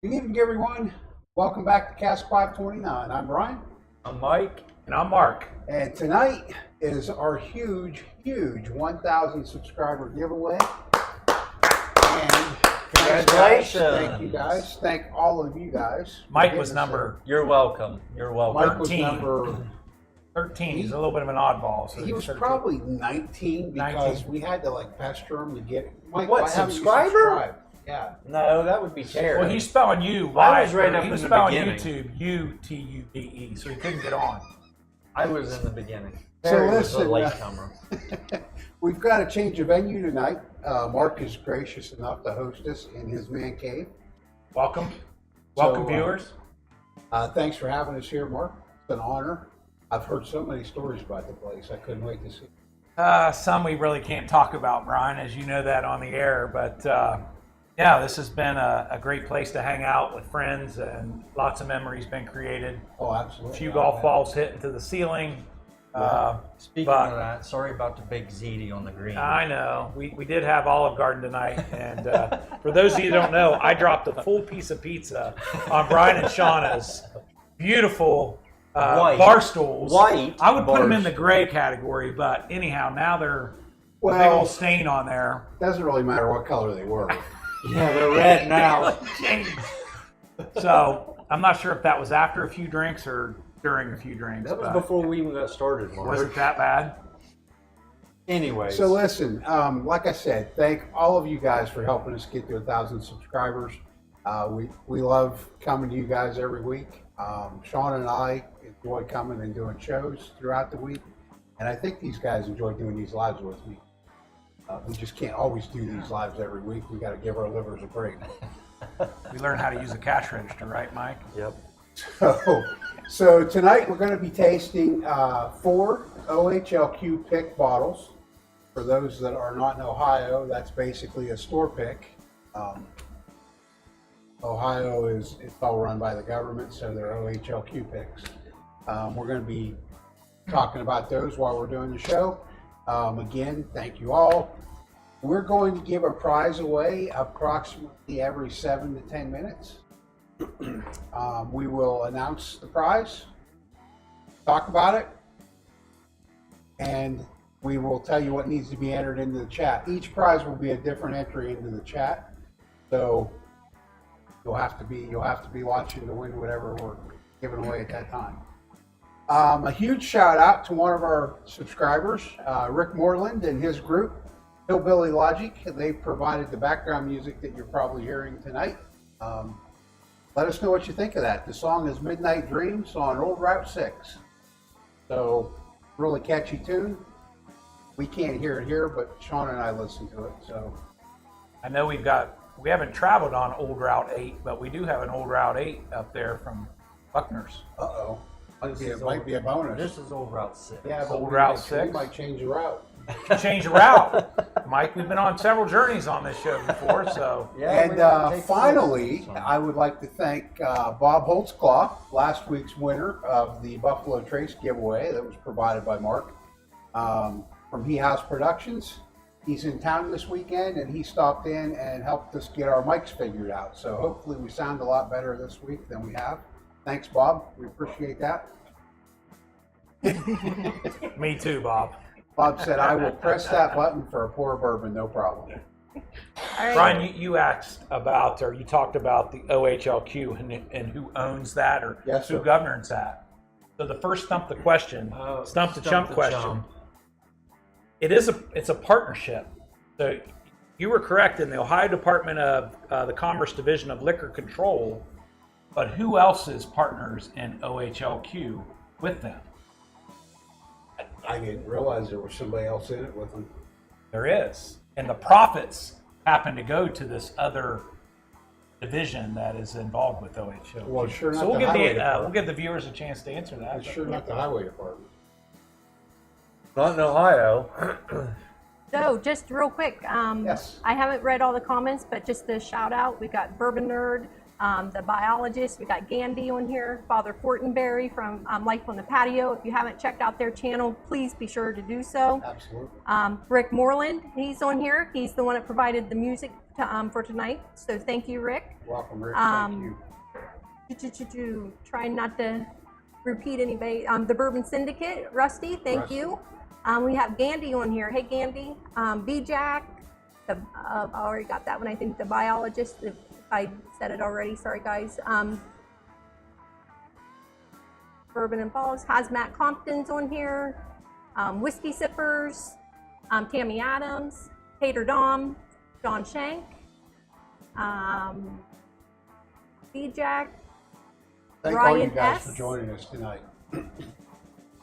Good evening, everyone. Welcome back to Cask 529. I'm Brian. I'm Mike. And I'm Mark. And tonight is our huge 1,000 subscriber giveaway. And Congratulations. Thank you guys. Thank all of you guys. Mike was number You're welcome. You're welcome. Mike was 13. number 13. He's a little bit of an oddball. So he was 13. probably 19 because 19. we had to like pester him to get Mike. What, why haven't you subscriber? subscribed? Yeah. No, that would be terrible. Well, he's spelling you. I was right up he was in the spelling beginning. YouTube Utube, so he couldn't get on. I was in the beginning. So Terry was listen, a latecomer. We've got to change the venue tonight. Mark is gracious enough to host us in his man cave. Welcome, So, viewers. Thanks for having us here, Mark. It's an honor. I've heard so many stories about the place. I couldn't wait to see. Some we really can't talk about, Brian, as you know that on the air. But yeah, this has been a great place to hang out with friends, and lots of memories been created. Oh, absolutely. A few golf balls hit into the ceiling. Speaking but- of that, sorry about the big ZD on the green. I know. We did have Olive Garden tonight, and for those of you who don't know, I dropped a full piece of pizza on Brian and Shauna's beautiful White. bar stools. White I would put them bar in the gray category, but anyhow, now they're a big Well, old stain on there. doesn't really matter what color they were. Yeah, they're red now. So I'm not sure if that was after a few drinks or during a few drinks. That was but before we even got started, Mark. was it that bad? Anyways. So listen, like I said, thank all of you guys for helping us get to 1,000 subscribers. We love coming to you guys every week. Sean and I enjoy coming and doing shows throughout the week, and I think these guys enjoy doing these lives with me. We just can't always do these lives every week. We got to give our livers a break. We learned how to use a cash register, right, Mike? Yep. So tonight we're going to be tasting 4 OHLQ pick bottles. For those that are not in Ohio, that's basically a store pick. Ohio it's all run by the government, so they're OHLQ picks. We're going to be talking about those while we're doing the show. Again, thank you all. We're going to give a prize away approximately every 7 to 10 minutes. We will announce the prize, talk about it, and we will tell you what needs to be entered into the chat. Each prize will be a different entry into the chat, so you'll have to be watching to win whatever we're giving away at that time. A huge shout out to one of our subscribers, Rick Moreland and his group, Hillbilly Logic. They provided the background music that you're probably hearing tonight. Let us know what you think of that. The song is Midnight Dreams on Old Route 6. So, really catchy tune. We can't hear it here, but Sean and I listen to it. So, I know we haven't traveled on Old Route 8, but we do have an Old Route 8 up there from Buckner's. might be a bonus. This is Old Route 6. Yeah, but Old we Route might- 6. We might change the route. Change the route. Mike, we've been on several journeys on this show before, so Yeah, we gotta And take finally, some. I would like to thank Bob Holtzclaw, last week's winner of the Buffalo Trace giveaway that was provided by Mark from He House Productions. He's in town this weekend, and he stopped in and helped us get our mics figured out. So hopefully we sound a lot better this week than we have. Thanks, Bob. We appreciate that. me too, Bob. Bob said, I will press that button for a pour of bourbon, no problem. Brian, you asked about, or you talked about the OHLQ and who owns that, or Yes, who sir. governs that. So the first stump the chump question. It's a partnership. So you were correct in the Ohio Department of the Commerce Division of Liquor Control, but who else is partners in OHLQ with them? I didn't realize there was somebody else in it with them. There is. And the profits happen to go to this other division that is involved with OHLQ. Well, sure So not we'll the give highway we'll department. give the viewers a chance to answer that. It's sure not the highway department. Not in Ohio. So just real quick, Yes. I haven't read all the comments, but just a shout out. We've got Bourbon Nerd, the biologist. We got Gandhi on here, Father Fortenberry from Life on the Patio. If you haven't checked out their channel, please be sure to do so. Absolutely. Rick Moreland, he's on here. He's the one that provided the music for tonight. So thank you, Rick. Welcome, Rick. Thank you. Try not to repeat anybody. The Bourbon Syndicate, Rusty, thank you. We have Gandhi on here. Hey, Gandhi. B-Jack. I already got that one. I think the biologist, if I said it already, sorry guys. Bourbon and Balls. Hazmat Compton's on here. Whiskey Sippers. Tammy Adams. Tater Dom. John Shank. B-Jack. Thank all you Ryan guys S. for joining us tonight.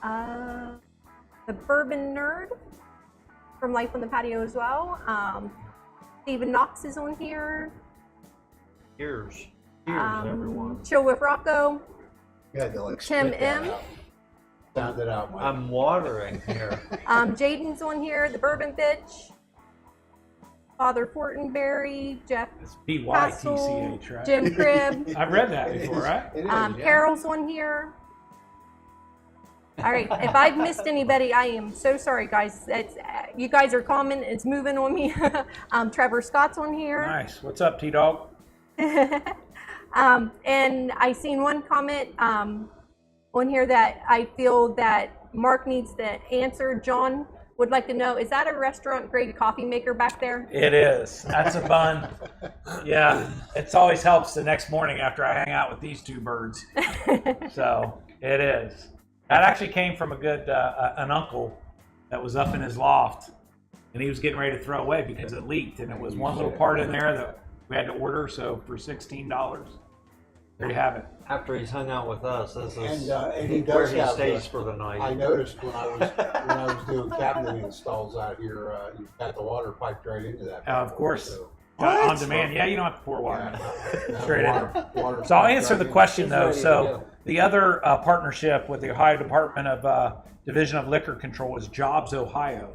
The Bourbon Nerd from Life on the Patio as well. Stephen Knox is on here. Cheers. Cheers, everyone. Chill with Rocco. You had to like Tim spit that M. out. Sound it out, Mike. I'm watering here. Jaden's on here. The Bourbon Bitch. Father Fortenberry. Jeff It's Castle. BYTCH, right? Jim Cribb. I've read that It before, is. right? It is, yeah. Carol's on here. All right, if I've missed anybody, I am so sorry, guys. It's, you guys are common. It's moving on me. Trevor Scott's on here. Nice. What's up, T-Dog? And I seen one comment on here that I feel that Mark needs to answer. John would like to know, is that a restaurant grade coffee maker back there? It is. That's a bun. Yeah, it always helps the next morning after I hang out with these two birds. So it is. That actually came from a good an uncle that was up in his loft, and he was getting ready to throw away because it leaked, and it was one little part in there that we had to order. So for $16, there you have it. After he's hung out with us, this is And he where does he have stays the- for the night. I noticed when I was doing cabinet installs out here, you've got the water piped right into that. Of course. So, On demand. Yeah, you don't have to pour water. yeah, Straight in. water So I'll piped answer right the in. question It's though. ready to So go. the other partnership with the Ohio Department of Division of Liquor Control is Jobs Ohio,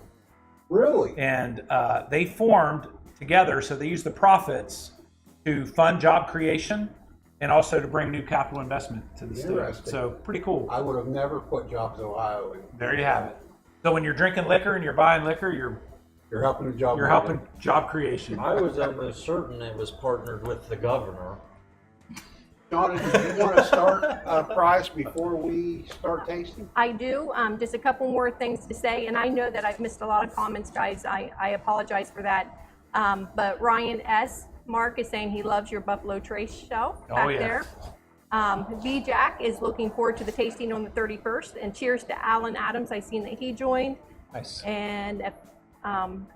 Really? and they formed together. So they use the profits to fund job creation and also to bring new capital investment to the state. Interesting. So pretty cool. I would have never put Jobs Ohio in. There you have it. So when you're drinking liquor and you're buying liquor, You're helping the job. you're helping job creation. I was almost certain it was partnered with the governor. Donna, do you want to start Price before we start tasting? I do. Just a couple more things to say, and I know that I've missed a lot of comments, guys. I apologize for that. But Ryan S. Mark is saying he loves your Buffalo Trace shelf back yeah. there. B. Jack is looking forward to the tasting on the 31st. And cheers to Alan Adams. I seen that he joined. Nice. And if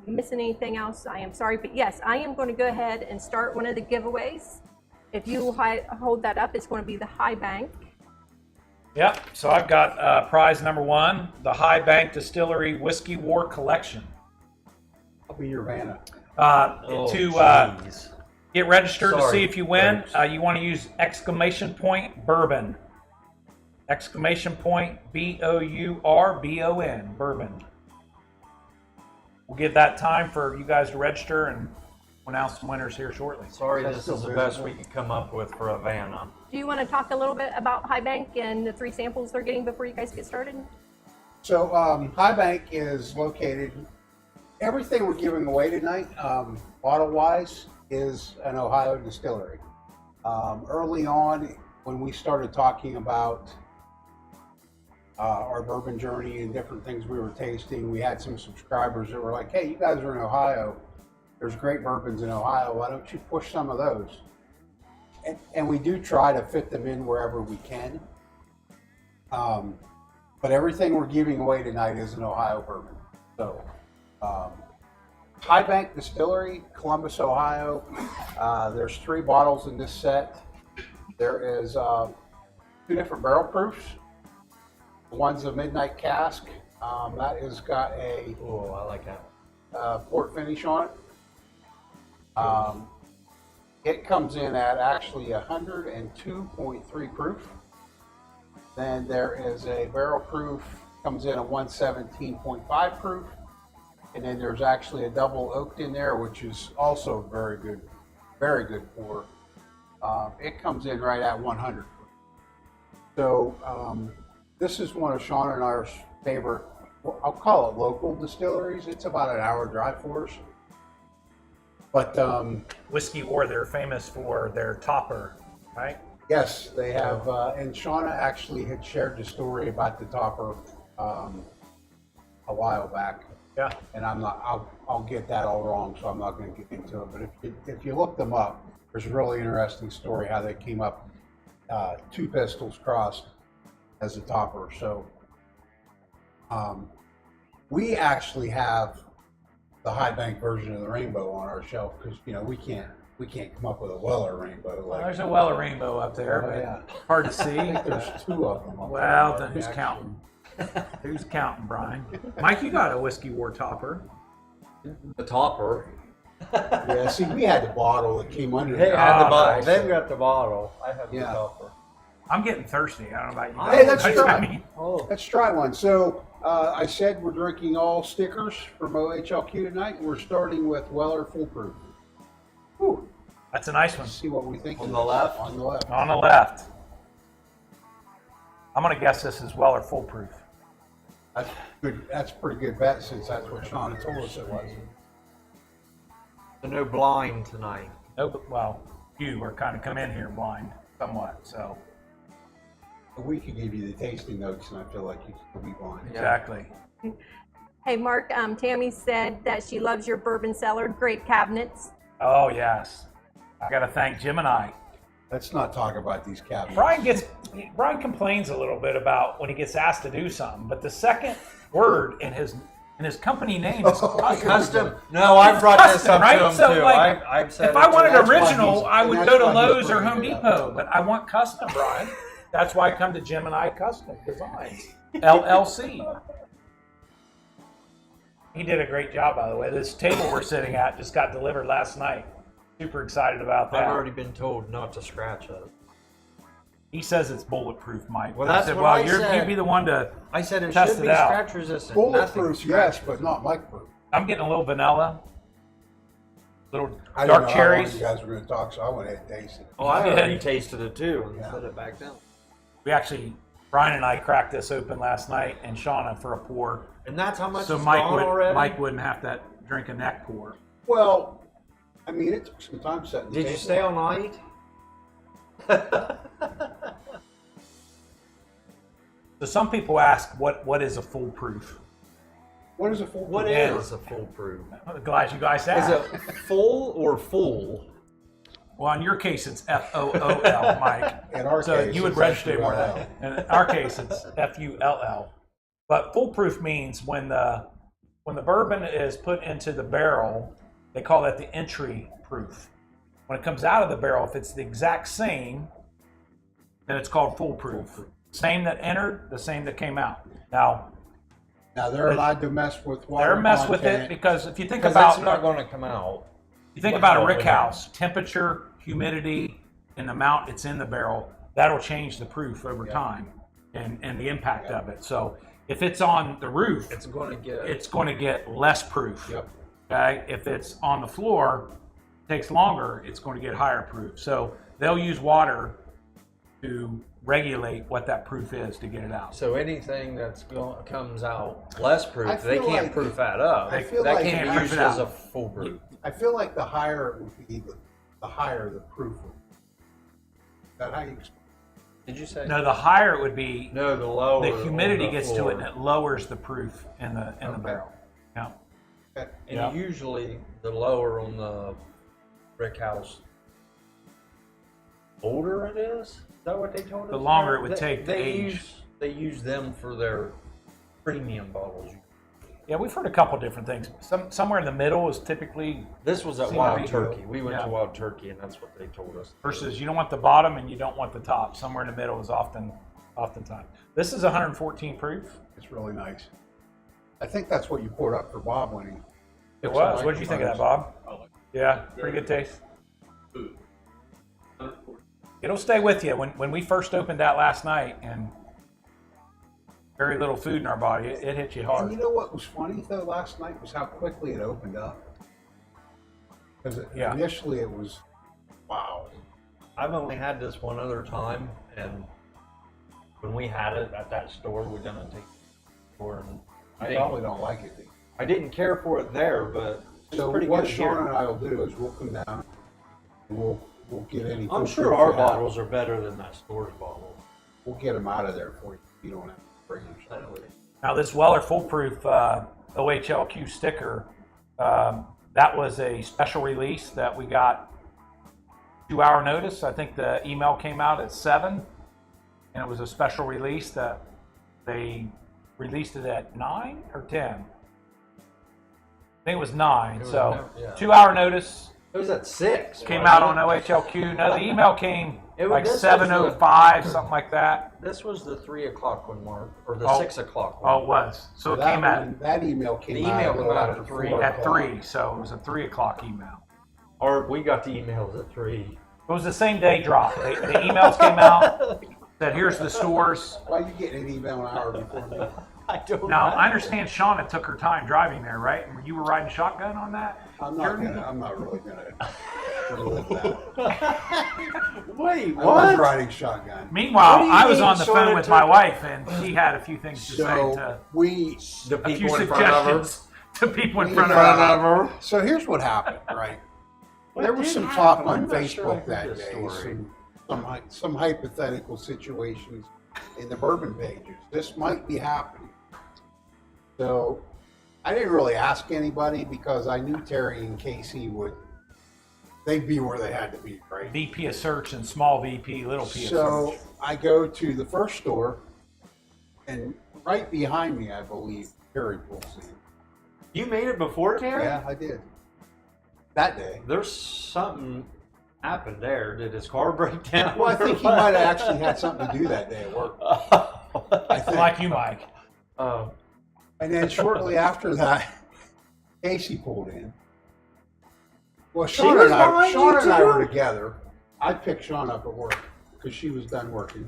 missing anything else, I am sorry. But yes, I am going to go ahead and start one of the giveaways. If you hold that up, it's going to be the High Bank. Yep. So I've got prize number one, the High Bank Distillery Whiskey War Collection. I'll be your Vanna. To get registered to Sorry, see if you win, folks. you want to use exclamation point bourbon. Exclamation point BOURBON, bourbon. We'll give that time for you guys to register and we'll announce some winners here shortly. Sorry, That's this still is the good. best we could come up with for Havana. Do you want to talk a little bit about High Bank and the 3 samples they're getting before you guys get started? So High Bank is located. Everything we're giving away tonight, bottle-wise, is an Ohio distillery. Early on, when we started talking about our bourbon journey and different things we were tasting, we had some subscribers that were like, "Hey, you guys are in Ohio. There's great bourbons in Ohio. Why don't you push some of those?" And we do try to fit them in wherever we can. But everything we're giving away tonight is an Ohio bourbon. So, High Bank Distillery, Columbus, Ohio. There's 3 bottles in this set. There is 2 different barrel proofs. One's a Midnight Cask. That has got a Oh, I like that. port finish on it. It comes in at actually 102.3 proof. Then there is a barrel proof, comes in at 117.5 proof. And then there's actually a double oaked in there, which is also very good pour. it comes in right at 100. So this is one of Sean and our favorite, well, I'll call it local distilleries. It's about an hour drive for us. But Whiskey War, they're famous for their topper, right? yes, they have, and Shauna actually had shared the story about the topper a while back. Yeah. And I'll get that all wrong, so I'm not going to get into it. But if you look them up, there's a really interesting story how they came up, two pistols crossed as a topper. So we actually have the high bank version of the rainbow on our shelf because we can't come up with a Weller rainbow. Well, there's a Weller rainbow up there, but yeah. hard to see. I think there's two of them. up Well, there, then who's actually. counting? Who's counting, Brian? Mike, you got a Whiskey War topper. The topper. Yeah, see, we had the bottle that came under. They there. had the Oh, bottle. nice. They've got the bottle. I have the Yeah. topper. I'm getting thirsty. I don't know about you. Hey, let's guys. try. I mean, Oh. Let's try one. So I said we're drinking all stickers from OHLQ tonight. We're starting with Weller Foolproof. Whew. that's a nice one. Let's see what we think. On of the this. left? On the left. On the left. I'm gonna guess this is Weller foolproof. That's good. That's a pretty good bet since that's what Shauna told us it was. So no blind tonight. Nope. Well, you are kind of come in here blind, somewhat. So We could give you the tasting notes, and I feel like you could be blind. exactly. Hey, Mark, Tammy said that she loves your bourbon cellar, great cabinets. Oh yes. I gotta thank Gemini. Let's not talk about these cabinets. Brian complains a little bit about when he gets asked to do something, but the second word in his company name is Custom. No, I brought this Custom, up right? to him So, too. like, I've said If I wanted that's why original, he's- I would and go that's to why he's Lowe's or bringing Home it up. Depot, but I want custom, Brian. That's why I come to Gemini Custom Designs, LLC. He did a great job, by the way. This table we're sitting at just got delivered last night. Super excited about I've that. already been told not to scratch it. He says it's bulletproof, Mike. Well, I that's said, what well, I you'd said. be the one to. I said it Test should it be out. scratch resistant. Bulletproof, Nothing yes, scratch but not micro. I'm getting a little vanilla, little I didn't dark know how long cherries. you guys were going to talk, so I went ahead and tasted it. Oh, I Yeah. already tasted it too and Yeah. put it back down. We actually, Brian and I cracked this open last night, and Shauna for a pour. And that's how much So it's Mike gone would already? Mike wouldn't have to drink a neck pour. Well, I mean, it took some time setting the Did you table. stay all night? So some people ask, what is a foolproof? What is a full? What Yeah. is a foolproof? I'm glad you guys Is asked. it full or full? Well, in your case, it's FOOL, Mike. In our So case, you would it's register more FULL. than that. In our case, it's FULL. But foolproof means when the bourbon is put into the barrel, they call that the entry proof. When it comes out of the barrel, if it's the exact same, then it's called foolproof. Same that entered, the same that came out. Now, Now they're allowed to mess with water they're mess with it content. because if you think Because about it's not going to come out. You think What about a happened rick there? house, temperature, humidity, and the amount it's in the barrel, that'll change the proof over time and the impact of it. So if it's on the roof, It's going to get. it's going to get less proof. Yep. Okay. If it's on the floor, it takes longer, it's going to get higher proof. So they'll use water to regulate what that proof is to get it out. So anything that's comes out less I proof, they feel can't like- proof that up. I feel that like- can't Can't be proof used it as out. a full proof. I feel like the higher it would be, the higher the proof would be. Is that how you explain? Did you say? No, the higher it would be, No, the lower. the humidity on the gets to floor. it and it lowers the proof in the Okay. barrel. Yeah. Okay. And Yeah. usually the lower on the brick house, older it is. Is that what they told us? The longer it would take to They age. they use them for their premium bottles. Yeah, we've heard a couple different things. Somewhere in the middle is typically This was at See, Wild there you Turkey. We went Yeah. to Wild Turkey, and that's what they told us. versus you don't want the bottom and you don't want the top. Somewhere in the middle is oftentimes. This is 114 proof. It's really nice. I think that's what you poured up for Bob when he. It was. What did you think of that, Bob? Yeah, pretty good taste. It'll stay with you. When we first opened that last night and very little food in our body, it hit you And hard. you know what was funny though last night was how quickly it opened up. Because Yeah. initially it was, wow. I've only had this one other time, and when we had it at that store, we didn't take it for, and I probably don't like it. I didn't care for it there, but it's So pretty what good Sean here. and I will do is we'll come down and we'll get any. I'm sure our bottles are better than that store's bottle. We'll get them out of there for you. You don't have to bring them. Now this Weller Foolproof OHLQ sticker, that was a special release that we got 2-hour notice. I think the email came out at 7, and it was a special release that they released it at 9 or 10. I think it was 9. was So yeah. 2-hour notice It was at 6. came out on OHLQ. No, the email came like this was 7:05, something like that. This was the 3 o'clock one, Mark, or the Oh. 6 o'clock one. Oh, it was. So it came at That email came The out email a little came out after at 3. 4 at o'clock. 3, so it was a 3 o'clock email. Or we got the emails at 3. It was the same day drop. The emails came out, said here's the stores. Why are you getting an email an hour before me? I don't Now know. I understand Shauna took her time driving there, right? You were riding shotgun on that? I'm not really gonna relive that. Wait, I was what? riding shotgun. Meanwhile, What do you I was mean on the Shauna phone with took- my wife, and she had a few things to say So to we The a few people in front of her. suggestions to people in We front of had- her. So here's what happened, right? What There was did some happen? talk I'm on not sure I Facebook heard that this day, story. some hypothetical situations in the bourbon pages. This might be happening. So I didn't really ask anybody because I knew Terry and Casey they'd be where they had to be, right? VP of search and small VP, little P of So search. I go to the first store, and right behind me, I believe, Terry pulls in. You made it before, Terry? Yeah, I did. That day. There's something happened there. Did his car break down? Well, I think he might have actually had something to do that day at work. I think. Like you, Mike. And then shortly after that, Casey pulled in. Well, Sean was and I behind you too? were together. I picked Sean up at work because she was done working.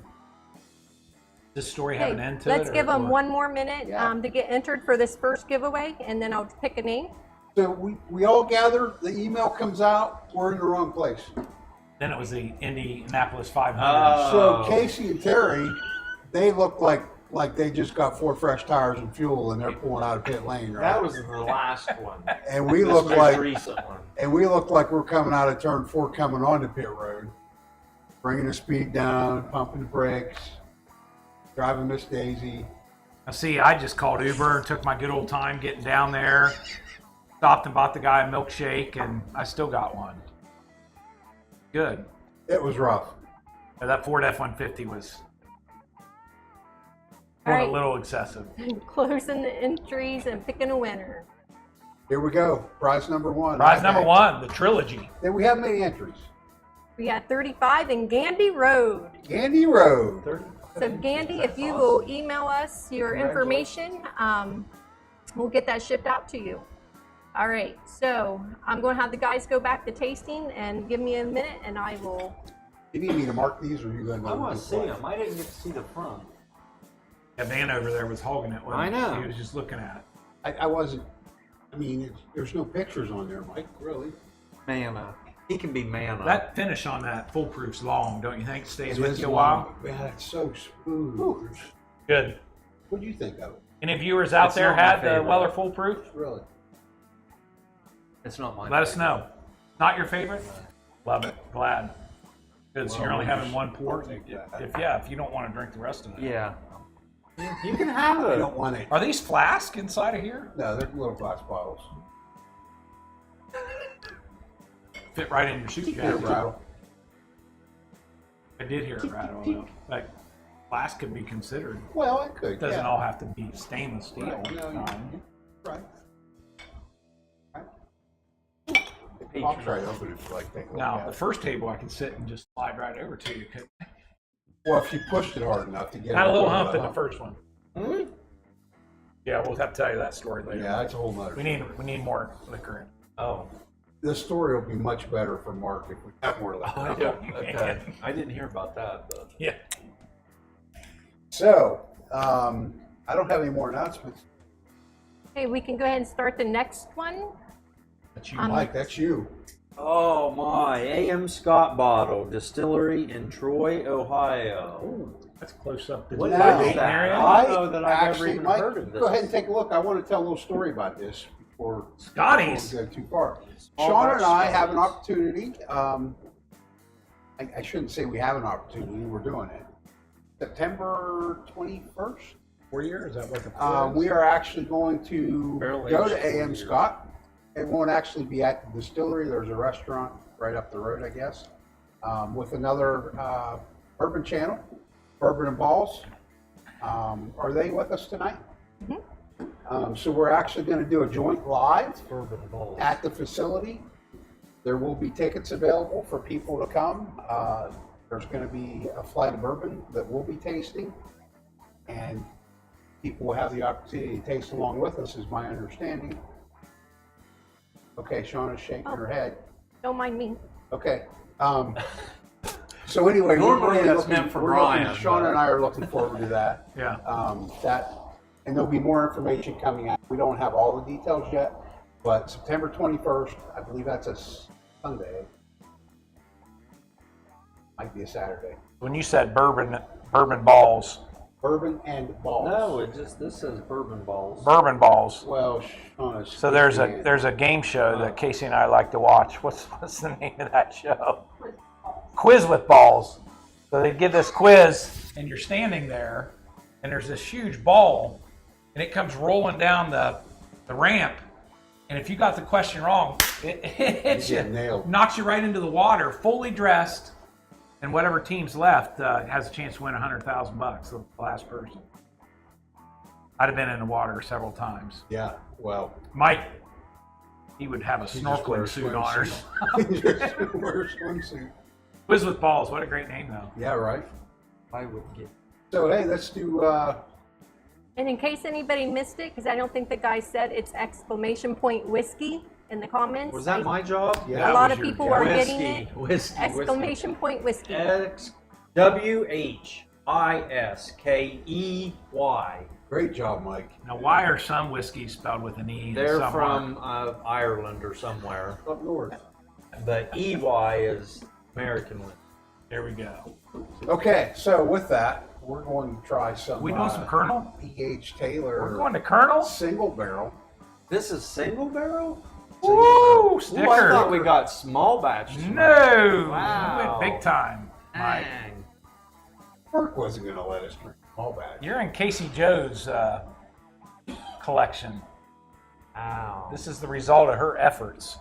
Does this story have Hey, an end to let's it? give them or- one more minute Yeah. to get entered for this first giveaway, and then I'll pick a name. So we all gather. The email comes out. We're in the wrong place. Then it was the Indianapolis 500. Oh. So Casey and Terry, they look like they just got 4 fresh tires and fuel, and they're pulling out of pit lane, right? That was the last one. And we This look most like recent one. we're coming out of turn 4, coming onto pit road, bringing the speed down, pumping the brakes, driving Miss Daisy. Now, see, I just called Uber and took my good old time getting down there. Stopped and bought the guy a milkshake, and I still got one. Good. It was rough. But that Ford F-150 was All going a right. little excessive. Closing the entries and picking a winner. Here we go. Prize number 1. Prize number Okay. 1, the trilogy. Then we have many entries. We got 35 in Gandy Road. Gandy Road. 30. So Gandy, if you will email us your information, we'll get that shipped out to you. All right, so I'm going to have the guys go back to tasting and give me a minute, and I will. You need me to mark these, or are you going to I go? want to see him. I didn't get to see the front. That man over there was hogging it. wasn't I know. He was just looking at it. I wasn't. I mean, there's no pictures on there, Mike. Really? Man up. He can be man up. That finish on that foolproof's long, don't you think? Stays It with is you a long, while. but Man, it's so smooth. Good. What do you think of it? Any viewers out It's there not my had the favorite. Weller foolproof? Really? It's not mine. Let us know. Not your favorite? Love it. Glad. Good. So you're only having one pour. If you don't want to drink the rest of it. Yeah. You can have I it. don't want it. Are these flasks inside of here? No, they're little glass bottles. Fit right in your suit Hear jacket. it rattle. I did hear it rattle. Though. Like flask could be considered. Well, it could. It doesn't yeah. all have to be stainless steel. Right. No, right. Peach. I'll try to open it so I can take a look Now, at the it. first table I can sit and just slide right over to you. Well, if you pushed it hard enough to get Had it a little over hump the in the first one. Yeah, we'll have to tell you that story later. Yeah, that's a whole nother. We need more liquor. Oh. This story will be much better for Mark if we have more liquor. I know. Okay. I didn't hear about that, but. Yeah. So, I don't have any more announcements. Okay, we can go ahead and start the next one. That's you. Um, Mike, that's you. Oh my, A.M. Scott Bottle Distillery in Troy, Ohio. Ooh, that's close up to What the is Dayton that? area. I don't know that I've ever actually even might heard of this. go ahead and take a look. I want to tell a little story about this before Scotty's. we go too far. All Sean about and I have an Scotty's. opportunity. I shouldn't say we have an opportunity. We're doing it. September 21st. 4 years? Is that what the We are actually going to Barrel go aged to A.M. 4 years. Scott. It won't actually be at the distillery. There's a restaurant right up the road, I guess, with another bourbon channel, Bourbon and Balls. Are they with us tonight? So we're actually going to do a joint live Bourbon Balls. at the facility. There will be tickets available for people to come. There's going to be a flight of bourbon that we'll be tasting, and people will have the opportunity to taste along with us, is my understanding. Okay, Shauna's shaking her head. Don't mind me. Okay. So anyway, Normally really that's looking- meant for we're looking- Brian, Shauna but- and I are looking forward to that. Yeah. And there'll be more information coming out. We don't have all the details yet, but September 21st, I believe that's a Sunday. Might be a Saturday. When you said bourbon balls, Bourbon and Balls. No, this says Bourbon Balls. bourbon balls. Well, Shauna's. So there's a game show that Casey and I like to watch. What's the name of that show? Quiz with Balls. So they give this quiz, and you're standing there, and there's this huge ball, and it comes rolling down the ramp, and if you got the question wrong, it hits You you, get nailed. knocks you right into the water, fully dressed, and whatever team's left has a chance to win $100,000. The last person. I'd have been in the water several times. Yeah, well. Mike, he would have a He just snorkeling wears suit on. swimsuit. Just wears swimsuit. Quiz with Balls. What a great name, though. Yeah, right. I would get. So, hey, let's do, And in case anybody missed it, because I don't think the guy said it's exclamation point whiskey in the comments. Was that my job? Yeah. A lot was of your people job. are Whiskey. getting it. Whiskey. Exclamation point whiskey. WHISKEY. great job, Mike. Now, why are some whiskeys spelled with an E? and They're some from aren't? Ireland or somewhere. Up north. The EY is American one. There we go. Okay, so with that, we're going to try some. We doing some Colonel? E.H. Taylor. We're going to Colonel? single barrel. This is single barrel? Woo! Ooh, I Sticker. thought we got small batch. No! Wow. We went big time, Mike. Dang. Kirk wasn't going to let us drink all back. You're in Casey Joe's collection. Ow. This is the result of her efforts.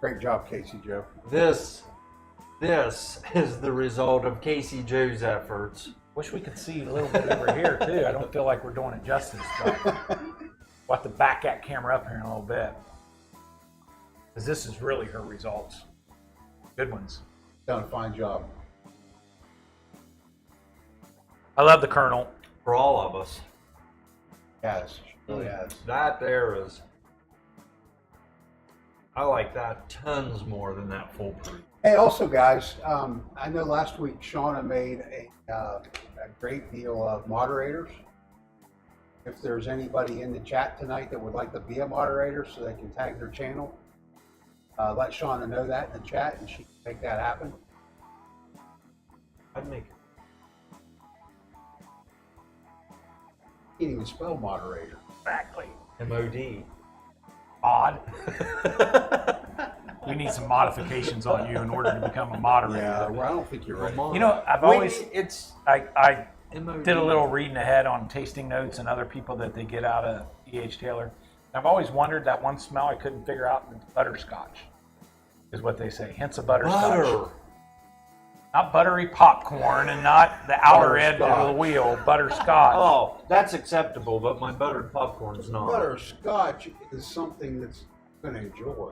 Great job, Casey Joe. This is the result of Casey Joe's efforts. Wish we could see a little bit over here, too. I don't feel like we're doing it justice, but we'll have to back that camera up here in a little bit. Because this is really her results. Good ones. Done a fine job. I love the Colonel. For all of us. Yes, really has. That there is. I like that tons more than that full proof. Hey, also, guys, I know last week Shauna made a great deal of moderators. If there's anybody in the chat tonight that would like to be a moderator so they can tag their channel, let Shauna know that in the chat and she can make that happen. I'd make Can't even spell moderator. Exactly. MOD. Odd. We need some modifications on you in order to become a moderator. Yeah, well, I don't think you're ready. You know, I've always, It's I MOD. did a little reading ahead on tasting notes and other people that they get out of E.H. Taylor. I've always wondered that one smell I couldn't figure out, butterscotch is what they say. Hints of butterscotch. butter. Not buttery popcorn and not the outer edge of the Butterscotch. wheel, butterscotch. Oh, that's acceptable, but my buttered popcorn's not. Butterscotch is something that's going to enjoy.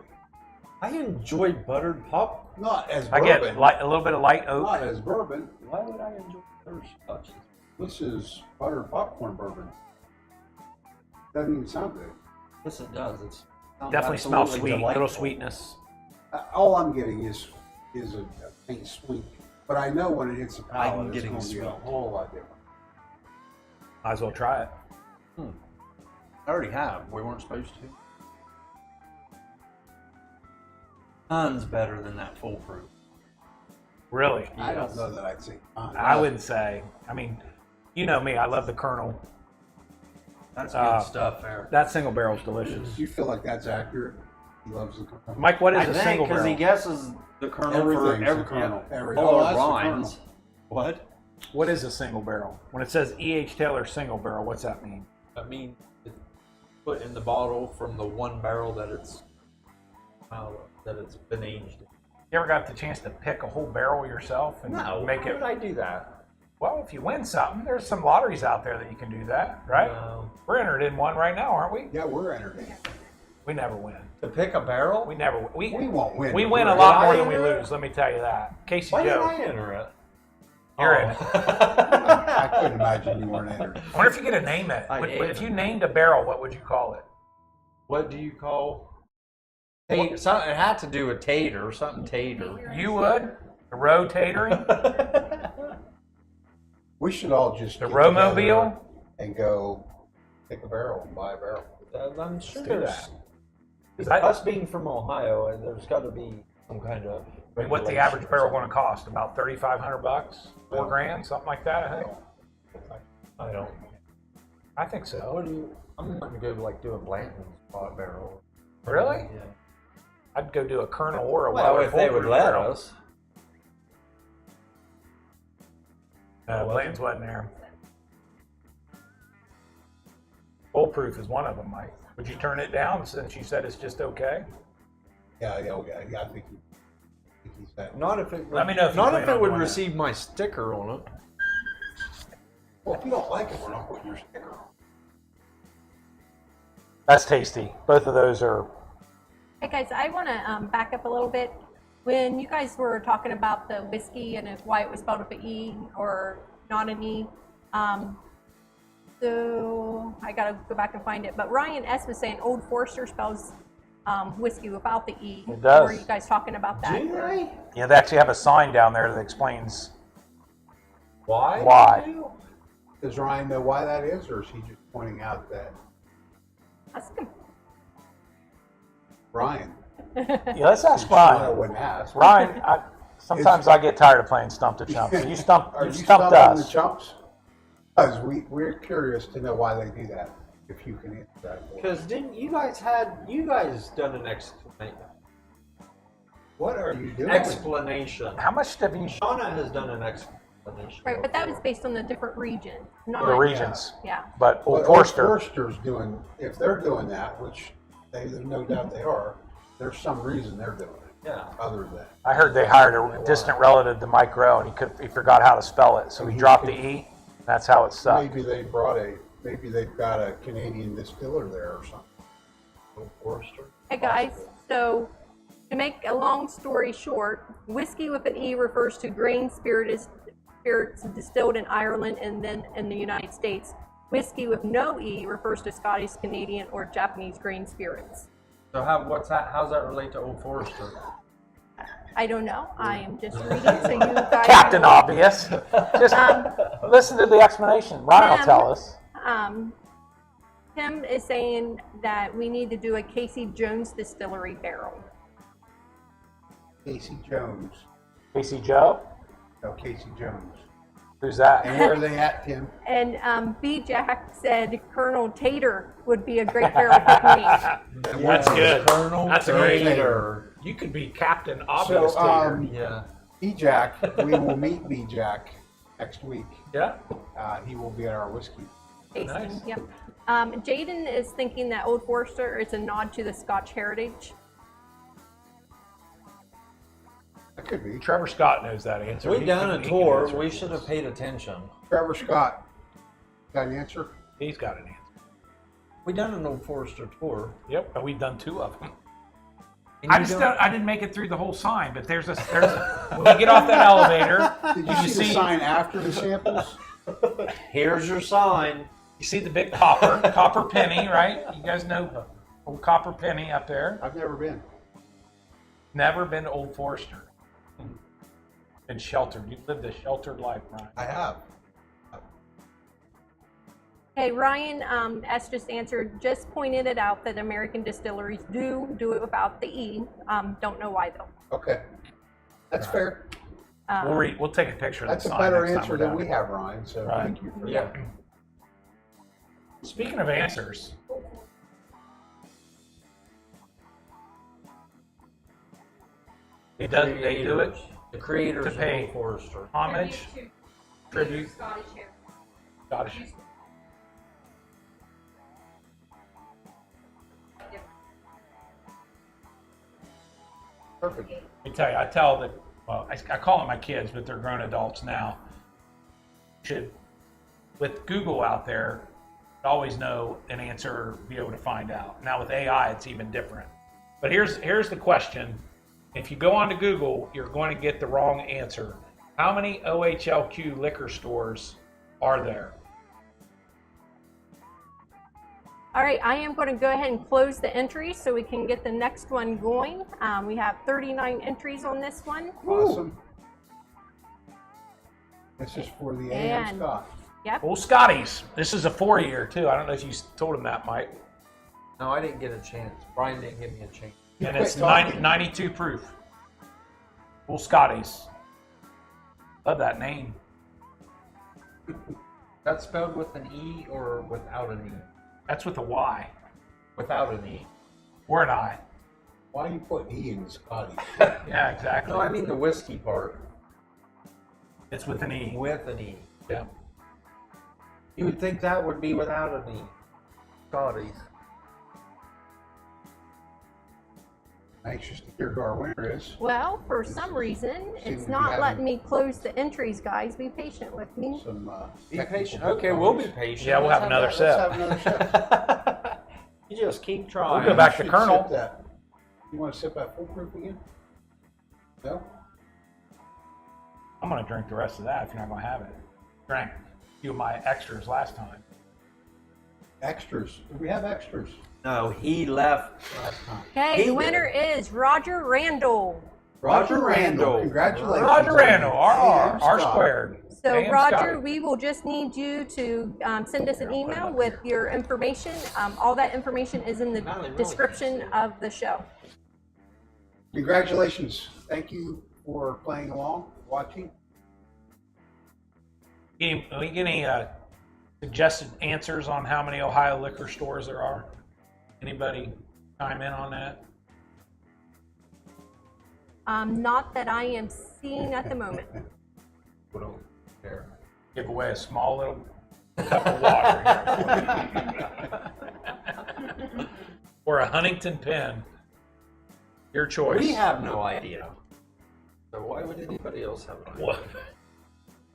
I enjoy buttered pop. Not as I bourbon. get a little bit of light oak. Not as bourbon. Why would I enjoy butterscotch? This is buttered popcorn bourbon. Doesn't even sound good. Yes, it does. It Definitely smells sweet, little sweetness. All I'm getting is a faint sweet. But I know when it hits the palate, I'm it's getting going to be a sweet. whole lot different. Might as well try it. I already have. We weren't supposed to. Tons better than that foolproof. Really? I don't know that I'd say. I wouldn't say. I mean, you know me. I love the Colonel. That's good stuff there. That single barrel's delicious. Do you feel like that's accurate? He loves the Colonel. Mike, what is I a think single because barrel? he guesses the Colonel Everything's for every the Colonel. all that's the rhymes. Colonel. What? What is a single barrel? When it says E.H. Taylor single barrel, what's that mean? I mean, it's put in the bottle from the one barrel that it's been aged. You ever got the chance to pick a whole barrel yourself and make How it? would I do that? Well, if you win something, there's some lotteries out there that you can do that, right? No. We're entered in one right now, aren't we? Yeah, we're entertaining. We never win. To pick a barrel? We never. We won't win. We win a We're lot Did more I than we enter it? lose. Let me tell you that. Casey Why did Joe, I enter it? you're in it. I couldn't imagine you weren't entered. I wonder if you get to name it. I am. If you named a barrel, what would you call it? What do you call? Tater. Something, it had to do with tater, something tater. You would? The Rotatory? We should all just The get together Romobile? and go pick a barrel and buy a barrel. I'm sure Let's do there's, that. us being from Ohio, and there's got to be some kind of. I mean, what's the average barrel going to cost? About $3,500, $4,000, something like that. I think. I don't. I think so. What do you? I'm not gonna go like do a Blanton's pot barrel. Really? Yeah. I'd go do a Colonel or a Well, Weller if they would foolproof let barrel. us. No, Blanton's wasn't there. Foolproof is one of them, Mike. Would you turn it down since you said it's just okay? Yeah, I think he said. Not if it. Let me know if you Not plan if it on would doing that. receive my sticker on it. Well, if you don't like it, we're not putting your sticker on. That's tasty. Both of those are. Hey guys, I want to back up a little bit. When you guys were talking about the whiskey and why it was spelled with an E or not an E, so I gotta go back and find it. But Ryan S was saying Old Forester spells whiskey without the E. It does. Were you guys talking about that? Do they? Yeah, they actually have a sign down there that explains Why? Why? Does Ryan know why that is, or is he just pointing out that Ask him. Ryan? Yeah, let's ask I Ryan. wouldn't ask. Ryan, sometimes I get tired of playing stump the chump. So you stumped Are you stumped stumping the us. chumps? Because we're curious to know why they do that. If you can answer that. for us. Because didn't you guys done an explanation? What are you doing? Explanation. How much have you Shauna has done an explanation. Right, but that was based on the different region, not the regions? Yeah. But What Old Forester, Forster's doing, if they're doing that, which there's no doubt they are, there's some reason they're doing it. Yeah. Other than I heard they hired a distant relative to Mike Rowe, and he forgot how to spell it, so he dropped the E. That's how it's stuck. maybe they've got a Canadian distiller there or something. Old Forester. Hey guys, so to make a long story short, whiskey with an E refers to grain spirits distilled in Ireland and then in the United States. Whiskey with no E refers to Scottish, Canadian, or Japanese grain spirits. So how's that relate to Old Forester? I don't know. I am just reading, so you guys. Captain Obvious. Just listen to the explanation. Ryan will Tim, tell us. Tim is saying that we need to do a Casey Jones distillery barrel. Casey Jones. Casey Joe? No, Casey Jones. Who's that? And where are they at, Tim? And B. Jack said Colonel Tater would be a great barrel for me. That's good. Colonel That's a great Tater. You could be Captain Obvious. So, Tater. Yeah. B-Jack, we will meet B-Jack next week. Yeah. He will be at our whiskey. Tasting, Nice. Yep. Jaden is thinking that Old Forester is a nod to the Scotch heritage. That could be. Trevor Scott knows that answer. We He done can- a he can tour. answer We it. should have paid attention. Trevor Scott. Got an answer? He's got an answer. We done an Old Forester tour. Yep, and we've done 2 of them. And I you just don't- I didn't make it through the whole sign, but there's a when you get off that elevator, Did you see the sign after the samples? Here's your sign. you see the big copper penny, right? You guys know old copper penny up there. I've never been. Never been to Old Forester. Been sheltered. You lived a sheltered life, Ryan. I have. Okay, Ryan S just answered, just pointed it out that American distilleries do it without the E. Don't know why though. Okay. That's fair. We'll take a picture of the That's a sign better next time answer we're than done. we have, Ryan, so Right. thank you for Yeah. that. Speaking of answers, they do it. The creators to of pay Old Forester. Homage, tribute, Scottish hair. Scottish. Perfect. Let me tell you, I tell that, well, I call it my kids, but they're grown adults now. Should, with Google out there, always know an answer, be able to find out. Now with AI, it's even different. But here's the question. If you go onto Google, you're going to get the wrong answer. How many OHLQ liquor stores are there? All right, I am going to go ahead and close the entry so we can get the next one going. We have 39 entries on this one. Awesome. This is for the AM And- Scott. Yep. Well, Scotty's. This is a 4-year too. I don't know if you told him that, Mike. No, I didn't get a chance. Brian didn't give me a chance. You And quit it's talking. 92 proof. Full Scotty's. Love that name. That's spelled with an E or without an E? That's with a Y Without an E. or an I. Why you put E in Scotty? Yeah, exactly. No, I mean the whiskey part. It's with an E. With an E. Yeah. You would think that would be without an E. Scotty's. Anxious to hear who our winner is. Well, for some reason, it's not letting me close the entries, guys. Be patient with me. Some Be technical patient. Okay, we'll be difficulties. patient. Yeah, we'll have another Let's sip. have another sip. You just keep We'll trying. go back to You should Colonel. sip that. You want to sip that full proof again? No? I'm going to drink the rest of that if you're not going to have it. Drank a few of my extras last time. Extras. Do we have extras No, he left. last time? Okay, He the did. winner is Roger Randall. Roger Randall. Congratulations. Roger Randall, RR, AM R Scott. squared. So, AM Roger, Scotty. we will just need you to send us an email with your information. All that information is in the description of the show. Congratulations. Thank you for playing along, watching. Can we get any suggested answers on how many Ohio liquor stores there are? Anybody chime in on that? Not that I am seeing at the moment. Put over there. Give away a small little cup of water here. Or a Huntington pen. Your choice. We have no idea. So why would anybody else have an idea? Well,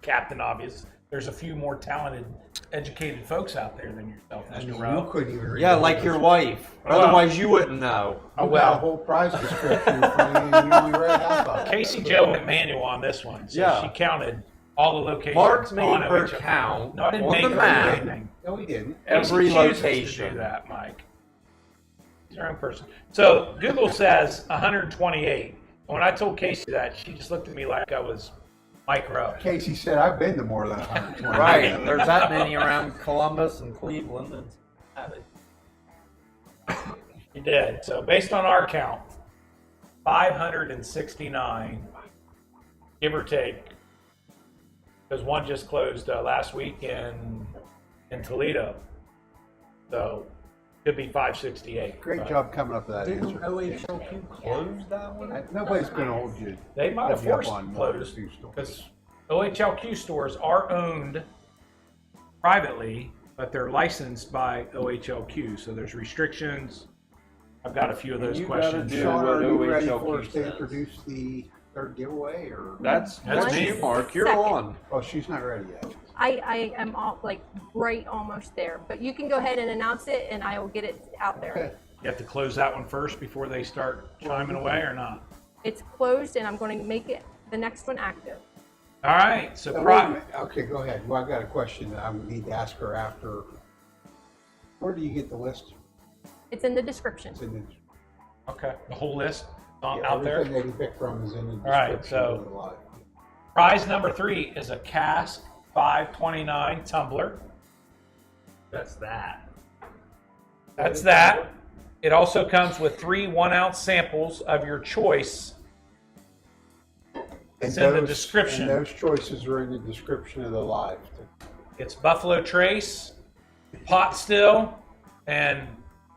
Captain Obvious. There's a few more talented, educated folks out there than yourself, I mean, Mr. you Rowe. couldn't even read Yeah, the like whole your wife. Well- Otherwise, you wouldn't know. Oh, You got a well, whole prize description in front of you, and you only read half of it. Casey Joe went manual on this one. So Yeah. she counted all the locations. Mark made on her OHL. count No, I didn't on make the her map. do anything. No, he didn't. Every Casey chooses location. to do that, Mike. He's her own person. So Google says 128. When I told Casey that, she just looked at me like I was Mike Rowe. Casey said, I've been to more than 120. Right. There's that many around Columbus and Cleveland. And He did. So based on our count, 569, give or take, because one just closed last week in Toledo. So could be 568. Great but job coming up with that didn't answer. OHLQ close that one? Nobody's going to hold you. They might have hold you up forced on it more than closed two stores. because OHLQ stores are owned privately, but they're licensed by OHLQ. So there's restrictions. I've got a few of those You gotta questions. do Sean, what are you ready OHLQ for us to says. introduce the third giveaway? Or That's me. you, Mark. You're Second. on. Oh, she's not ready yet. I am all, like right almost there, but you can go ahead and announce it, and I will get it out there. Okay. You have to close that one first before they start chiming away or not? It's closed, and I'm going to make it the next one active. All right. So Wait a pro- minute. Okay, go ahead. Well, I've got a question that I would need to ask her after. Where do you get the list? It's in the description. It's in the, okay, the whole list on, yeah, out there. everything that you pick from is in the description. right, so- of the lot. Prize number 3 is a Cask 529 tumbler. That's that. That's that. It also comes with 3 1-ounce samples of your choice. It's in the description. And those choices are in the description of the live. It's Buffalo Trace, Pot Still, and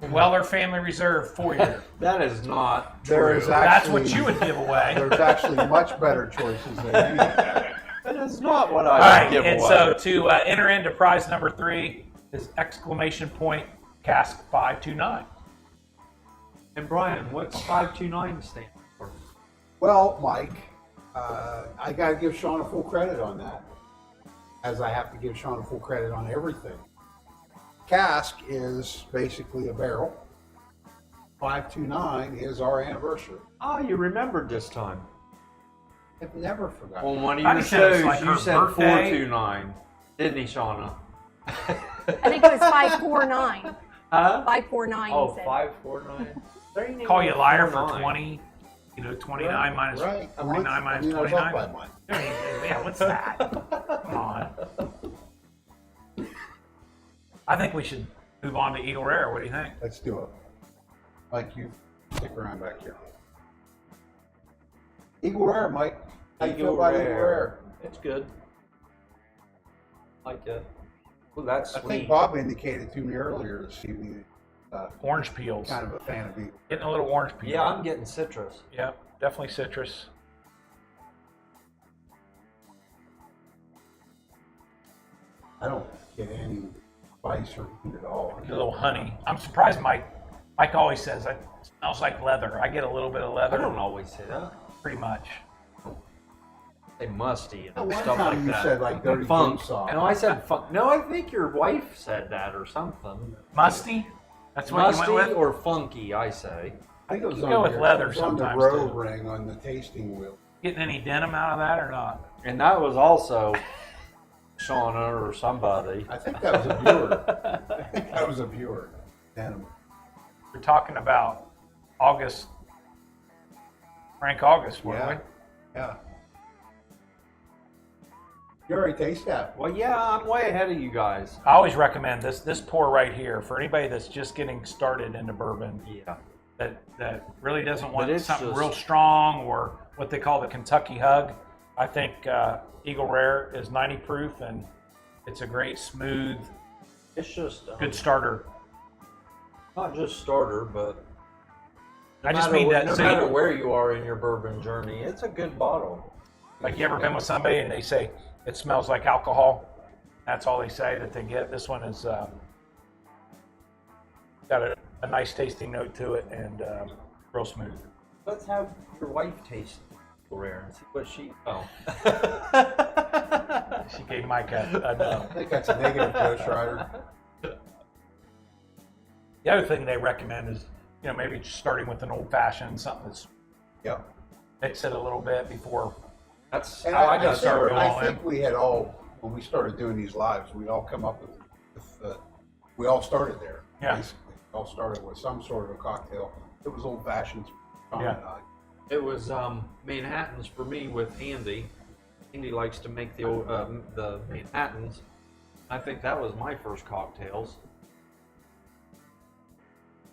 Weller Family Reserve 4-year. That is not There true. is That's actually, what you would give away. There's actually much better choices than these. That is not what All I right, would give and away. so to enter into prize number 3 is exclamation point cask 529. And Brian, what's 529 stand for? Well, Mike, I got to give Sean a full credit on that, as I have to give Sean a full credit on everything. Cask is basically a barrel. 529 is our anniversary. Oh, you remembered this time. I've never forgotten. On one of I your said it's shows, like you her said birthday. 429, didn't he, Shauna? I think it was 549. Huh? 549. Oh, he said. 549. There ain't Call you even a liar for 49. 20, 29 minus Right. 49 minus I was 29. off by one. Yeah, what's that? Come on. I think we should move on to Eagle Rare. What do you think? Let's do it. Mike, you stick around back here. Eagle Rare, Mike. How you feel about Eagle Rare? It's good. Like it. Well, that's I sweet. think Bob indicated to me earlier this evening, Orange peels. kind of a fan of Eagle. Getting a little orange peel. Yeah, I'm getting citrus. Yep, definitely citrus. I don't get any spice or heat at all. A little honey. I'm surprised Mike always says it smells like leather. I get a little bit of I leather. don't always say that. Pretty much. Say musty and One stuff time like you that. said like dirty Funk. jig saw. And I said funk. No, I think your wife said that or something. Musty? That's what Musty you went with? or funky, I say. I think it was You on go with your- leather it was on the sometimes, row too. ring on the tasting wheel. Getting any denim out of that or not? And that was also Shauna or somebody. I think that was a viewer. I think that was a viewer. Denim. We're talking about August, Frank August, weren't Yeah. we? Yeah. You already taste that. Well, yeah, I'm way ahead of you guys. I always recommend this pour right here for anybody that's just getting started into bourbon Yeah. that really doesn't But want it's something just- real strong or what they call the Kentucky hug. I think Eagle Rare is 90 proof and it's a great, smooth, It's just good starter. not just starter, but I just matter mean wh- that. no So matter you, where you are in your bourbon journey, it's a good bottle. like you ever been with somebody and they say it smells like alcohol? That's all they say that they get. This one is got a nice tasting note to it and real smooth. Let's have your wife taste Rare and see what she. Oh. She gave Mike a no. I think that's a negative, Ghost Rider. The other thing they recommend is, maybe just starting with an old fashioned, something that's Yep. mix it a little bit before. That's And how I I got got started. started. all I in. think we had all, when we started doing these lives, we all come up with we all started there. Yeah. Basically. We all started with some sort of a cocktail. It was old fashioned. Yeah. It was Manhattans for me with Andy. Andy likes to make the old, the Manhattans. I think that was my first cocktails.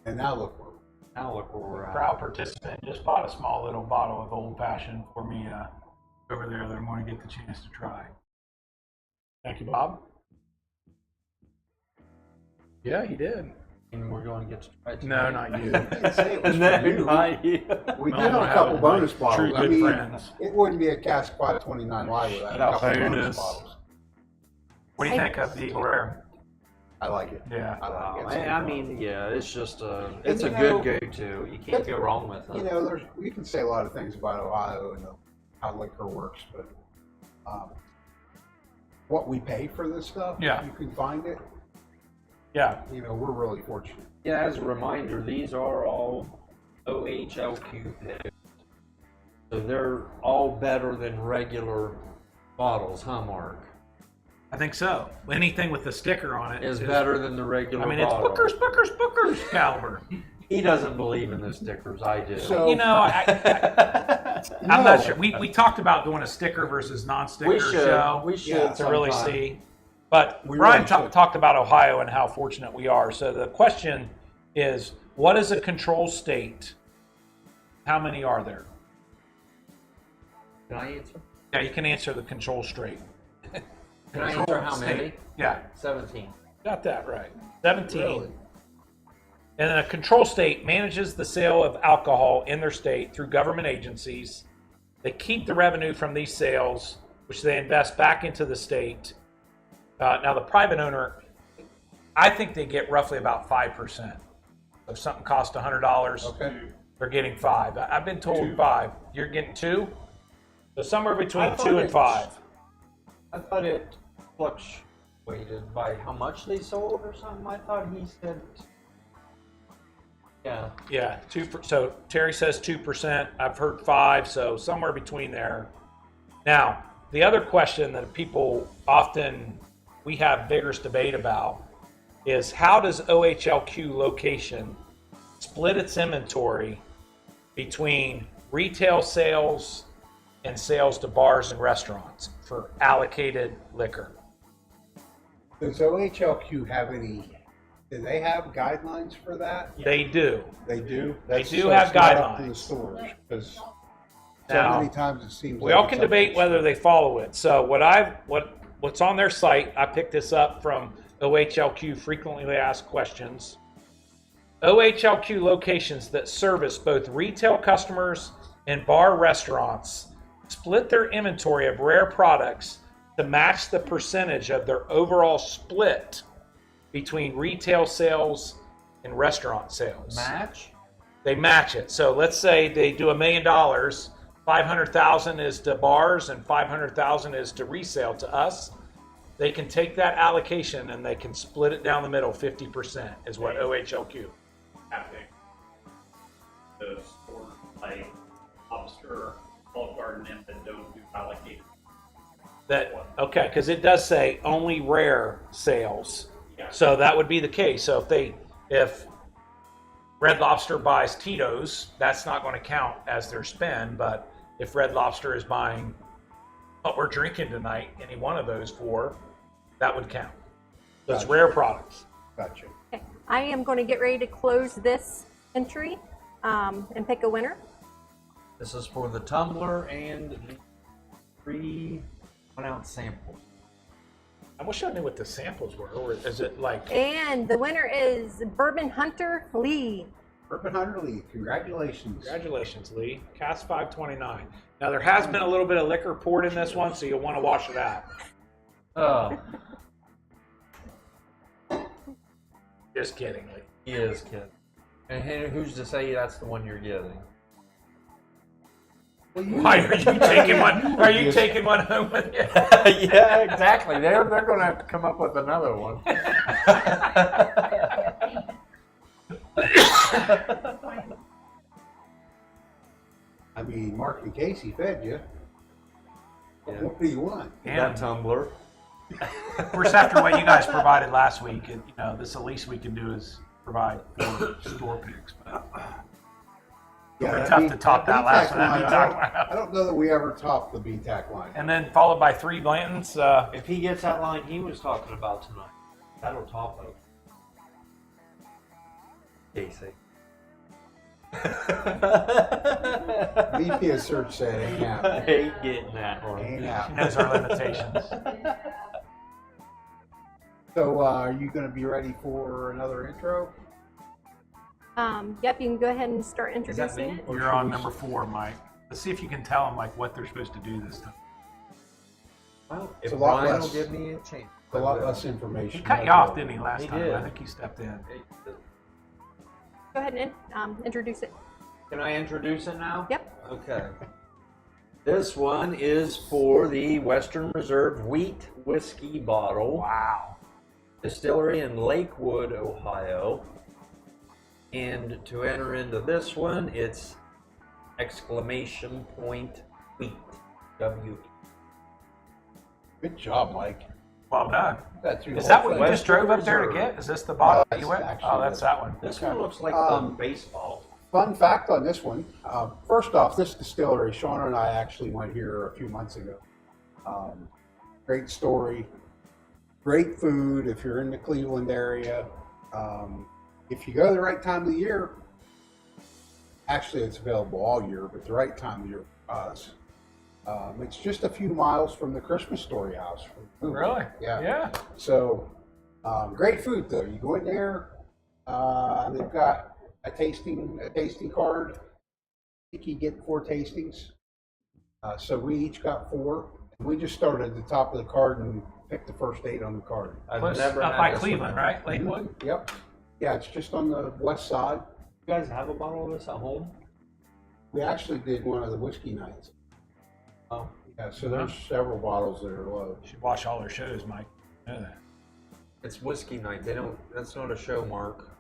And now look where Now look where we're at. Proud participant just bought a small little bottle of old fashioned for me over there that I'm going to get the chance to try. Thank you, Bob. Yeah, he did. And we're going to get to try it No, tonight. not you. didn't say it was No, for you. not you. We No, did I'm have a couple having bonus my bottles. true I good mean, friends. it wouldn't be a Cask 529 live without No, a couple bonus bonus. bottles. What do you think of the Eagle Rare? I like it. Yeah. I like it. I mean, yeah, it's just it's you a know, good go-to. You can't go wrong with it. We can say a lot of things about Ohio and how liquor works, but what we pay for this stuff, Yeah. if you can find it, Yeah. we're really fortunate. Yeah, as a reminder, these are all OHLQ picks. So they're all better than regular bottles, huh, Mark? I think so. Anything with the sticker on it Is better than the regular I mean, it's bottle. Booker's caliber. He doesn't believe in the stickers. I do. So- I'm No. not sure. We talked about doing a sticker versus non-sticker we should. show We should Yeah, to really sometime. see. But We Brian really should. talked about Ohio and how fortunate we are. So the question is, what is a control state? How many are there? Can I answer? Yeah, you can answer the control state. Can I answer how many? Yeah, 17. got that right. 17. Really? And then a control state manages the sale of alcohol in their state through government agencies. They keep the revenue from these sales, which they invest back into the state. Now, the private owner, I think they get roughly about 5%. If something costs $100, Okay. they're getting 5. I've been told 2. 5. You're getting 2? So somewhere between I thought 2 and it- 5. I thought it fluctuated by how much they sold or something. I thought he said. Yeah. Yeah, 2. So Terry says 2%. I've heard 5, so somewhere between there. Now, the other question that people we have vigorous debate about is, how does OHLQ location split its inventory between retail sales and sales to bars and restaurants for allocated liquor? Does OHLQ have any, do they have guidelines for that? They do. They do? They That's do so have it's not up to the guidelines. stores, because so Now, many times it seems we like all it's can up to debate the whether store. they follow it. So what's on their site, I picked this up from OHLQ frequently asked questions. OHLQ locations that service both retail customers and bar restaurants split their inventory of rare products to match the percentage of their overall split between retail sales and restaurant sales. Match? They match it. So let's say they do $1 million, 500,000 is to bars and 500,000 is to resale to us. They can take that allocation and they can split it down the middle. 50% is what OHLQ. Happening. The stores like Lobster, Olive Garden, and that don't do allocated. Okay, because it does say only rare sales. Yeah. So that would be the case. So if Red Lobster buys Tito's, that's not going to count as their spend. But if Red Lobster is buying what we're drinking tonight, any one of those 4, that would count. So it's Gotcha. rare products. Gotcha. Okay. I am going to get ready to close this entry and pick a winner. This is for the tumbler and the 3 1-ounce sample. I wish I knew what the samples were. Or is it like, And the winner is Bourbon Hunter Lee. Urban Hunter Lee, congratulations. congratulations, Lee, Cask 529. Now, there has been a little bit of liquor poured in this one, so you'll want to wash it out. Oh, Just kidding, Lee. he is kidding. And who's to say that's the one you're getting? Why are you taking one? Are you taking one home with you? Yeah, exactly. They're going to have to come up with another one. I mean, Mark and Casey fed you. Yeah. What do you want? That tumbler. Of course, after what you guys provided last week, this the least we can do is provide 4 store picks. But Yeah, tough to top that last BTAC one. line, That'd be tough. I don't know that we ever topped the BTAC line. And then followed by 3 Blantons. If he gets that line he was talking about tonight, that'll top it. Casey. VP of Search said, ain't I out. hate getting that one. Ain't She out. knows our limitations. So, are you going to be ready for another intro? Yep, you can go ahead and start Is that introducing me? it. You're on number 4, Mike. Let's see if you can tell them what they're supposed to do this time. Well, It's if a lot Brian less- will give me a chance. A lot less information. He cut you off, didn't he, last He time? did. I think he stepped in. Go ahead and introduce it. Can I introduce it now? Yep. Okay. This one is for the Western Reserve Wheat Whiskey Bottle. Wow. Distillery in Lakewood, Ohio. And to enter into this one, it's exclamation point wheat. W. Good job, Mike. Well done. Got through Is the that whole what you thing. just drove up there to get? Is this the bottle that you went? Actually, Oh, that's that one. This Okay. one looks like Um, the baseball. Fun fact on this one. First off, this distillery, Sean and I actually went here a few months ago. Great story. Great food if you're in the Cleveland area. If you go the right time of the year, actually it's available all year, but the right time of year for us. It's just a few miles from the Christmas Story House. Really? Yeah. Yeah. So, great food though. You go in there, they've got a tasting card. I think you get 4 tastings. So we each got 4. And we just started at the top of the card and picked the first 8 on the card. I've Close, never up had by this Cleveland, one. right? Lakewood? Yep. Yeah, it's just on the west side. You guys have a bottle of this at home? We actually did one of the whiskey nights. Oh. Yeah, so there's several bottles that are low. You should watch all their shows, Mike. You know that. It's whiskey night. They don't. That's not a show, Mark.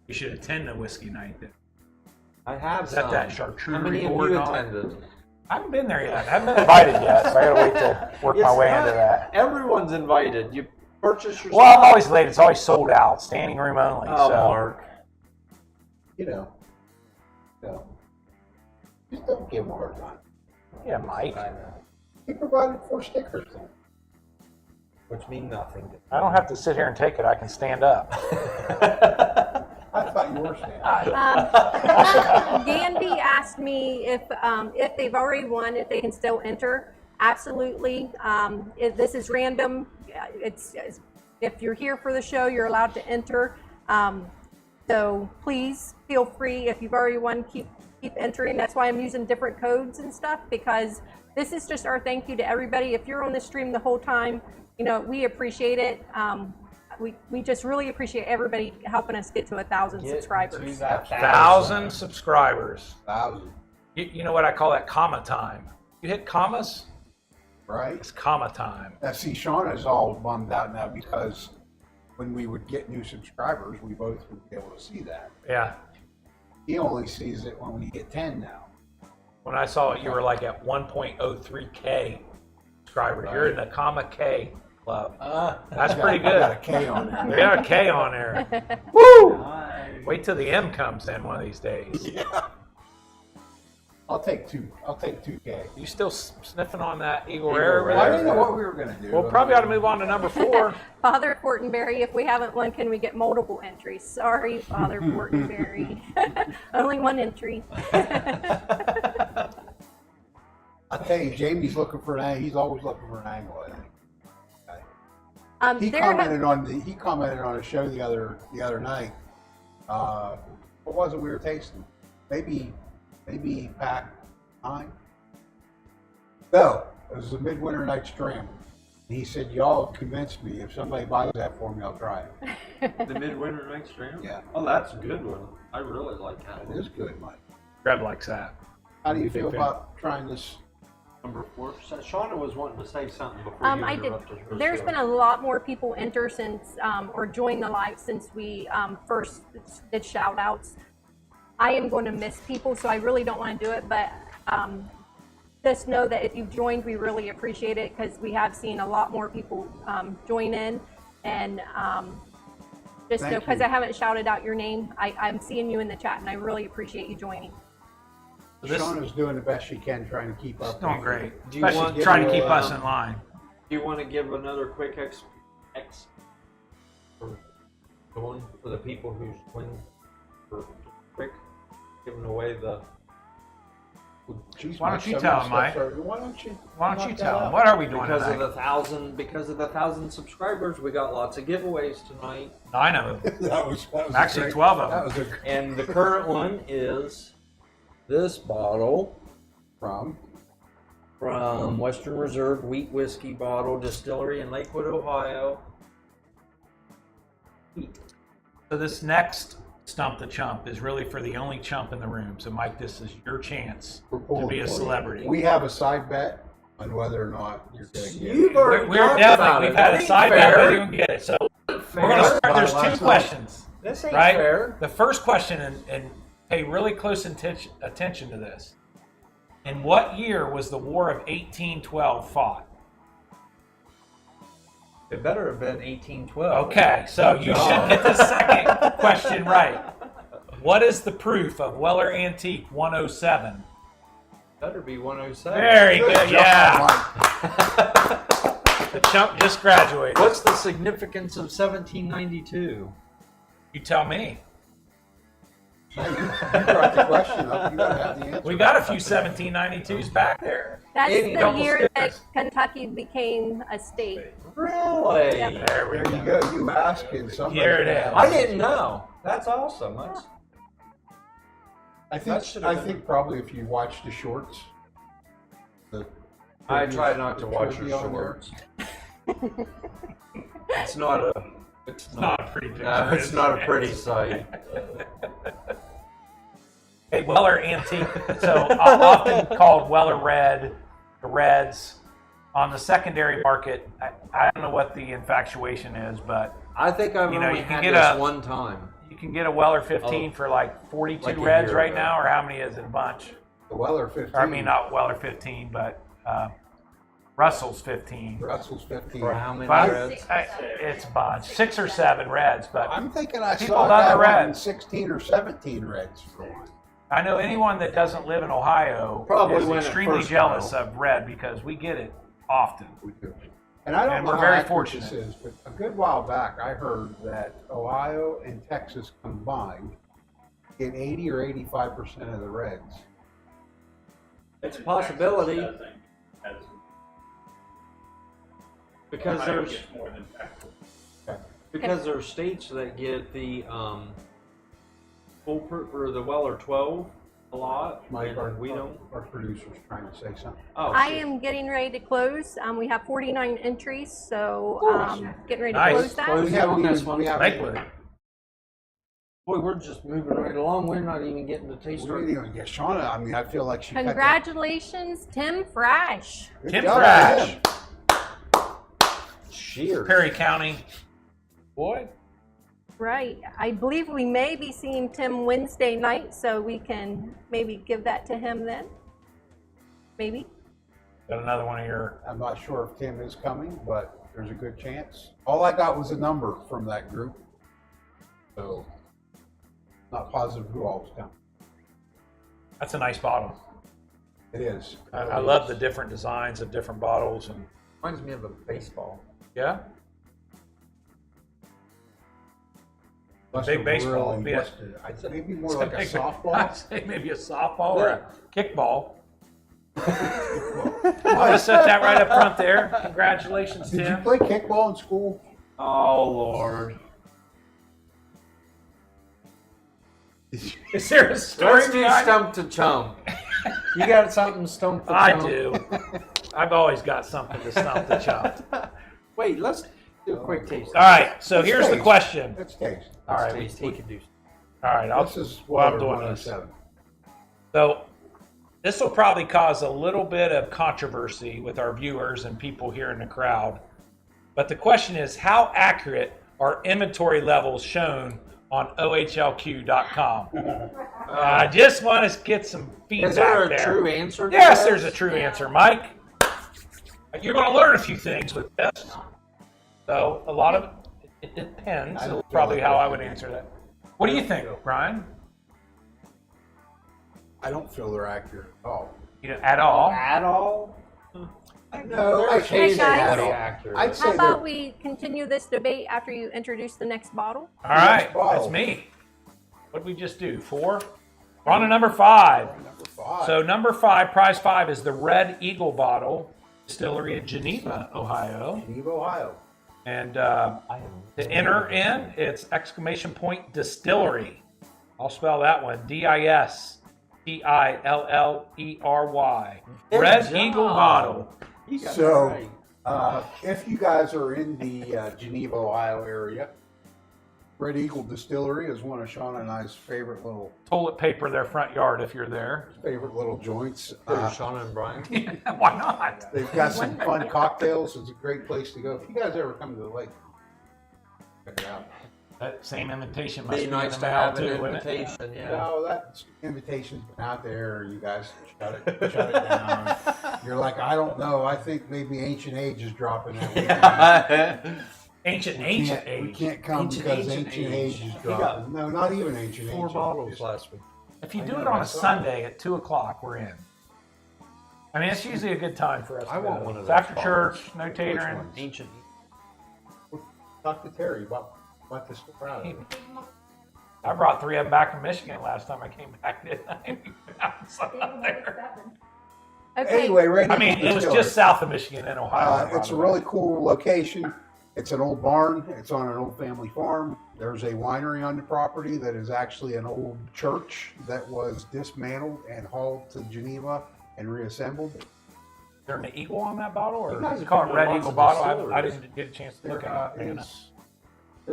You should attend the whiskey night. I have Is that some. that How charcuterie many of board you and all that? attended? I haven't been there yet. I haven't been invited yet, so I gotta wait to work my way into that. Everyone's invited. You purchase your. Well, I'm always late. It's always sold out, standing room only. Oh, so. Mark. You know. Just don't give them a hard time. Yeah, Mike. I know. He provided 4 stickers. Which mean nothing. I don't have to sit here and take it. I can stand up. I thought you were saying. Gandy asked me if they've already won, if they can still enter. Absolutely. This is random. It's if you're here for the show, you're allowed to enter. So please feel free. If you've already won, keep entering. That's why I'm using different codes and stuff, because this is just our thank you to everybody. If you're on the stream the whole time, we appreciate it. We just really appreciate everybody helping us get to 1,000 subscribers. 1,000 subscribers. 1,000. You know what I call that? Comma time. You hit commas? Right? It's comma time. Now, see, Sean is all bummed out now because when we would get new subscribers, we both would be able to see that. Yeah. He only sees it when we get 10 now. When I saw it, you were like at 1.03K subscribers. You're in the comma K club. That's pretty I got a good. K on there. We got a K on there. Woo! Wait till the M comes in one of these days. Yeah. I'll take 2. I'll take 2K. You still sniffing on that Eagle Rare over Well, I there? didn't know what we were going to do. We'll probably ought to move on to number 4. Father Fortenberry, if we haven't won, can we get multiple entries? Sorry, Father Fortenberry. Only 1 entry. I'll tell you, Jamie's looking for an angle. He's always looking for an angle, I think. He commented on a show the other night. What was it we were tasting? Maybe pack 9. No, it was a midwinter night's dram. And he said, "Y'all have convinced me. If somebody buys that for me, I'll try it." The Midwinter Night's Dram? Yeah. Oh, that's a good one. I really like that It one. is good, Mike. Greg likes that. How do you feel about trying this? Number 4. So Shauna was wanting to say something before you I did. interrupted her. There's been a lot more people enter since or join the live since we first did shout outs. I am going to miss people, so I really don't want to do it, but just know that if you've joined, we really appreciate it, because we have seen a lot more people join in, and just know, because I haven't shouted out your name, I'm seeing you in the chat, and I really appreciate you joining. Shauna's doing the best she can, trying to keep up. Doing great. Do you Especially want trying to to, keep us in line. Do you want to give another quick for the people who's joined for quick, giving away the. Jeez, Why don't Mike, you some tell of him, the Mike? stuff's already- Why don't you Tell that them? out? What are we doing Because of tonight? the 1,000 subscribers, we got lots of giveaways tonight. 9 of them. That was Actually, great- 12 of That them. was a And the current one is this bottle from. from Western Reserve Wheat Whiskey Bottle Distillery in Lakewood, Ohio. So this next Stump the Chump is really for the only chump in the room. So Mike, this is your chance We're to pulling be a for you. celebrity. We have a side bet on whether or not you're going to get You've it. already We're talked about definitely, it. we've had That a ain't side bet, fair. but you can get it. So we're going to start. There's 2 questions, This ain't right? fair. The first question, and pay really close attention to this. In what year was the War of 1812 fought? It better have been 1812. Okay, so you should get the second question right. What is the proof of Weller Antique 107? Better be 107. Very good, job, yeah. Mike. The Chump just graduated. What's the significance of 1792? You tell me. You brought the question up, you gotta have the answer. We got a few 1792s back there. That's Any the double year that stickers? Kentucky became a state. Really? Yep. There we There you go. go, you ask and somebody. Here it is. I didn't know. That's awesome. That's, That should've I been- think probably if you watch the shorts. I try not to watch trivia your on there. shorts. It's not a. It's Not a pretty picture. No, it's is not it? a pretty sight. Hey, Weller Antique, so often called Weller Red, the Reds. On the secondary market, I don't know what the infatuation is, but I think I've You know, only you can had get this a- one time. you can get a Weller 15 for like 42 Like a Reds year right ago. now, or how many is it? A bunch? The Weller 15. Or, I mean, not Weller 15, but Russell's 15. Russell's 15. For how many But Reds? it's a bunch. 6 or 7 Reds, but I'm thinking I People saw a love guy the wanting Reds. 16 or 17 Reds for one. I know anyone that doesn't live in Ohio Probably is win it extremely first jealous round. of Red because we get it often. We do. And I don't And know we're how very accurate this fortunate. is, but a good while back, I heard that Ohio and Texas combined get 80 or 85% of the Reds. It's a possibility Texas, I think, has- because Ohio there's gets more than Texas. because there are states that get the or the Weller 12 a lot, Mike, and we don't. Our producer's trying to say something. Oh, I shoot. am getting ready to close. We have 49 entries, so getting ready to Nice. close that. Close. We haven't on this even, one. we haven't Lakewood. Boy, we're just moving right along. We're not even getting to taste We our. didn't even get Shauna. I mean, I feel like she cut that- Congratulations, Tim Fresh. Good Tim job, Fresh. Tim. Cheers. Perry County. Boy, Right. I believe we may be seeing Tim Wednesday night, so we can maybe give that to him then. Maybe. got another one of your. I'm not sure if Tim is coming, but there's a good chance. All I got was a number from that group. So, not positive who all was coming. That's a nice bottle. It is. I love the different designs of different bottles and Reminds me of a baseball. yeah. Must big have baseball, really yeah. missed it. I'd say maybe more like a I'd softball. say maybe a softball or a kickball. Did I'm gonna set that right up front there. Congratulations, you Tim. play kickball in school? Oh Lord. Is there a story Let's do behind it? stump to chump. You got something stump to I chump? do. I've always got something to stump the chump. Wait, let's do a quick taste. All right, so Let's here's the taste. question. Let's taste. All right, Taste. He can do. all right. This is while I'm Water doing this. 107. So this will probably cause a little bit of controversy with our viewers and people here in the crowd. But the question is, how accurate are inventory levels shown on ohlq.com? I just want to get some feedback Is there a there. true answer? To Yes, this? there's a true answer, Mike. You're going to learn a few things with this. So a lot of it depends. I don't Is feel probably like how I I would can answer that. What do you think, Brian? I don't feel they're accurate at all. You know, at all? At all? No, I Hey, guys. accurate. I'd say How about they're- we continue this debate after you introduce the next bottle? All right, Next bottle. that's me. What did we just do? 4? We're on to number 5. Number 5. So number 5, prize 5 is the Red Eagle bottle, distillery in Geneva, Ohio. Geneva, Ohio. And to enter in, it's exclamation point distillery. I'll spell that one, DISTILLERY. Red job. Eagle bottle. You got So, it right. if you guys are in the Geneva, Ohio area, Red Eagle Distillery is one of Shauna and I's favorite little Toilet paper their front yard if you're there. joints. There's Shauna and Brian. Why not? They've got some fun cocktails. It's a great place to go. If you guys ever come to the lake, check it out. That same invitation must Be be nice in to the mail have an too, wouldn't it? invitation. Yeah. No, that invitation's been out there. You guys shut it down. You're like, I don't know. I think maybe Ancient Age is dropping that weekend. Ancient We age. can't come Ancient because Age. Ancient Age is got dropping. No, not even Ancient Age. 4 bottles Just- last week. If you I do know, it on I a saw Sunday at 2 o'clock, we're in. I mean, it's usually a good time for us. I to want go. one of It's those after bottles. church, no catering. Ancient. Talk to Terry about the store out of it. I brought 3 of them back from Michigan last time I came back, didn't I? Some up there. Okay. Anyway, right. I mean, it was just south of Michigan in Ohio. It's a really cool location. It's an old barn. It's on an old family farm. There's a winery on the property that is actually an old church that was dismantled and hauled to Geneva and reassembled. Is there an eagle on that bottle, or You guys is it have called been Red to Eagle lots of bottle? I distilleries. didn't get a chance to look There at it.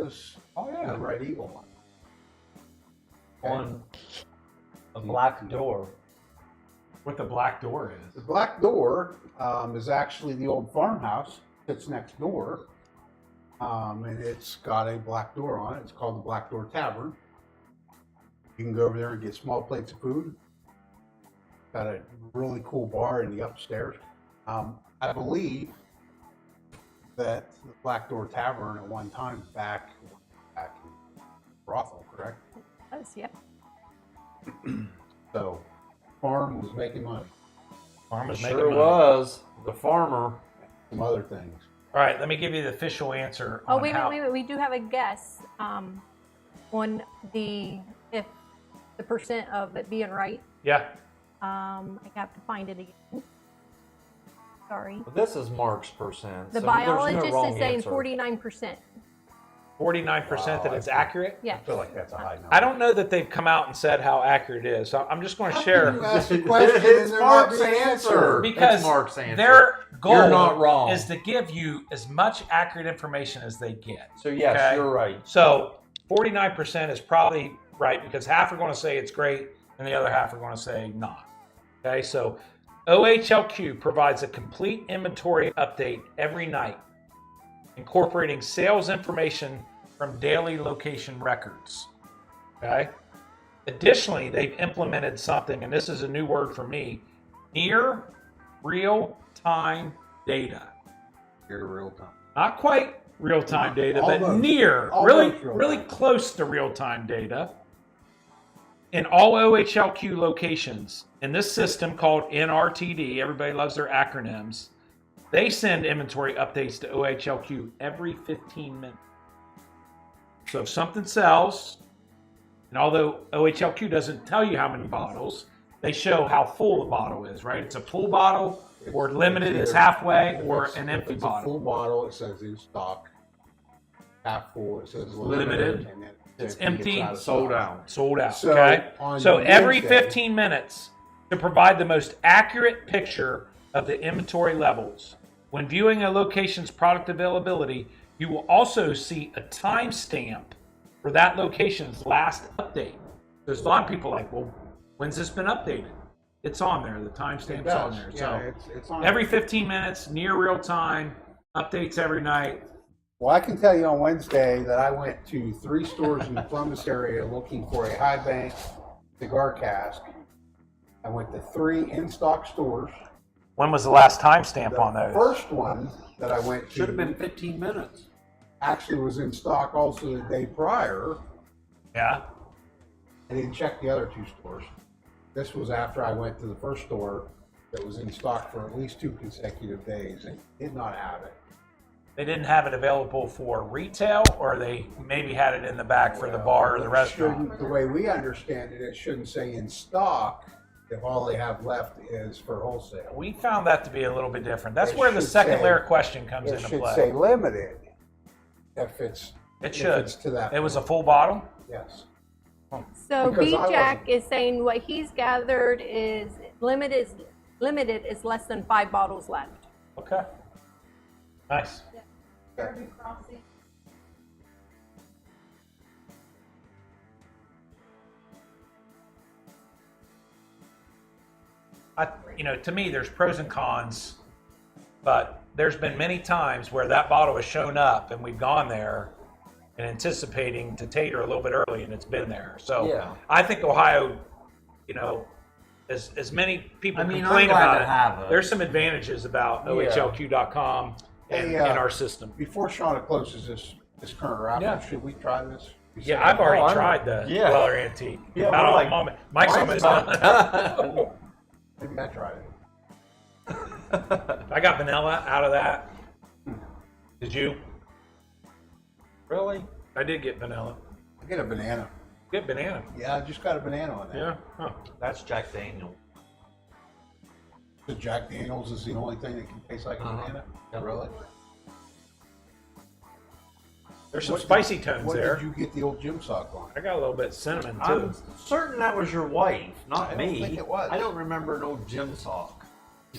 is Oh a yeah. Red Eagle one. On a black door. What the black door The is. black door is actually the old farmhouse that's next door. And it's got a black door on it. It's called the Black Door Tavern. You can go over there and get small plates of food. Got a really cool bar in the upstairs. I believe that the Black Door Tavern at one time back in brothel, correct? Yep. So farm was making money. Farm was making Sure money. was. The farmer. Some other things. All right, let me give you the official answer. Oh, on wait, how, wait. We do have a guess on if the percent of it being right. Yeah. I have to find it again. Sorry. But this is Mark's percent. The so there's no biologist wrong is saying answer. 49%. 49% that it's accurate. Yes. I feel like that's a high number. I don't know that they've come out and said how accurate it is. So I'm just going to share. You asked a question It's and they're Mark's not being answer. answered. Because It's Mark's answer. their goal You're not wrong. is to give you as much accurate information as they get. So yes, Okay. you're right. So 49% is probably right because half are going to say it's great and the other half are going to say not. Okay, so OHLQ provides a complete inventory update every night, incorporating sales information from daily location records. Okay. Additionally, they've implemented something, and this is a new word for me, near real-time data. Here, real time. Not quite real-time data, but Almost. near, Almost really real-time. close to real-time data in all OHLQ locations. In this system called NRTD, everybody loves their acronyms, they send inventory updates to OHLQ every 15 minutes. So if something sells, and although OHLQ doesn't tell you how many bottles, they show how full the bottle is, right? It's a full bottle, or limited is halfway, or an empty It's a bottle. full bottle, it says in stock. Half full, it says Limited. and then It's empty, out of Sold stock. out. Sold out. So, Okay. on So every Wednesday- 15 minutes to provide the most accurate picture of the inventory levels. When viewing a location's product availability, you will also see a timestamp for that location's last update. There's a lot of people like, well, when's this been updated? It's on there. The It timestamp's on does, there. yeah, So it's on. every 15 minutes, near real time, updates every night. Well, I can tell you on Wednesday that I went to 3 stores in the Columbus area looking for a high bank cigar cask. I went to 3 in-stock stores. When was the last timestamp on The those? first one that I went to Should have been 15 minutes. actually was in stock also the day prior. Yeah. I didn't check the other 2 stores. This was after I went to the first store that was in stock for at least 2 consecutive days and did not have it. They didn't have it available for retail, or they maybe had it in the back for the bar or the It restaurant. shouldn't- The way we understand it, it shouldn't say in stock if all they have left is for wholesale. We found that to be a little bit different. That's It where the should second say- layer question comes It into should play. say limited if it's, It if should. it's to that. It was a full bottle? Yes. So Because I B-Jack is saying what he's gathered is limited is less than 5 bottles left. Okay. Nice. To me, there's pros and cons, but there's been many times where that bottle has shown up and we've gone there and anticipating to tater a little bit early and it's been there. So Yeah. I think Ohio, as many people I mean, I'm complain glad about to it, have it. there's some advantages about Yeah. OHLQ.com and Hey, our system. Before Shauna closes this current wrap, Yeah. should we try this? Yeah, I've already I'm- tried the yeah. Weller Antique. Yeah, Not we're all like- the moment. Mike's almost Mine's done. Maybe I tried it. I got vanilla out of that. Did you? Really? I did get vanilla. I get a banana. Get banana. Yeah, I just got a banana on that. Yeah. Huh. That's Jack Daniel. The Jack Daniels is the only thing that can taste like a banana? Yep. Really? There's some What did- spicy tones What there. did you get the old gym sock on? I got a little bit of cinnamon too. I'm certain that was your wife, not I me. don't think it was. I don't remember an old gym sock.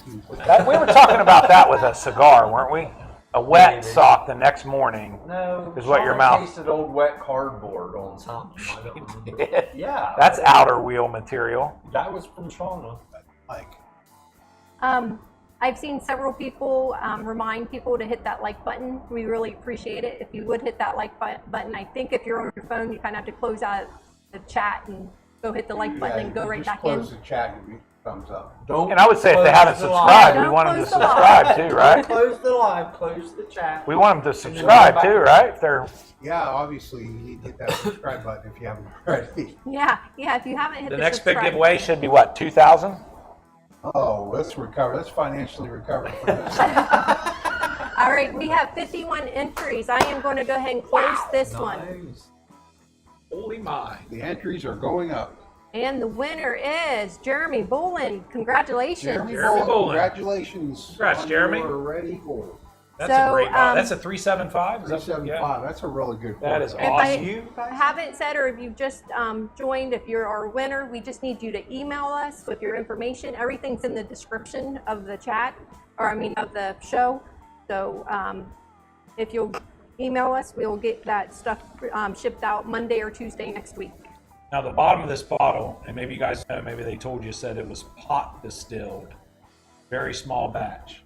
We were talking about that with a cigar, weren't we? A wet Maybe. sock the next morning. No, Is what your Shauna mouth- tasted old wet cardboard on something. I don't remember. Yeah, That's outer wheel material. that was from Shauna. Like, I've seen several people remind people to hit that like button. We really appreciate it. If you would hit that like button, I think if you're on your phone, you kind of have to close out the chat and go hit the like button and go right just back in. close the chat and it comes up. Don't. And I would say if they close haven't the subscribed, live. we want them to Don't close the subscribe live. too, right? Close the live. Close the chat. We want them to subscribe too, right? If they're Yeah, obviously you need to hit that subscribe button if you haven't already. Yeah, if you haven't hit the the next big subscribe giveaway should be what, 2,000? Oh, let's recover. Let's financially recover from this. All right, we have 51 entries. I am going to go ahead and close this one. Nice. Holy my. The entries are going up. And the winner is Jeremy Bolin. Congratulations. Jeremy Jeremy Bolin, Bolin. Congratulations. Congrats, on Jeremy. your Ready goal. That's So, a great bottle. um, That's a 375? Is that- 375. That's a really good That quote. is If awesome. I haven't said, or if you've just joined, if you're our winner, we just need you to email us with your information. Everything's in the description of the chat, of the show. So if you'll email us, we'll get that stuff shipped out Monday or Tuesday next week. Now the bottom of this bottle, and maybe you guys know, maybe they told you, said it was pot distilled. Very small batch.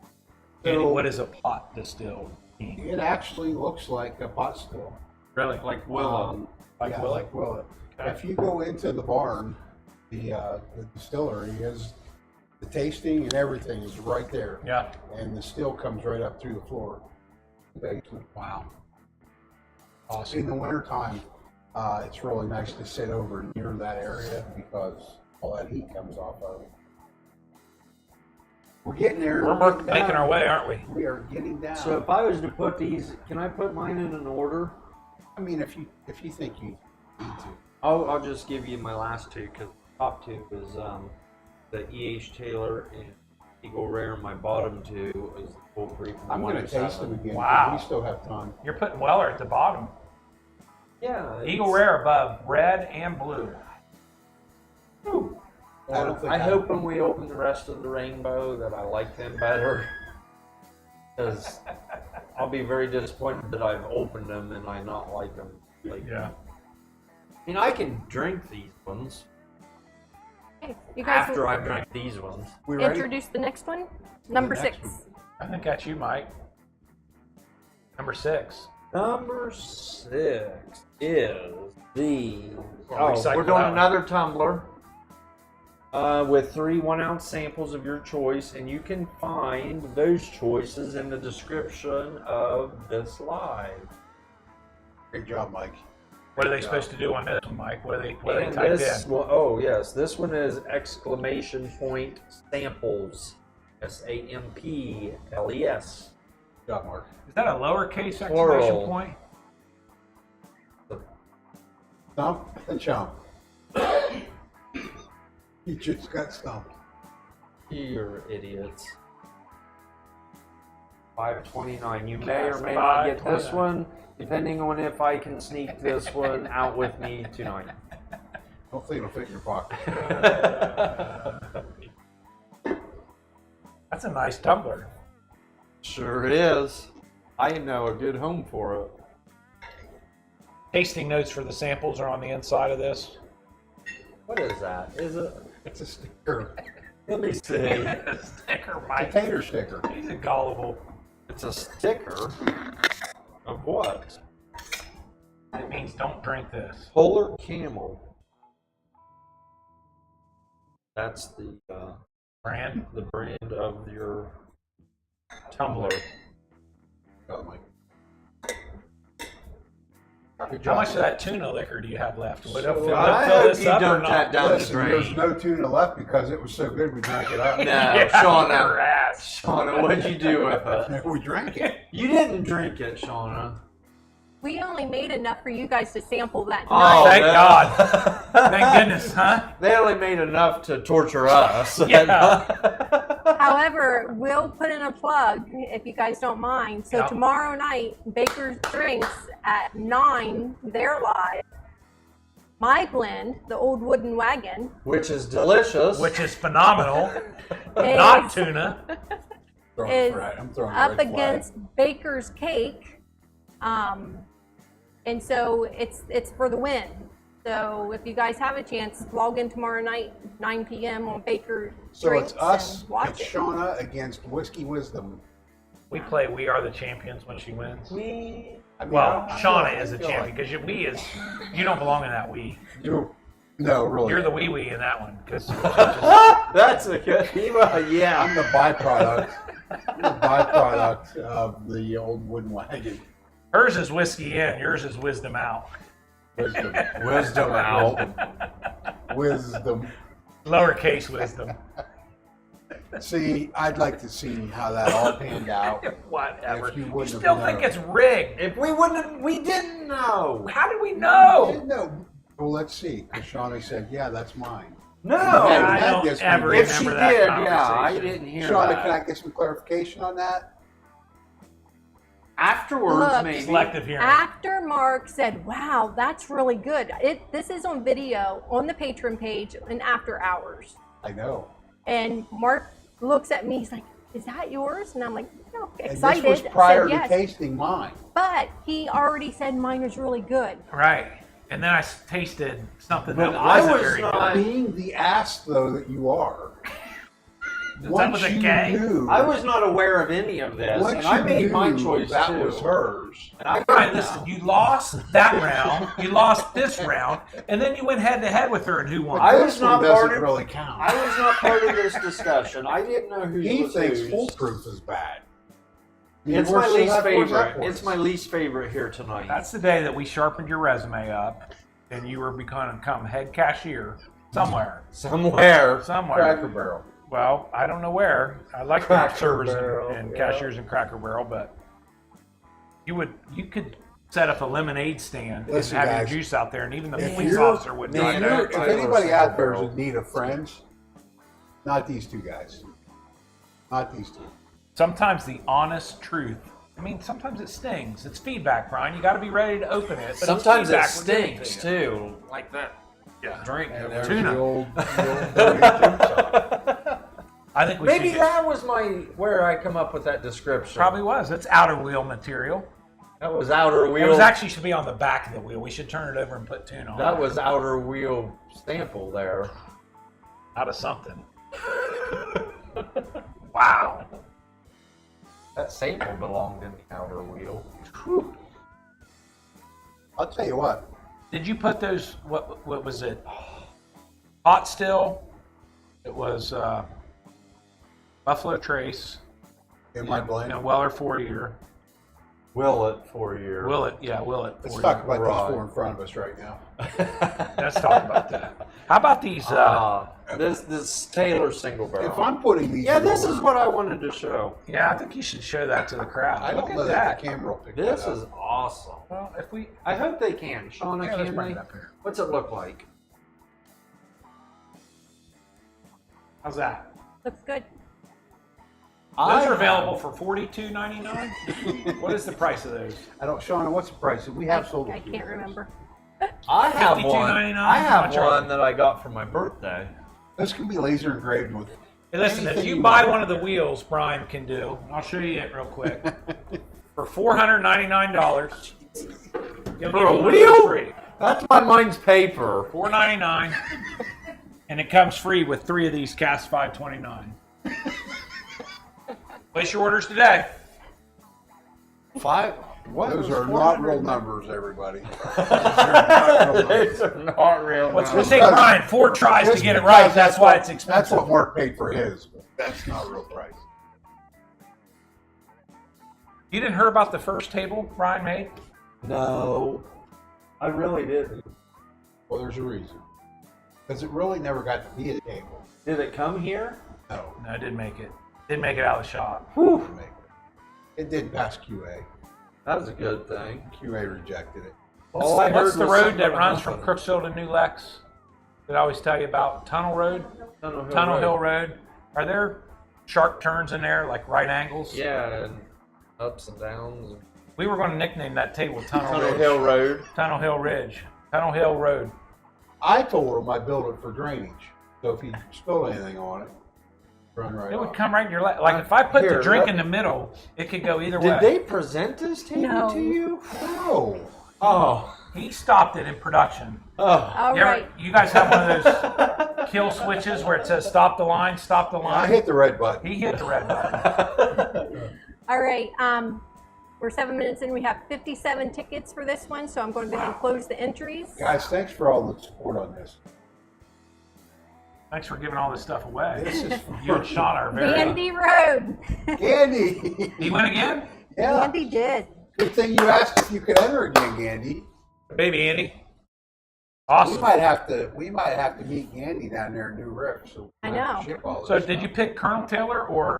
Andy, So- what is a pot distilled mean? It actually looks like a pot still. Really? Like Willow. Like yeah, Willow? like Willow. Okay. If you go into the barn, the distillery is the tasting and everything is right there. Yeah. And the still comes right up through the floor. Basement. Wow. In Awesome. the wintertime, it's really nice to sit over near that area because all that heat comes off of it. We're getting there. We're making our way, aren't we? We are getting down. So if I was to put these, can I put mine in an order? I mean, if you think you need to. I'll just give you my last two because top two is the E.H. Taylor and Eagle Rare. My bottom two is the Bull Creek. I'm going to taste them again. 'cause Wow. We still have time. You're putting Weller at the bottom. Yeah. Eagle Rare above red and blue. Ooh. I don't think I hope when we open the rest of the rainbow that I like them better. Because I'll be very disappointed that I've opened them and I not like them. Like, Yeah. I mean, I can drink these ones Okay, you guys after will I drink these ones. We ready? introduce the next one. Number next 6. one. I think that's you, Mike. Number 6. Number 6 is the. Well, recycle we're doing that one. another tumbler with 3 1-ounce samples of your choice, and you can find those choices in the description of this live. Great job, Mike. What are they supposed to do on this one, Mike? What do they And type this, in? well, oh yes, this one is exclamation point samples. SAMPLES. Good job, Mark. Is that a lowercase exclamation Plural. point? Stump and chomp. You just got stumped. You're idiots. 529. You may or may not get this 529. one, depending on if I can sneak this one out with me tonight. Hopefully it'll fit in your pocket. That's a nice tumbler. Sure is. I know a good home for it. Tasting notes for the samples are on the inside of this. What is that? Is it? It's a sticker. Let me see. Sticker, Mike. Potato sticker. He's a gullible. It's a sticker of what? It means don't drink this. Polar Camel. That's the Brand. brand of your tumbler. Good job, Mike. Good How job. much of that tuna liquor do you have left? Would it So, fill, I fill hope this you up or dumped not? that down the Listen, there's drain. no tuna left because it was so good we drank it up. No, Yeah, Shauna. your ass. Shauna, what'd you do with it? We drank it. You didn't drink it, Shauna. We only made enough for you guys to sample that Oh, night. Thank God. Thank goodness, huh? They only made enough to torture us. Yeah. However, we'll put in a plug if you guys don't mind. So Yeah. tomorrow night, Baker's Drinks at 9, they're live. My blend, the Old Wooden Wagon, Which is delicious. Which is phenomenal. is Not tuna. I'm throwing a up red flag. against Baker's Cake. And so it's for the win. So if you guys have a chance, log in tomorrow night, 9 p.m. on Baker So Drinks it's us, and watch it's it. Shauna against Whiskey Wisdom. We play We Are the Champions when she wins. I mean, Well, I Shauna is a feel champion because we is you don't belong in that we. No, really. You're the wee in that one because That's a good. Yeah. I'm the byproduct. I'm the byproduct of the Old Wooden Wagon. hers is whiskey in, yours is wisdom out. Wisdom. Wisdom out. Wisdom. Lowercase wisdom. See, I'd like to see how that all panned out. Whatever. If you You wouldn't have still think known. it's rigged? If we wouldn't, we didn't know. How did we know? No. Well, let's see. Because Shauna said, "Yeah, that's mine." No. Yeah, I that don't gets me ever going. If she remember did, that yeah, I conversation. didn't hear Shauna, that. can I get some clarification on that? Afterwards, Look, maybe. Selective hearing. After Mark said, "Wow, that's really good," this is on video on the Patreon page and after hours. I know. And Mark looks at me. He's like, "Is that yours?" And I'm like, "No." And Excited. this was prior said yes. to tasting mine. But he already said mine was really good. Right. And then I tasted something But that I wasn't was very not- good. Being the ass, though, that you are. That Once was a you K? knew, I was not aware of any of this, once and I you made my knew choice that too. was hers. And I All right, listen, you lost that round, you lost this round, and then you went head to head with her and who won? I This was one not doesn't part of. really count. I was not part of this discussion. I didn't know who He was thinks whose. foolproof is bad. It's Where's my least that- where's that favorite. for It's us? my least favorite here tonight. That's the day that we sharpened your resume up and you were becoming head cashier somewhere. Somewhere. Cracker Barrel. Well, I don't know where. I like Cracker servers Barrel, and yeah. cashiers in Cracker Barrel, but you could set up a lemonade stand Listen, and have guys, your juice out there, and even the if police you're- officer would Man, drive you're- out. If Tyler anybody out there is Single in need of friends, not these two guys. Not these two. Sometimes the honest truth. I mean, sometimes it stings. It's feedback, Brian. You got to be ready to open it. But Sometimes it it's feedback we're giving to stinks you. too, like that. Yeah. Drink. And there's Tuna. the old dirty tuna. I think we Maybe should that was where I come up with that description. probably was. It's outer wheel material. That was outer It wheel. was actually should be on the back of the wheel. We should turn it over and put tuna on. That it. was outer wheel sample there. out of something. Wow. That sample belonged in the outer wheel. I'll tell you what. Did you put those? What was it? Hot still. It was Buffalo Trace In my blend. and Weller 4-year. Will it for you? Willet, yeah, Willet. Let's 4-year. talk about Right. these four in front of us right now. Let's talk about that. How about these? This Taylor single barrel. If I'm putting these, yeah, in this order, is what I wanted to show. Yeah, I think you should show that to the crowd. I Look don't know at that that. the camera will pick This that up. is awesome. Well, if we, I hope they can. Shauna, yeah, let's can bring they? it up here. What's it look like? How's that? Looks good. Those are available for $42.99. What is the price of those? I don't, Shauna, what's the price? We have sold. I a few can't of those. remember. I have one. $52.99? I have How much are one that I got for my birthday. This can be laser engraved with. Hey, listen, if anything you you buy want. one of the wheels Brian can do, I'll show you it real quick. For $499, you'll For get a one wheel? free. That's why mine's paper. $499, and it comes free with 3 of these Cask 529. Place your orders today. What? Those was are not real 400? numbers, everybody. Those are not real numbers. These are not real. What's going numbers. to take Brian 4 tries to Just get it because right? That's why it's That's expensive. what Mark paid for his. But that's not real price. You didn't hear about the first table Brian made? No, I really didn't. Well, there's a reason. Because it really never got to be a table. Did it come here? No. No, I didn't make it. Didn't make it out of the shop. It did pass QA. That was a good thing. QA rejected it. All I What's heard the was road something that about runs from nothing. Crooksville to New Lex? That I always tell you about? Tunnel Road? Tunnel Hill Road. Are there sharp turns in there, like right angles? Yeah, and ups and downs. We were going to nickname that table Tunnel Tunnel Ridge. Hill Road. Tunnel Hill Ridge. Tunnel Hill Road. I told him I built it for drainage. So if he spilled anything on it, run right It would off. come right in your lap. Like if I put Here, the drink let- in the middle, it could go either Did way. they present this table No. to you? No. Oh. He stopped it in production. Oh. All right. You guys have one of those kill switches where it says stop the line, stop the I line? hit the red button. He hit the red button. All right. We're 7 minutes in. We have 57 tickets for this one, so I'm going to go ahead and close the entries. Guys, thanks for all the support on this. Thanks for giving all this stuff away. This is You and Sean are very... Andy Road. Andy. He went again? Yeah. Andy did. Good thing you asked if you could enter again, Andy. Baby Andy. We Awesome. might have to meet Andy down there in New Riff. So I know. So did you pick Colonel Taylor or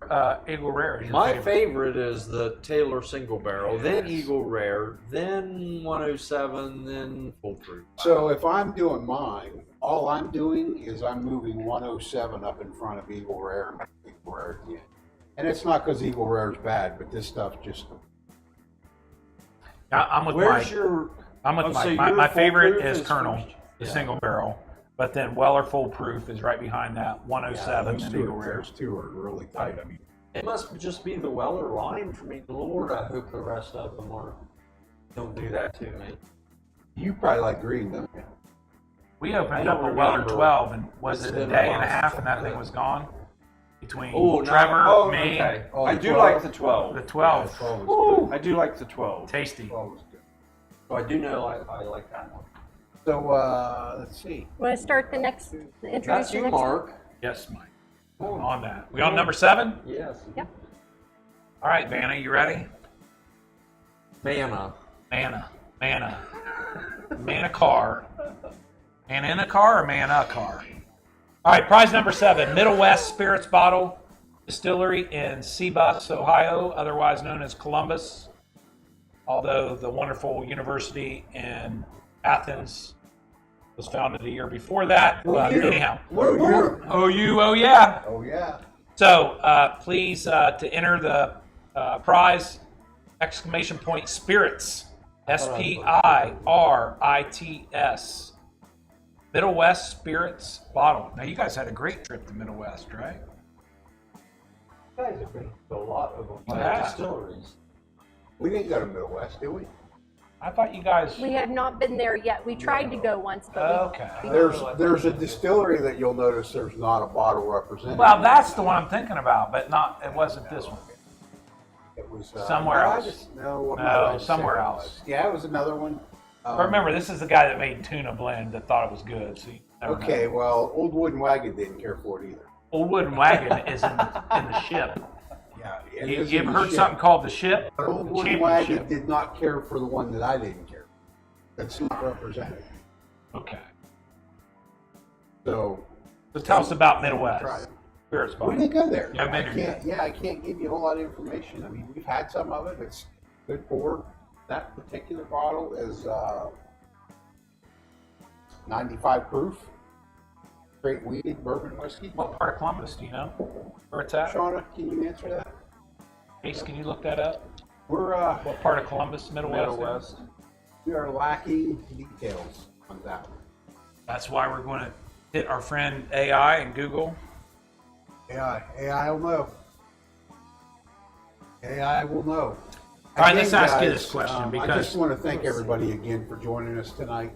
Eagle Rare? as your My favorite is the Taylor single barrel, then Yes. Eagle Rare, then 107, then Full Proof. So if I'm doing mine, all I'm doing is I'm moving 107 up in front of Eagle Rare and Eagle Rare at the end. And it's not because Eagle Rare is bad, but this stuff just. I'm with Where's Mike. your? I'm with Oh, so Mike. your My Full favorite Proof is is Colonel, first? the Yeah. single barrel. But then Weller Full Proof is right behind that. 107 and Eagle Rare. Those two are really tight. I mean, It must just be the Weller line for me. Lord, I hope the rest of them are. Don't do that to me. you probably like green, don't you? We I opened don't up a Weller remember. 12, and was It's it a been a day and a while half, since and that I've thing had was it. gone? Between Oh, Trevor, me, okay. Oh, I the do 12? like the 12. the 12. 12 is good. I do like the 12. Tasty. 12 is good. So I do know I like that one. So let's see. Want to start the next? Introduce That's your you, next one? Mark. Yes, Mike. On that. We on number 7? Yes. Yep. All right, Vanna, you ready? Manna. Manna. Car. Man in a car or man a car? All right, prize number 7, Middle West Spirits Bottle Distillery in Seabus, Ohio, otherwise known as Columbus. Although the wonderful university in Athens was founded a year before that. But anyhow, OU, oh yeah. Oh, yeah. So please, to enter the prize, exclamation point spirits, SPIRITS, Middle West Spirits Bottle. Now, you guys had a great trip to Middle West, right? You guys have been to a lot of Yeah. distilleries. We didn't go to Middle West, did we? I thought you guys. We have not been there yet. We tried to go once, but Okay. There's a distillery that you'll notice there's not a bottle represented. Well, that's the one I'm thinking about, but not. It wasn't this one. It was somewhere no, I else. just- no, I'm No, not allowed to somewhere say what it else. was. Yeah, it was another one. But remember, this is the guy that made tuna blend that thought it was good. So you never know. Okay, well, Old Wooden Wagon didn't care for it either. Old Wooden Wagon is in the ship. Yeah, You ever heard something called the ship? But Old The Wooden Wagon championship. did not care for the one that I didn't care for. That's not represented. Okay. So So tell us about Middle Try West it. Spirits we Bottle. didn't go there. Yeah, I've been I there can't. Yeah, I can't give you a whole lot of information. I mean, we've had some of it. It's good pour. That particular bottle is 95 proof, straight wheated bourbon whiskey. What part of Columbus do you know? Where it's at? Shauna, can you answer that? Ace, can you look that up? We're What part of Columbus, Middle West? we are lacking details on that one. That's why we're going to hit our friend AI and Google. AI will know. AI will know. All right, let's Again, ask you guys, this question I because just want to thank everybody again for joining us tonight.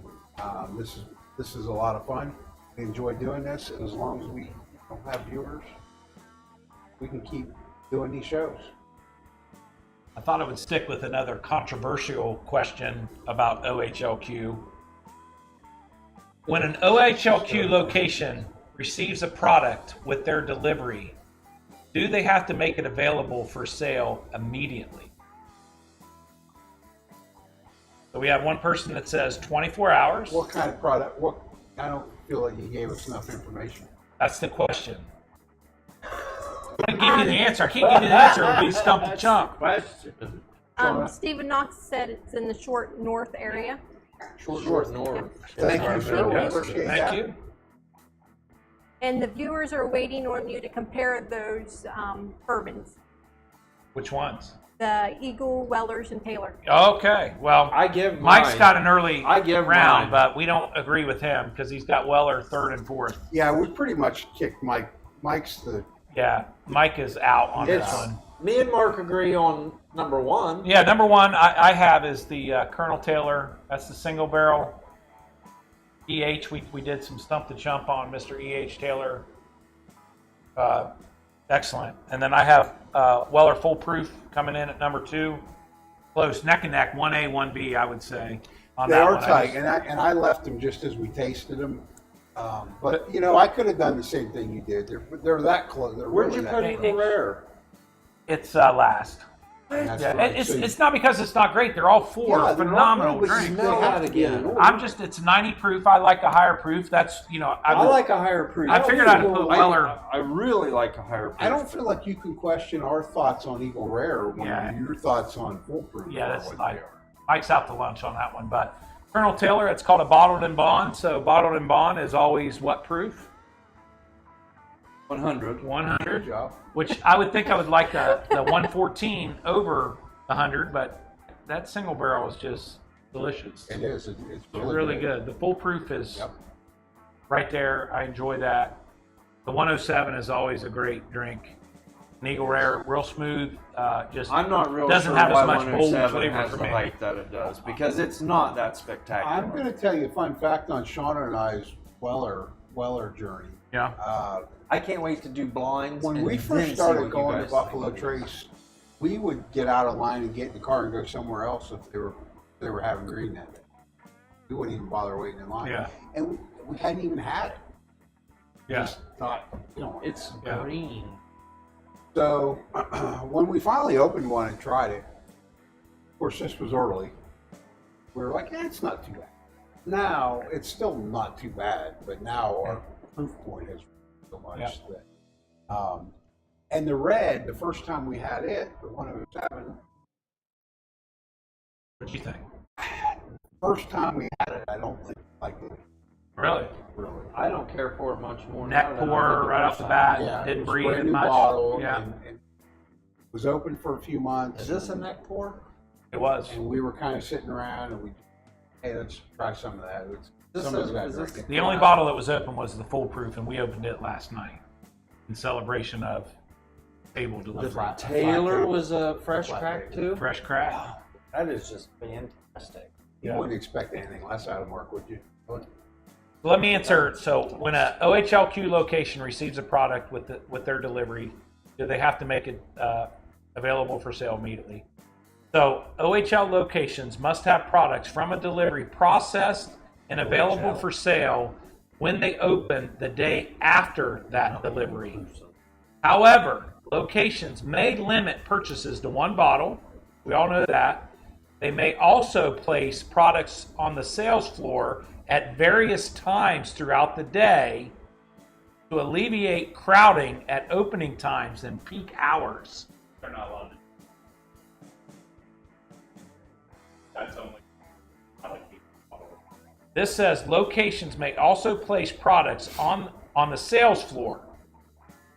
This is a lot of fun. We enjoy doing this, and as long as we don't have viewers, we can keep doing these shows. I thought I would stick with another controversial question about OHLQ. When an OHLQ location receives a product with their delivery, do they have to make it available for sale immediately? So we have one person that says 24 hours. What kind of product? I don't feel like you gave us enough information. That's the question. I can't give you the answer. I can't give you the answer. It'll be stump the chump. Question. Stephen Knox said it's in the short north area. Short north. Thank you, sir. We Yes. appreciate Thank that. you. And the viewers are waiting on you to compare those bourbons, Which ones? the Eagle, Weller's, and Taylor. Okay. Well, I give Mike's mine. got an early I give round, mine. but we don't agree with him because he's got Weller third and fourth. Yeah, we pretty much kicked Mike. Mike's the, Yeah, Mike is out on this It's, one. me and Mark agree on number one. Yeah, number one I have is the Colonel Taylor. That's the single barrel. EH, we did some stump the chump on Mr. EH Taylor. Excellent. And then I have Weller Full Proof coming in at number two. Close, neck and neck, 1A, 1B, I would say. On they that are one. tight, and I left them just as we tasted them. But you know, I could have done the same thing you did. They're that close. They're Where'd really you that put close. Eagle Rare? It's last. And that's Yeah, right. it's, So it's not because it's not great. They're all four Yeah, they're all phenomenal good, but drinks. they have to get in order. It's 90 proof. I like a higher proof. That's, I like a higher proof. I figured I'd put Weller. I really like a higher proof. I don't feel like you can question our thoughts on Eagle Rare when Yeah. your thoughts on Foolproof. Yeah, are that's what like they are. Mike's out to lunch on that one. But Colonel Taylor, it's called a bottled and bond. So bottled and bond is always what proof? 100. 100. Good job. Which I would think I would like the 114 over 100, but that single barrel is just delicious. It is. It's It's really, really good. The full proof is Yep. right there. I enjoy that. The 107 is always a great drink. An Eagle Rare, real smooth. Just I'm not real doesn't sure have as why much bold 107 flavor has for the me. height that it does, because it's not that spectacular. I'm going to tell you a fun fact on Shauna and I's Weller journey. Yeah. I can't wait to do blinds. When and we then first see started what you going to guys Buffalo think. Trace, we would get out of line and get in the car and go somewhere else if they were having green that day. We wouldn't even bother waiting in line. Yeah. And we hadn't even had it. Yeah. Just thought, It's Yeah. green. So when we finally opened one and tried it, of course this was early, we were like, it's not too bad. Now it's still not too bad, but now our proof point has so much Yeah. that. And the red, the first time we had it, the 107, What do you think? first time we had it, I don't think I liked it Really? really. I don't care for it much more. Neck now than I pour did the right off first the time. bat. Yeah, it Didn't was breathe brand as new much. bottle, Yeah. and was open for a few months. Is this a neck pour? It was. And we were kind of sitting around and hey, let's try some of that. This Somebody's is- got to is drink this- it. The only bottle that was open was the full proof, and we opened it last night in celebration of table The delivery. flat Taylor table. was a fresh Flat crack table. too. Fresh crack. That is just fantastic. You Yeah. wouldn't expect anything less out of Mark, would you? Let me answer. So, when a OHLQ location receives a product with their delivery, do they have to make it available for sale immediately? So, OHL locations must have products from a delivery processed and available for sale when they open the day after that delivery. However, locations may limit purchases to one bottle. We all know that. They may also place products on the sales floor at various times throughout the day to alleviate crowding at opening times and peak hours. They're not allowed to. That's only allocated. This says locations may also place products on the sales floor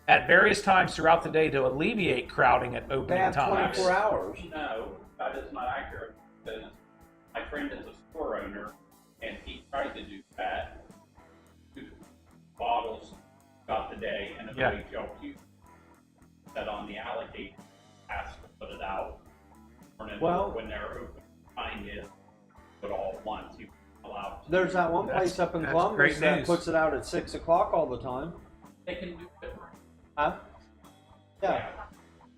at various times throughout the day to alleviate crowding at They opening have times. 24 hours. No, that is not accurate, because my friend is a store owner, and he tried to do that. 2 bottles throughout the day, and Yeah. OHLQ that on the allocate has to put it out. Well- When they're open, time is, but all at once, you allow. There's that one That's- place up in that's Columbus great that news. Uh, puts it out at 6 o'clock all the time. They can do it. Huh? Yeah.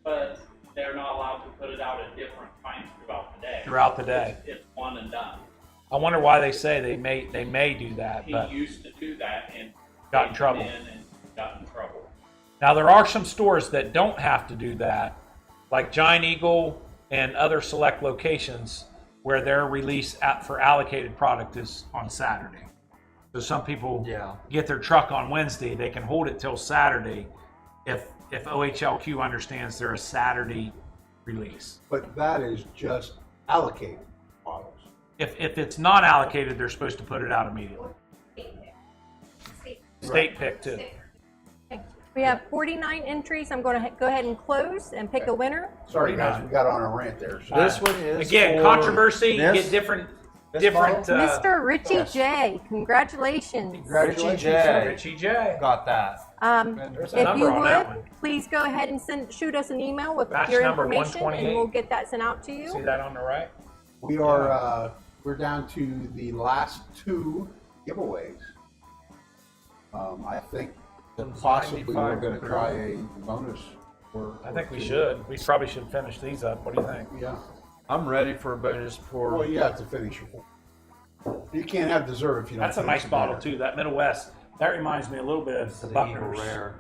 But they're not allowed to put it out at different times throughout the day. Throughout the day. It's one and done. I wonder why they say they may do that, He but used to do that and Got in trouble. and got in trouble. now there are some stores that don't have to do that, like Giant Eagle and other select locations where their release for allocated product is on Saturday. So some people Yeah. get their truck on Wednesday, they can hold it till Saturday if if OHLQ understands they're a Saturday release. But that is just allocated bottles. If it's not allocated, they're supposed to put it out immediately. State pick too. We have 49 entries. I'm going to go ahead and close and pick a winner. Sorry guys, we got on a rant there. So. This one is Again, for controversy. You this- get different. this bottle? Mr. Richie yes. J, congratulations. Congratulations. J. Richie J. Got that. There's a If number you on that would, one. please go ahead and shoot us an email with Batch your number information, and 128. we'll get that sent out to See you. that on the right? We are we're down to the last 2 giveaways. I think possibly we're going to try a bonus. I think we should. We probably should finish these up. What do you think? Yeah. I'm ready for a bonus pour. Well, you have to finish your. You can't have dessert if you don't. That's a finish nice the bottle dinner. too. That Middle West. That reminds me a little bit of the Eagle Buckner's Rare.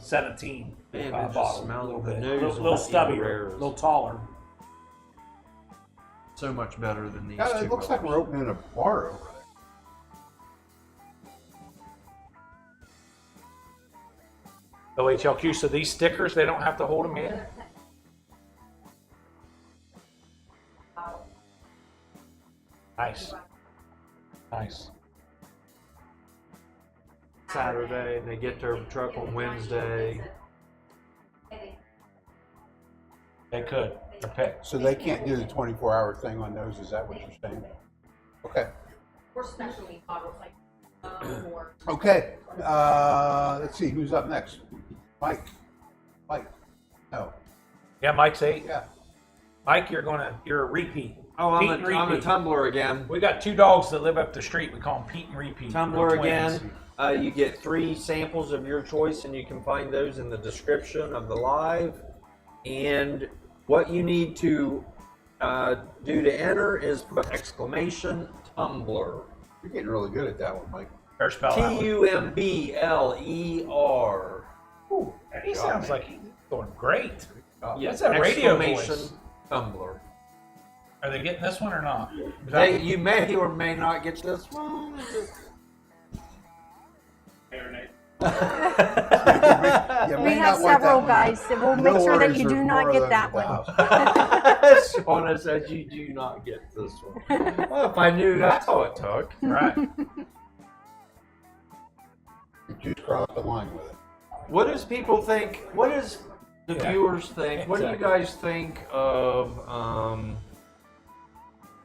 17 Man, it just bottle. A smells little the bit, nose little of the stubbier, Eagle a Rares. little taller. So much better than these Yeah, two. it looks like we're opening a bar over OHLQ. So these stickers, they don't have to hold them in. Nice. Nice. Saturday, and they get their truck on Wednesday. They could. They're picked. So they can't do the 24-hour thing on those. Is that what you're saying? Okay. Or specialty bottles like more. Okay. Let's see who's up next. Mike. Mike. No. Yeah, Mike's 8. Yeah. Mike, you're a repeat. Oh, Pete I'm and a repeat. tumbler again. We got 2 dogs that live up the street. We call them Pete and Repeat. Tumbler They're twins. again. You get 3 samples of your choice, and you can find those in the description of the live. And what you need to do to enter is put exclamation tumbler. You're getting really good at that one, Mike. Or spell that one. Tumbler. Ooh, he sounds like he's doing great. Yes, That's a radio exclamation voice. tumbler. Are they getting this one or not? Is that- Hey, you may or may not get this one. Marinate. You We may have not want that several one. guys, so we'll No make sure that worries, you do there's not more get of that those one. at the house. Shauna says you do not get this one. Well, if I knew that's all it took. Right. You just cross the line with it. What does people think? What does the Yeah. viewers think? What do you Exactly. guys think of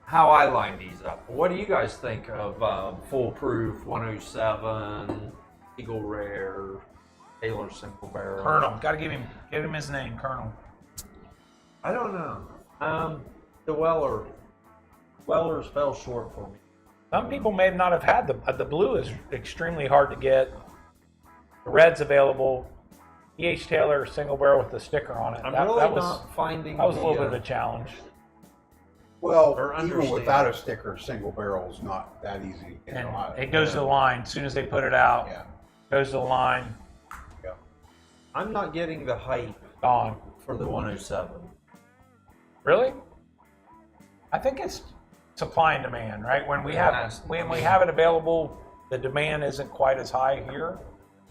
how I line these up? What do you guys think of Foolproof 107, Eagle Rare, Taylor Single Barrel? Colonel. Got to give him his name, Colonel. I don't know. The Wellers fell short for me. Some people may not have had the blue is extremely hard to get. The red's available. E.H. Taylor single barrel with the sticker on it. I'm That really was not finding. that was a little the, bit of a challenge. Well, Or even understand. without a sticker, single barrel is not that easy. in And Ohio. it goes to the line as soon as they put it out. Yeah. Goes to the line. Yeah. I'm not getting the hype Gone. for the 107. Really? I think it's supply and demand, right? When we have it available, the demand isn't quite as high here,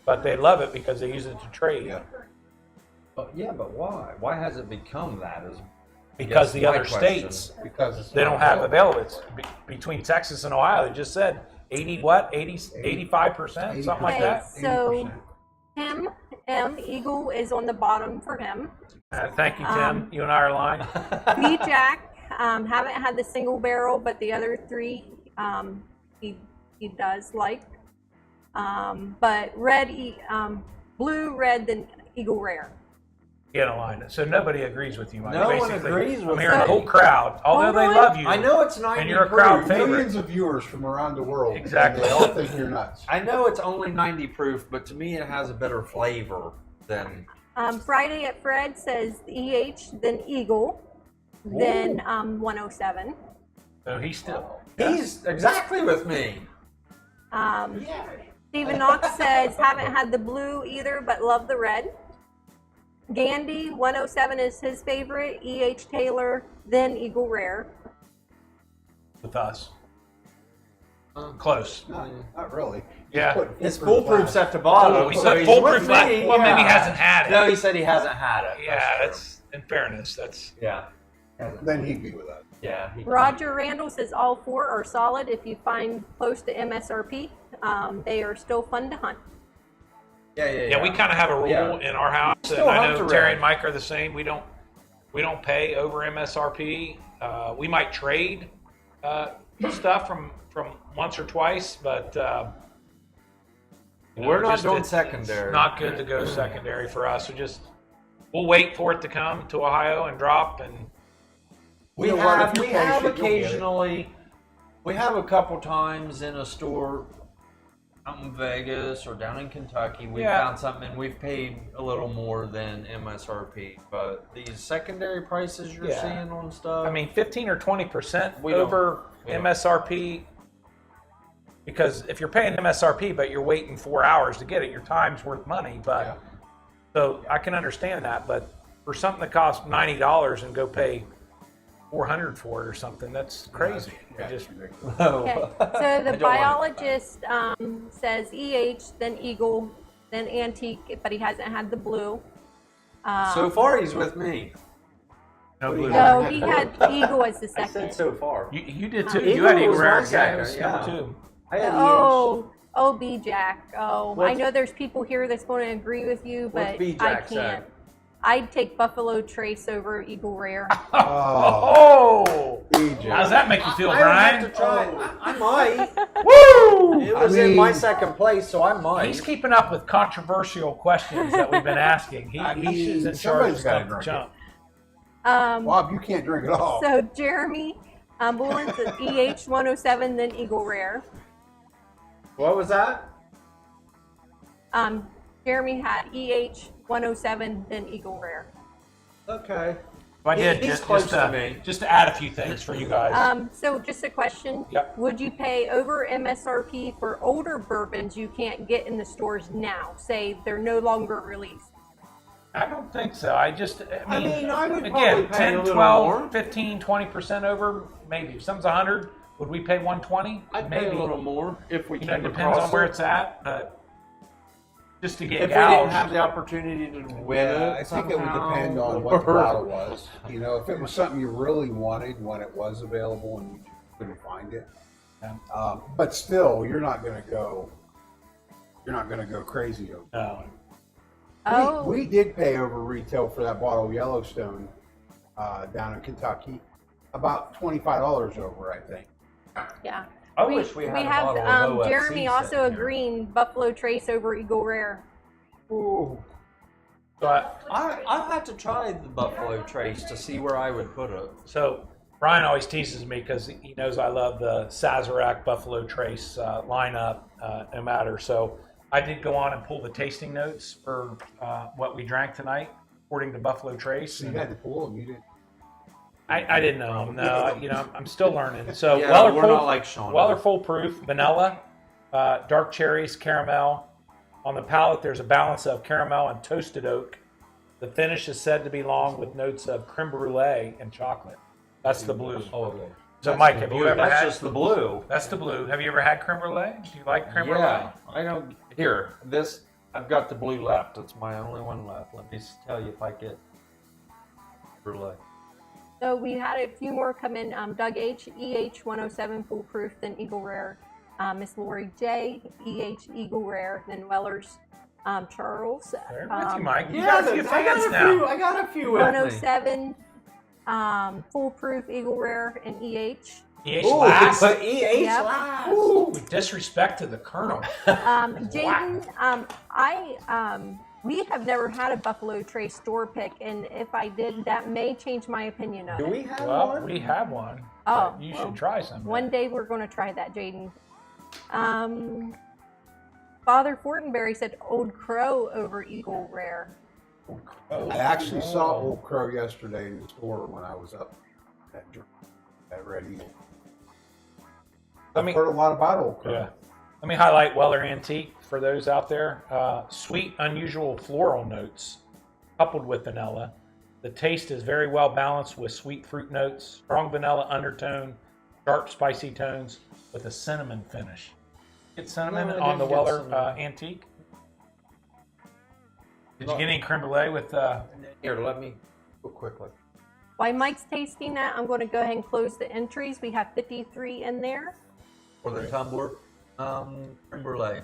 but they love it because they use it to trade. Yeah. But why? Why has it become that? Because Yes, the my other question. states Because it's they not don't have available. It's between Texas and Ohio. They just said 85%, something like Okay, that. so Tim M. Eagle is on the bottom for him. Thank you, Tim. You and I are aligned. B. Jack haven't had the single barrel, but the other 3 he does like. But blue, red, then Eagle Rare. Get aligned. So nobody agrees with you, Mike. No one Basically, agrees with I'm hearing a me. whole crowd, although Hold they on. love you. I know it's 90 And you're a crowd proof. favorite. millions of viewers from around the world. Exactly. And they all think you're nuts. I know it's only 90 proof, but to me it has a better flavor than. Friday at Fred says EH, then Eagle, then 107. So he's still. He's exactly with me. Stephen Knox says haven't had the blue either, but love the red. Gandy 107 is his favorite. EH Taylor, then Eagle Rare. With us. Close. Not really. Yeah. It's foolproof's at the bottom. We so said he's foolproof. with Well, me, maybe he yeah. hasn't had it. No, he said he hasn't had it. Yeah, true. that's in fairness. That's Yeah. Then he'd be with us. Yeah. Roger Randall says all 4 are solid if you find close to MSRP. They are still fun to hunt. yeah. We kind of have a rule Yeah. in our house, and Still I hunt know around. Terry and Mike are the same. We don't pay over MSRP. We might trade stuff from once or twice, but We're not doing it's secondary. not good to go secondary for us. We'll wait for it to come to Ohio and drop, and We You know what, have, if you're we have patient, you'll get it. occasionally, we have a couple times in a store out in Vegas or down in Kentucky, we Yeah. found something and we've paid a little more than MSRP. But these secondary prices you're Yeah. seeing on stuff, I mean 15 or 20% We don't- over we don't. MSRP. Because if you're paying MSRP but you're waiting 4 hours to get it, your time's worth money. But Yeah. so I can understand that. But for something that costs $90 and go pay $400 for it or something, that's crazy. Yeah, I just ridiculous. Okay, so I the don't want it. biologist says EH, then Eagle, then Antique, but he hasn't had the blue. so far he's with me. no blue. No, he had Eagle as the I second. said so far. You did too. Eagle You had Eagle was Rare. my second, was yeah. number 2. I had Oh, B-Jack. Oh, I What's- know there's people here that's going to agree with you, What's but I B-Jack can't. say? I'd take Buffalo Trace over Eagle Rare. Oh, Oh, EJ. how does that make you feel, I would have Brian? to try. I might. Woo! It was in my second place, so I might. He's keeping up with controversial questions that we've been asking. I mean, He's in charge of somebody's gotta stuff to drink jump. Bob, you can't drink it all. So Jeremy Bullen says EH 107, then Eagle Rare. What was that? Jeremy had EH 107, then Eagle Rare. Okay. I did He's just, close just, to to, me. just to add a few things for you guys. So just a question. Yep. Would you pay over MSRP for older bourbons you can't get in the stores now? Say they're no longer released. I don't think so. I mean, I would probably again, pay 10, a little 12, more. 15, 20% over, maybe. If something's 100, would we pay 120? I'd maybe. pay a little more if we You know, came depends across on where it. it's at, but just to get If we didn't gouged. have the opportunity to win Yeah, it, I think it would somehow, depend on what the or- bottle was. You know, if it was something you really wanted when it was available and you just couldn't find it. But still, you're not going to go crazy over it. No. Oh, We did pay over retail for that bottle of Yellowstone down in Kentucky, about $25 over, I think. yeah. I wish we had a have bottle of OFC Jeremy sitting also here. agreeing Buffalo Trace over Eagle Rare. Ooh. But, I'll have to try the Buffalo Trace to see where I would put it. so Brian always teases me because he knows I love the Sazerac Buffalo Trace lineup, no matter. So I did go on and pull the tasting notes for what we drank tonight, according to Buffalo Trace. So you had to pull them, you didn't. I didn't know them. No, I'm still learning. So Yeah, Weller we're full, not like Sean. Weller full proof, vanilla, dark cherries, caramel. On the palate, there's a balance of caramel and toasted oak. The finish is said to be long with notes of creme brulee and chocolate. That's the blue. Oh, So, Mike, have you ever that's had? just the blue. That's the blue. Have you ever had creme brulee? Do you like creme Yeah, I don't. Here, this. I've got the blue left. It's my only one left. Let me tell you if I get brulee. So we had a few more come in. Doug H, EH 107 foolproof, then Eagle Rare. Miss Lori J, EH Eagle Rare, then Weller's Charles. There, with you, Mike. You got a few I fans now. I got a few with me. 107 foolproof Eagle Rare and EH. EH Ooh, last. but EH Yep. last. Ooh, disrespect to the Colonel. Jaden, we have never had a Buffalo Trace store pick, and if I did, that may change my opinion of Do it. we have Well, one? we have one. Oh, but you well, should try some. One day we're going to try that, Jaden. Father Fortenberry said Old Crow over Eagle Rare. I actually saw Old Crow yesterday in the store when I was up at Red Eagle. I've heard a lot about Old Crow. Yeah. Let me highlight Weller Antique for those out there. Sweet, unusual floral notes coupled with vanilla. The taste is very well balanced with sweet fruit notes, strong vanilla undertone, sharp, spicy tones with a cinnamon finish. Get cinnamon No, I on the didn't get Weller cinnamon. Antique. Did you get any creme brulee with? Here, let me go quickly. While Mike's tasting that, I'm going to go ahead and close the entries. We have 53 in there. For the tumbler, creme brulee.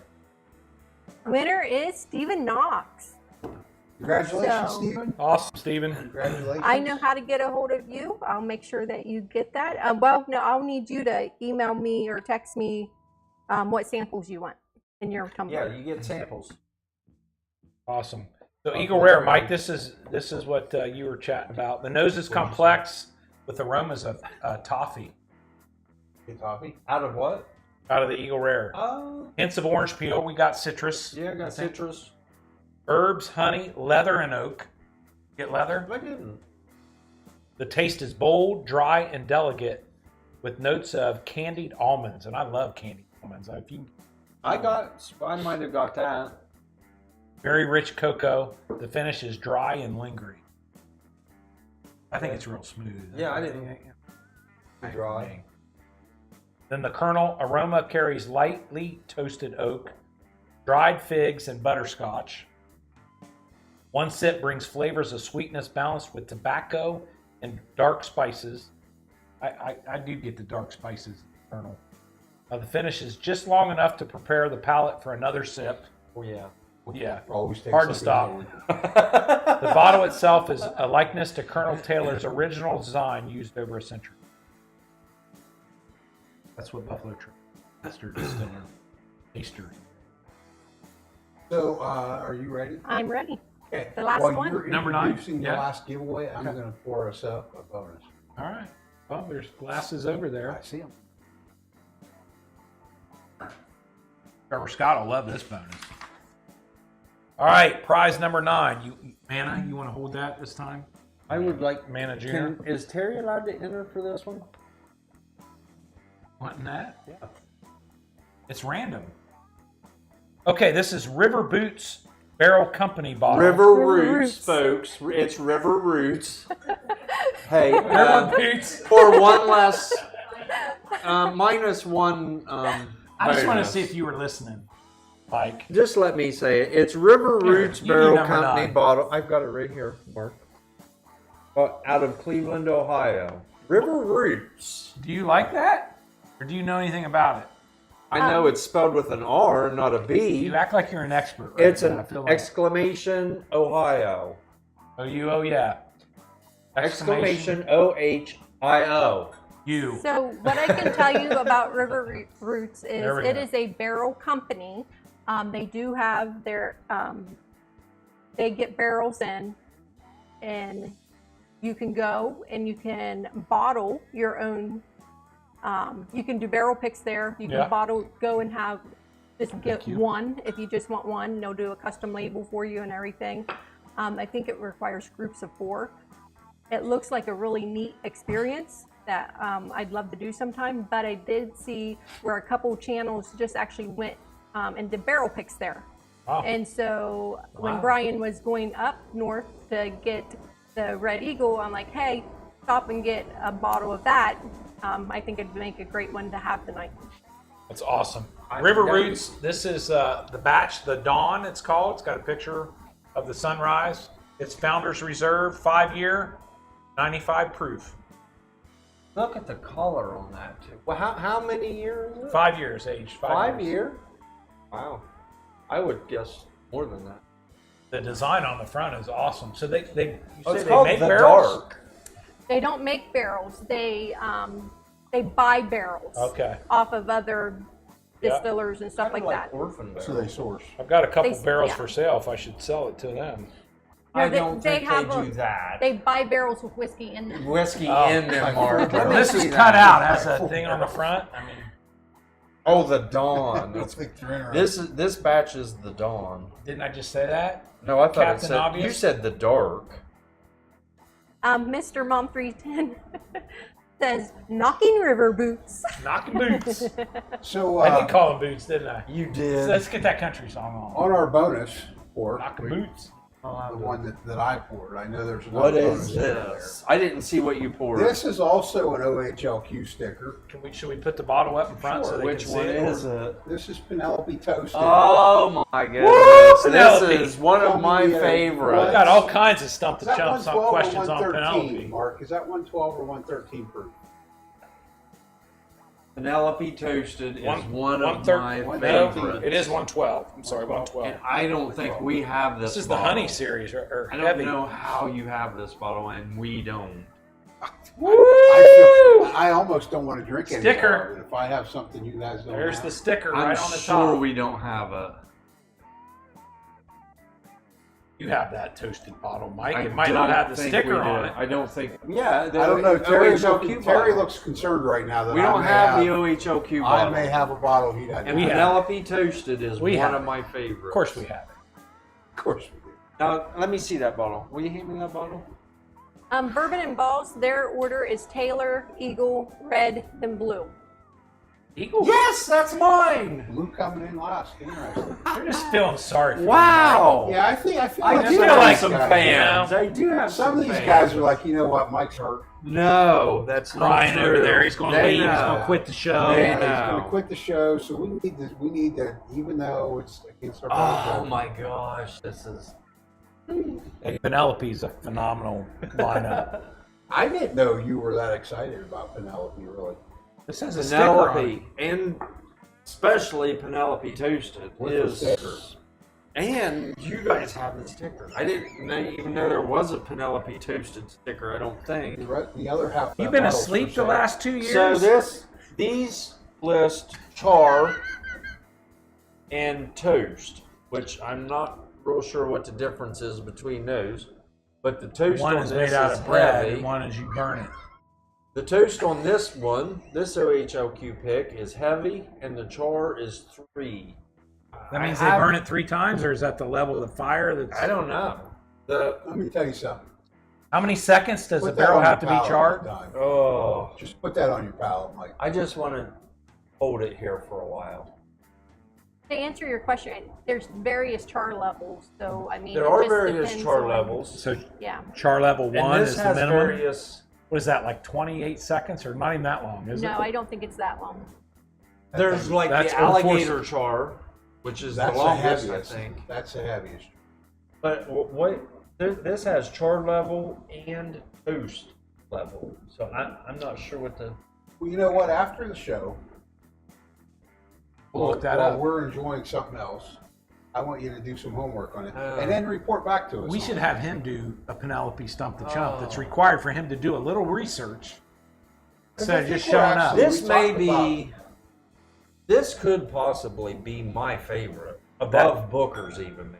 Winner is Stephen Knox. Congratulations, So- Stephen. Awesome, Stephen. Congratulations. I know how to get a hold of you. I'll make sure that you get that. Well, no, I'll need you to email me or text me what samples you want in your tumbler. Yeah, you get samples. Awesome. So Eagle Rare, Mike, this is what you were chatting about. The nose is complex with aromas of toffee Good toffee. Out of what? out of the Eagle Rare. Oh, Hints of orange peel. We got citrus. yeah, I got citrus. Herbs, honey, leather, and oak. Get leather? I didn't. The taste is bold, dry, and delicate with notes of candied almonds. And I love candied almonds. I might have got that. Very rich cocoa. The finish is dry and lingering. I think it's real smooth. Yeah, I didn't. Dry. Then the kernel aroma carries lightly toasted oak, dried figs, and butterscotch. One sip brings flavors of sweetness balanced with tobacco and dark spices. I do get the dark spices in the kernel. The finish is just long enough to prepare the palate for another sip. Oh, yeah. Yeah, Always takes hard to something stop. The bottle itself is a likeness to Colonel Taylor's original design used over a century. That's what Buffalo Trace Master Distiller Taster. So, are you ready? I'm ready. Okay. The last While one? you're Number 9? introducing the Yeah. last giveaway, I'm going to pour us up a bonus. All right. Well, there's glasses over there. I see them. Trevor Scott will love this bonus. All right, prize number 9. Manna, you want to hold that this time? I would like. Manna Jr. Is Terry allowed to enter for this one? Wanting that? Yeah. It's random. Okay, this is River Boots Barrel Company bottle. River River Roots, Roots. folks. It's River Roots. Hey, River Boots. for one less, minus one. I just want to bonus. see if you were listening, Mike. Just let me say it. It's River Roots you do Barrel number Company 9. bottle. I've got it right here, Mark. Out of Cleveland, Ohio. River Roots. Do you like that? Or do you know anything about it? I know it's spelled with an R, not a B. You act like you're an expert. Right It's now. an I feel like- exclamation Ohio. Oh, yeah. Exclamation OHIO. You. So what I can tell you about River Roots is There we it go. is a barrel company. They do have their, they get barrels in, and you can go and you can bottle your own. You can do barrel picks there. You can Yeah. go and have just get you. one if you just want one. They'll do a custom label for you and everything. I think it requires groups of 4. It looks like a really neat experience that I'd love to do sometime, but I did see where a couple channels just actually went and did barrel picks there. Wow. And so when Wow. Brian was going up north to get the Red Eagle, I'm like, hey, stop and get a bottle of that. I think it'd make a great one to have tonight. That's awesome. River Roots, this is the batch, the Dawn, it's called. It's got a picture of the sunrise. It's Founders Reserve, 5-year, 95 proof. Look at the color on that, too. Well, how many years is it? 5 years aged. 5 years. year? Wow. I would guess more than that. The design on the front is awesome. So you Oh, say it's they called make the barrels? Dark. They don't make barrels. They buy barrels Okay. off of other Yeah. distillers and stuff Kinda like that. Orphan So barrel. they source. I've got a couple They- barrels yeah. for sale if I should sell it to them. I No, don't think have they do that. They buy barrels with whiskey in them. Whiskey Oh. in them, Mark. Let me This see is that. cut out, has a thing on the front. I mean, Oh, the Dawn. Don't think they're interested. This batch is the Dawn. didn't I just say that? No, I thought Captain it said Obvious? you said the Dark. Mr. Mom 310 says knocking river boots. Knocking boots. So, I did call them boots, didn't I? You So did. let's get that country song on. on our bonus for Knocking boots. the one that I poured. I know there's What another is sticker this? I didn't see what you poured. there. This is also an OHLQ sticker. Should we put the bottle up in front so they Which can one see it? is it? This is Penelope Toasted. Oh my goodness! Penelope. This is one of my We favorites. got all kinds of stump Is the that chumps on 112 or questions on 113, Penelope. Mark? Is that 112 or 113 proof? Penelope Toasted is one of 113 my no, favorites. it is 112. I'm sorry, 112. And I don't think we have this. This is the bottle. honey series, or I don't heavy. know how you have this bottle and we don't. I almost don't want to drink any Sticker. more of it if I have something you guys don't There's have. the sticker I'm right on the sure top. we don't have it. You have that toasted bottle, Mike. I It might not don't have the think sticker we on do. it. I don't think. Yeah, I don't know. Terry OHLQ Terry bottle. looks concerned right now that We I don't may have the OHLQ I bottle. may have a bottle he doesn't And We have. have. Penelope Toasted is We one have. of my favorites. Of course we have it. Of course we do. Now let me see that bottle. Will you hand me that bottle? Bourbon and Balls, their order is Taylor, Eagle, Red, then Blue. Eagle? Yes, that's mine. Blue coming in last. Interesting. They're just feeling sorry for Wow. Yeah, I feel I like do some have of these some guys- fans. I do have Some of these fans. guys are like, you know what, Mike's hurt. No, that's not crying true. over there. He's going to They leave. He's know. going to quit the show. They He's know. going to quit the show, so we need to, even though it's against our Oh budget. my gosh, this is. Hey, Penelope's a phenomenal lineup. I didn't know you were that excited about Penelope, really. This has a sticker on it. Penelope, and especially Penelope Toasted With the is. sticker. And you guys have the sticker. I didn't even know there was a Penelope Toasted sticker. I don't think. The other half. of You've that been bottle's asleep for the sale. last 2 years? So these list char and toast, which I'm not real sure what the difference is between those. But the toast one on is this made out is of bread, heavy. and one is you burn it. The toast on this one, this OHLQ pick, is heavy, and the char is 3. That means they burn it 3 times, or is that the level of the fire? That's I don't know. Let me tell you something. How many seconds does the Put that barrel on have to your be palate charred? all the time. Oh, Just put that on your palate, Mike. I just want to hold it here for a while. To answer your question, there's various char levels, so I mean, There it are just various depends char on- levels. So Yeah. char level And 1 this is the has minimum. various. What is that, like 28 seconds, or not even that long, is No, it? I don't think it's that long. There's like That's the alligator char, which is That's the the longest, heaviest. I think. That's the heaviest. But this has char level and toast level, so I'm not sure what the. Well, you know what? After the show, We'll look that while up. we're enjoying something else, I want you to do some homework on it, Oh. and then report back to us. We on should it. have him do a Penelope Stump the Chump. Oh. That's required for him to do a little research instead I of just think we're showing up. actually- This we may talked be. This could possibly be my favorite, above Booker's even.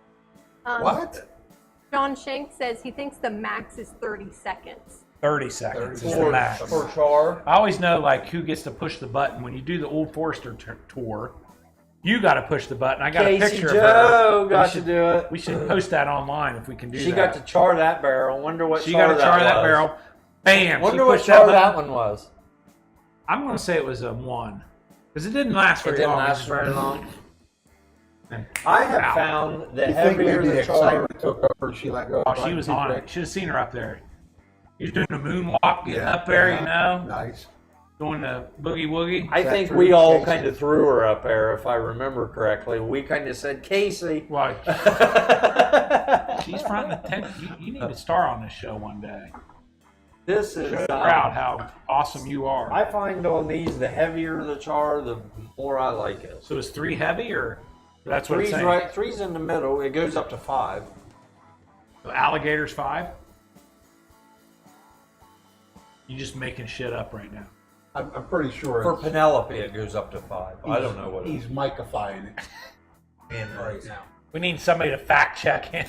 What? John Shank says he thinks the max is 30 seconds. 30 seconds is the For, max. for char. I always know like who gets to push the button when you do the Old Forester tour. You got to push the button. I got a Casey picture of Joe her. got we to should, do it. We should post that online if we can do She that. got to char that barrel. Wonder what She char got to char that was. barrel. Bam! Wonder she what pushed char button. that one was. I'm going to say it was a 1 because it didn't last It very didn't long. last very long. And- I have Ow. found the You think heavier maybe the the char. excitement took over? She let go. Oh, of the she was button on too it. quick? Should have seen her up there. She was doing a moonwalk, getting Yeah, up there, yeah. you know, Nice. doing the boogie woogie. I Is that think true, we all Casey? kind of threw her up there, if I remember correctly. We kind of said, Casey. Well, she's front and tent. You need to star on this show one day. This is Show the crowd how awesome you are. I find on these, the heavier the char, the more I like it. So is 3 heavy, or that's what it's Three's saying? right. Three's in the middle. It goes up to 5. So alligator's 5. You just making shit up right now. I'm pretty sure. For it's- Penelope, it goes up to 5. I don't know what it He's is. micifying it. Right now. We need somebody to fact check him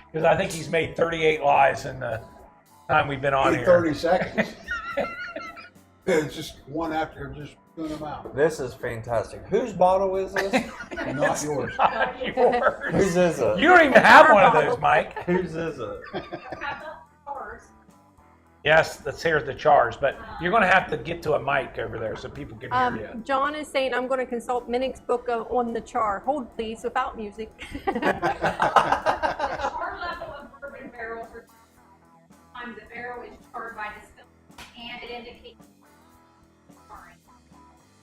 because I think he's made 38 lies in the time we've been on In here. 30 seconds. It's just one after just doing them out. This is fantastic. Whose bottle is this? Not yours. Not yours. Whose is it? You don't even have one of those, Mike. Whose is it? Have the cars. Yes, let's hear the charge, but you're going to have to get to a mic over there so people can hear you. John is saying, I'm going to consult Minnick's book on the char. Hold please, without music. The char level time the barrel is charred by distilling, and it indicates charring.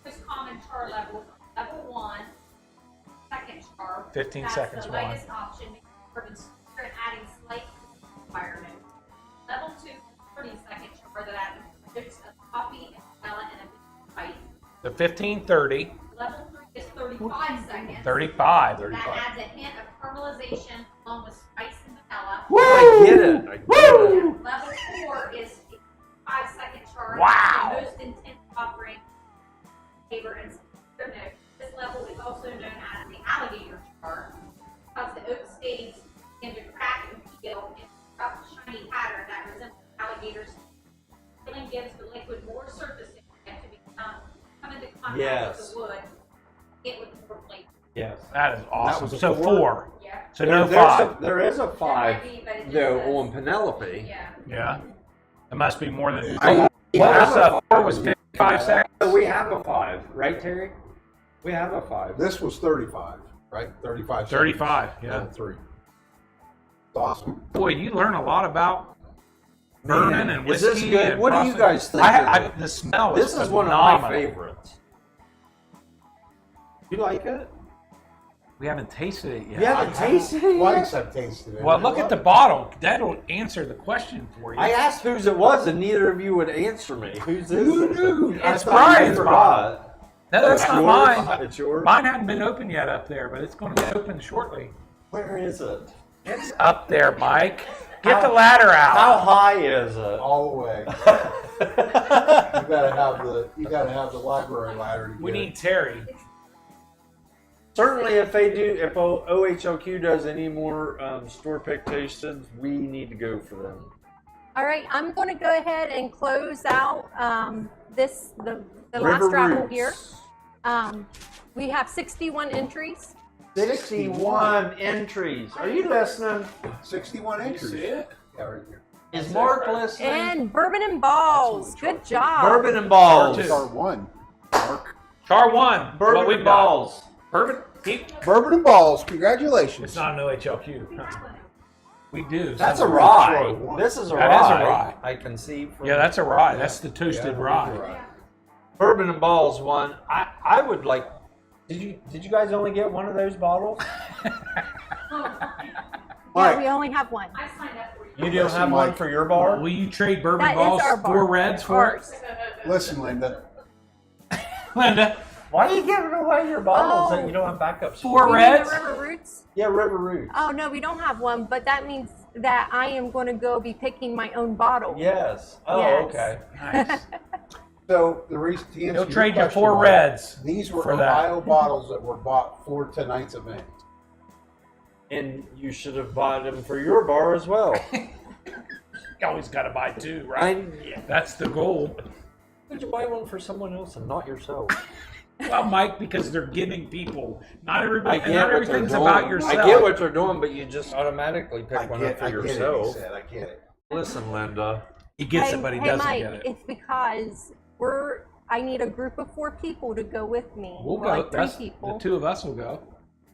Most common char levels are level 1, second char. 15 That's seconds the one. lightest option, making bourbon sweeter and adding slight environment. Level 2, 30-second char that adds notes of coffee and vanilla and a bit of spice. So 15, 30, Level 3 is 35 seconds. 35. That adds a hint of caramelization along with spice and vanilla. I get it. I get it. Level 4 is a 5-second char. Wow. The most intense offering flavor and note. This level is also known as the alligator char because the oak staves begin to crack and peel in a rough, shiny pattern that resembles alligators. Peeling gives the liquid more surface area to come into contact Yes. with the wood, get with more flavor. Yes. That is awesome. was a So 4. Yeah. So no There's 5. there is a 5 There might be, but it just though says- on Penelope. Yeah. Yeah. It must be more than. We What have was a 4 was 55 seconds. We have a 5, right, Terry? We have a 5. This was 35, right? 35. 35, seconds. yeah. Level 3. It's awesome. Boy, you learn a lot about bourbon and Is whiskey. this good? and What do you process. guys think I, of it? the smell is This is one of my phenomenal. favorites. You like it? We haven't tasted it yet. You haven't tasted it Twice yet? I've tasted it. Well, look at the bottle. That'll answer the question for you. I asked whose it was, and neither of you would answer me. Whose is Who it? knew? It's I Brian's forgot. No, that's It's not yours? mine. It's yours? Mine hadn't been open yet up there, but it's going to be open shortly. Where is it? It's up there, Mike. Get the ladder How out. high is it? All the way. You gotta have the library ladder to We get need it. Terry. Certainly, if OHLQ does any more store pick tastings, we need to go for them. All right, I'm going to go ahead and close out the River last raffle Roots. here. We have 61 entries. 61 entries. Are you listening? 61 entries. Yeah, right here. Is Mark listening? And bourbon and balls. Good job. Bourbon and balls. Star 1. Mark. Char 1. Bourbon What we've and got. balls. Bourbon. Keep. Bourbon and balls. Congratulations. It's not an OHLQ. We do. That's a something. rye. This is a That rye. is a rye. I can see. From Yeah, that's a rye. That's the toasted Yeah, rye. Bourbon and balls one. I would like. Did you guys only get one of those bottles? Yeah, we only have one. I signed up for you. You don't have one for your bar? Will you trade bourbon That is balls our bar. 4 reds for it? Ours. Listen, Linda. Linda, Why are you giving away your bottles Oh. that you don't have backups? 4 You mean reds? the River Roots? Yeah, River Roots. Oh, no, we don't have one, but that means that I am going to go be picking my own bottle. Yes. Oh, Yes. okay. Nice. So the reason to answer He'll trade you question 4 was, reds. These were for that. Ohio bottles that were bought for tonight's event. And you should have bought them for your bar as well. You always got to buy 2, right? Yeah. That's the goal. Would you buy one for someone else and not yourself? Well, Mike, because they're giving people. Not I everybody. get Not what they're everything's doing. about yourself. I get what they're doing, but you just automatically pick I one get, up for I get it, he yourself. said. I get it. Listen, Linda. He gets Hey, it, but he hey, doesn't Mike, get it. it's because I need a group of 4 people to go with me. We'll or go. like 3 That's, people. the 2 of us will go.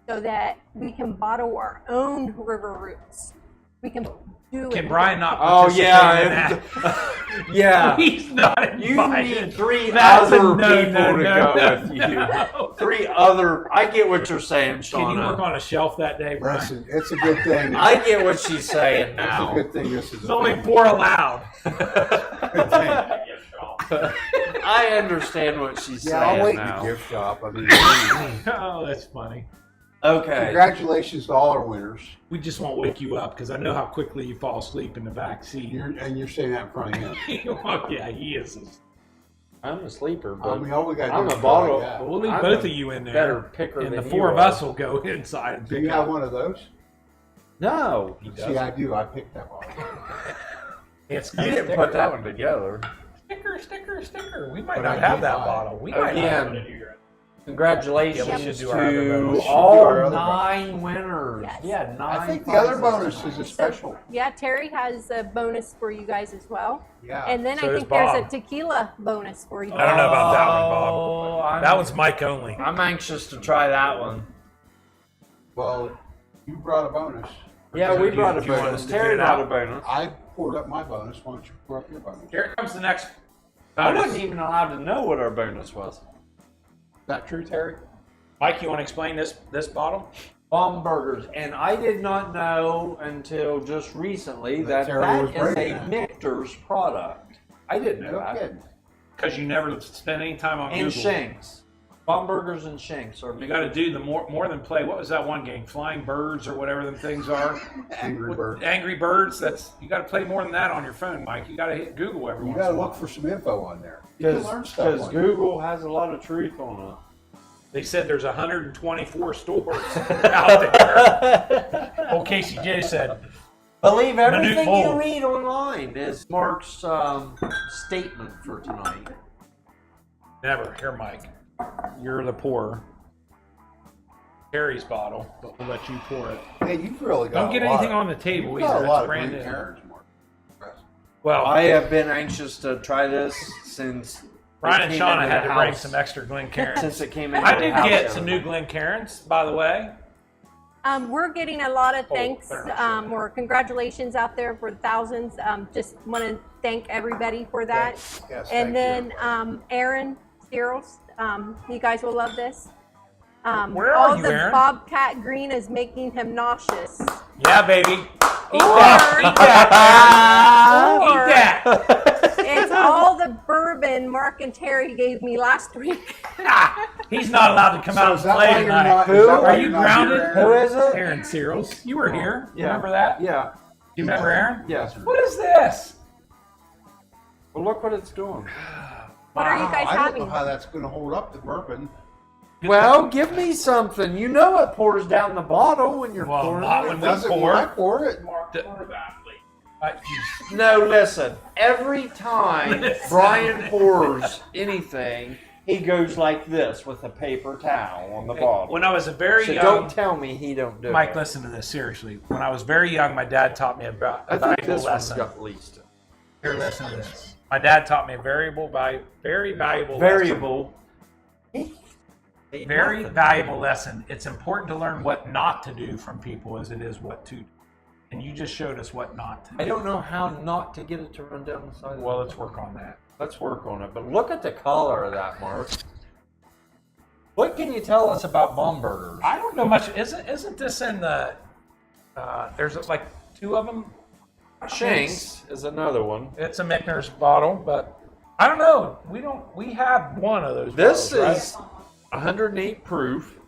So that we can bottle our own River Roots. We can do it. Can Brian not Oh participate in yeah, that? yeah. He's not You invited. need 3 That's a other no, people no, to no, go no, with you. no. 3 other. I get what you're saying, Can you work Shauna. on a shelf that day, Brian? Listen, it's a good thing. I get what she's saying It's a now. good thing this is It's only 4 allowed. I understand what she's Yeah, I'll saying wait in the now. gift shop. I mean, Oh, that's funny. Okay. congratulations to all our winners. We just won't wake you up because I know how quickly you fall asleep in the back seat. You're saying that in front of him. Oh, yeah, he is. I'm a sleeper, I but mean, all we got to do I'm is a go bottle. like that. We'll leave I'm both a of you in there. better picker and the than 4 you of are. us will go inside and Do pick you have up. one of those? No, See, I do. I picked that one. It's you didn't put that one together. Sticker. We might But not I have did that buy it. bottle. We might have Again, it. congratulations Yeah, we should do our other to bonus. all Our other 9 winners. Yes. Yeah, 9. I think the other prizes. bonus is a special. Yeah, Terry has a bonus for you guys as well. Yeah. And then So I does think there's Bob. a tequila bonus for you. I don't know about that one, Bob. Oh, That one's Mike only. I'm anxious to try that one. Well, you brought a bonus. Yeah, we brought a If you want us bonus. to Terry get it brought a out. bonus. I poured up my bonus. Why don't you pour up your bonus? Here comes the next I bonus. wasn't even allowed to know what our bonus was. Is that true, Terry? Mike, you want to explain this bottle? Bomb burgers, and I did not know until just recently that Terry that was is breaking a it. Michter's product. I didn't know No that. kidding. Because you never spend any time on And Google. Shanks. Bomb burgers and Shanks are You got to do the more than play. What was that one game? Flying Birds or whatever them things are. Angry Bird. Angry Birds. You got to play more than that on your phone, Mike. You got to hit Google every You once got in to a look while. for some info on there. You can learn stuff. Because on Google has a lot of truth on They said there's 124 stores out there. Old Casey J said, it. Believe everything Minute you Mole. read online is Mark's statement for tonight. never. Here, Mike. You're the pourer. Terry's bottle, but we'll let you pour it. Hey, you've really got Don't get a lot anything of- on the table you've either. got a lot That's of brand green new. carrots, Mark. Well, I have been anxious to try this since Brian it and came Shauna into had the to bring house. some extra Glencairns. Since it came in. I did get some new Glencairns, by the way. We're getting a lot of Oh, thanks better not say or congratulations out there for the thousands. Just want to thank everybody for that. Yes, And thank you. then Aaron, Cyril's, you guys will love this. Where all are you, the Aaron? Bobcat Green is making him nauseous. Yeah, baby. Eat Or- that. Eat that. Or- Eat that. It's all the bourbon Mark and Terry gave me last week. He's not allowed to come out is and that play why you're tonight. not- Who? is that why Are you're you not grounded? here, Who Aaron? is it? Aaron Searles. You were here. Yeah. Remember that? Yeah. You remember Aaron? Yes. What is this? Well, look what it's doing. What are you guys I don't having? know how that's going to hold up the bourbon. Well, give me something. You know it pours down the bottle when you're Well, pouring not it. when we Does it when I pour. pour it? Mark, pour that, please. No, listen. Every time Listen. Brian pours anything, he goes like this with a paper towel on the bottle. When I was a very So young, don't tell me he don't do Mike, it. listen to this seriously. When I was very young, my dad taught me about I a think valuable this one's lesson. got least. Here, listen to this. My dad taught me a very valuable lesson. Variable. Very Nothing. valuable lesson. It's important to learn what not to do from people as it is what to do. And you just showed us what not to do. I don't know how not to get it to run down the side. Well, let's work on that. Let's work on it. But look at the color of that, Mark. What can you tell us about bomb burgers? I don't know much. Isn't this in the? There's like two of them. Shanks is another one. It's a Michner's bottle, but I don't know. We have one of those. This bottles, is 108 proof, right?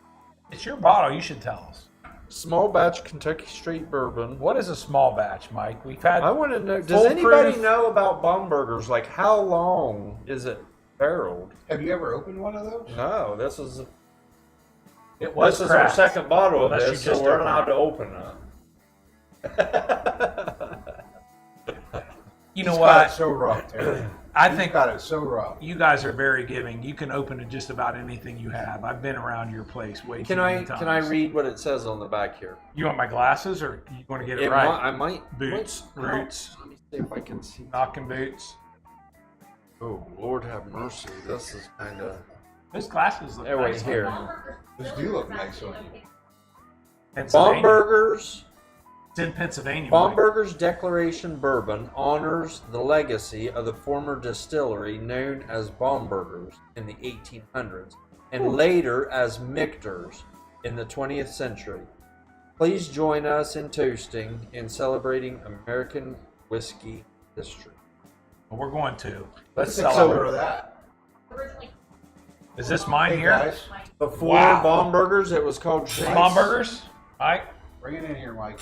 It's your bottle. You should tell us. small batch Kentucky Straight Bourbon. What is a small batch, Mike? We've had. I want to know, does Full anybody proof. know about bomb burgers? Like, how long is it barreled? Have you ever opened one of those? No, this is It was our cracked. second bottle of Unless you this, so just we're opened allowed it. to open it. You know He's got it what? so rough, Terry. I He's think got it so rough. you guys are very giving. You can open to just about anything you have. I've been around your place way too Can many I times. read what it says on the back here? You want my glasses, or you want to get it It right? I might Boots, might- roots, Let me see if I can see. knocking boots. Oh, Lord have mercy. This is kind of. Those glasses look Hey, wait nice. here. Those do look nice on you. Pennsylvania. Bomb burgers. It's in Pennsylvania. Bomb Mike. Burgers Declaration Bourbon honors the legacy of the former distillery known as Bomb Burgers in the 1800s and later as Michter's in the 20th century. Please join us in toasting and celebrating American whiskey history. We're going to. What's Let's the celebrate. color of that? Originally, Is this mine Hey, here? guys, Before Wow. Bomb Burgers, it was called Shanks. Bomb burgers. Mike. bring it in here, Mike.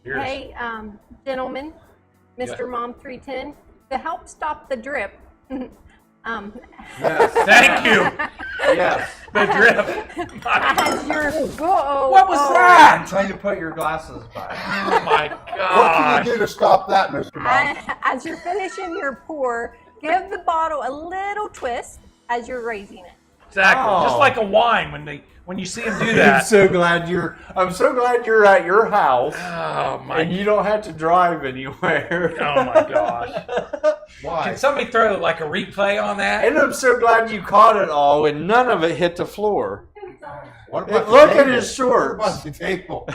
Here's- Hey, gentlemen, Mr. Mom 310, to help stop the drip. Yes. Thank you. Yes. The drip. As you're, What was I'm that? trying to put your glasses back. Oh my What can gosh. you do to stop that, Mr. Mom? As you're finishing your pour, give the bottle a little twist as you're raising it. Exactly. Oh. Just like a wine when you see them do I'm that. so glad you're at your house Oh my. and you don't have to drive anywhere. Oh my gosh. Why? Can somebody throw like a replay on that? And I'm so glad you caught it all and none of it hit the floor. What about the Look at table? his shorts. What about the table?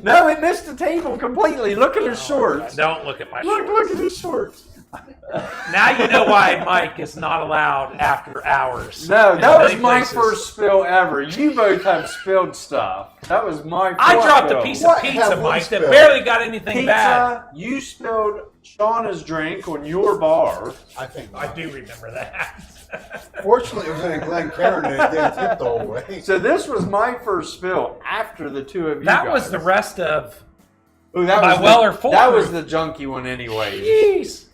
No, it missed the table completely. Look at his shorts. Don't look at my Look, shorts. look at his shorts. Now you know why Mike is not allowed after hours. No, in that was many my places. first spill ever. You both have spilled stuff. That was my I first dropped spill. a piece What of pizza, have we Mike, that spilled? barely got anything bad. Pizza, you spilled Shauna's drink on your bar. I think I do remember that. Fortunately, it was in a Glencairn and it didn't tip the whole way. So this was my first spill after the two of you That guys. was the rest of. Ooh, that my was Weller the, full That crew. was the junky one anyway. Jeez.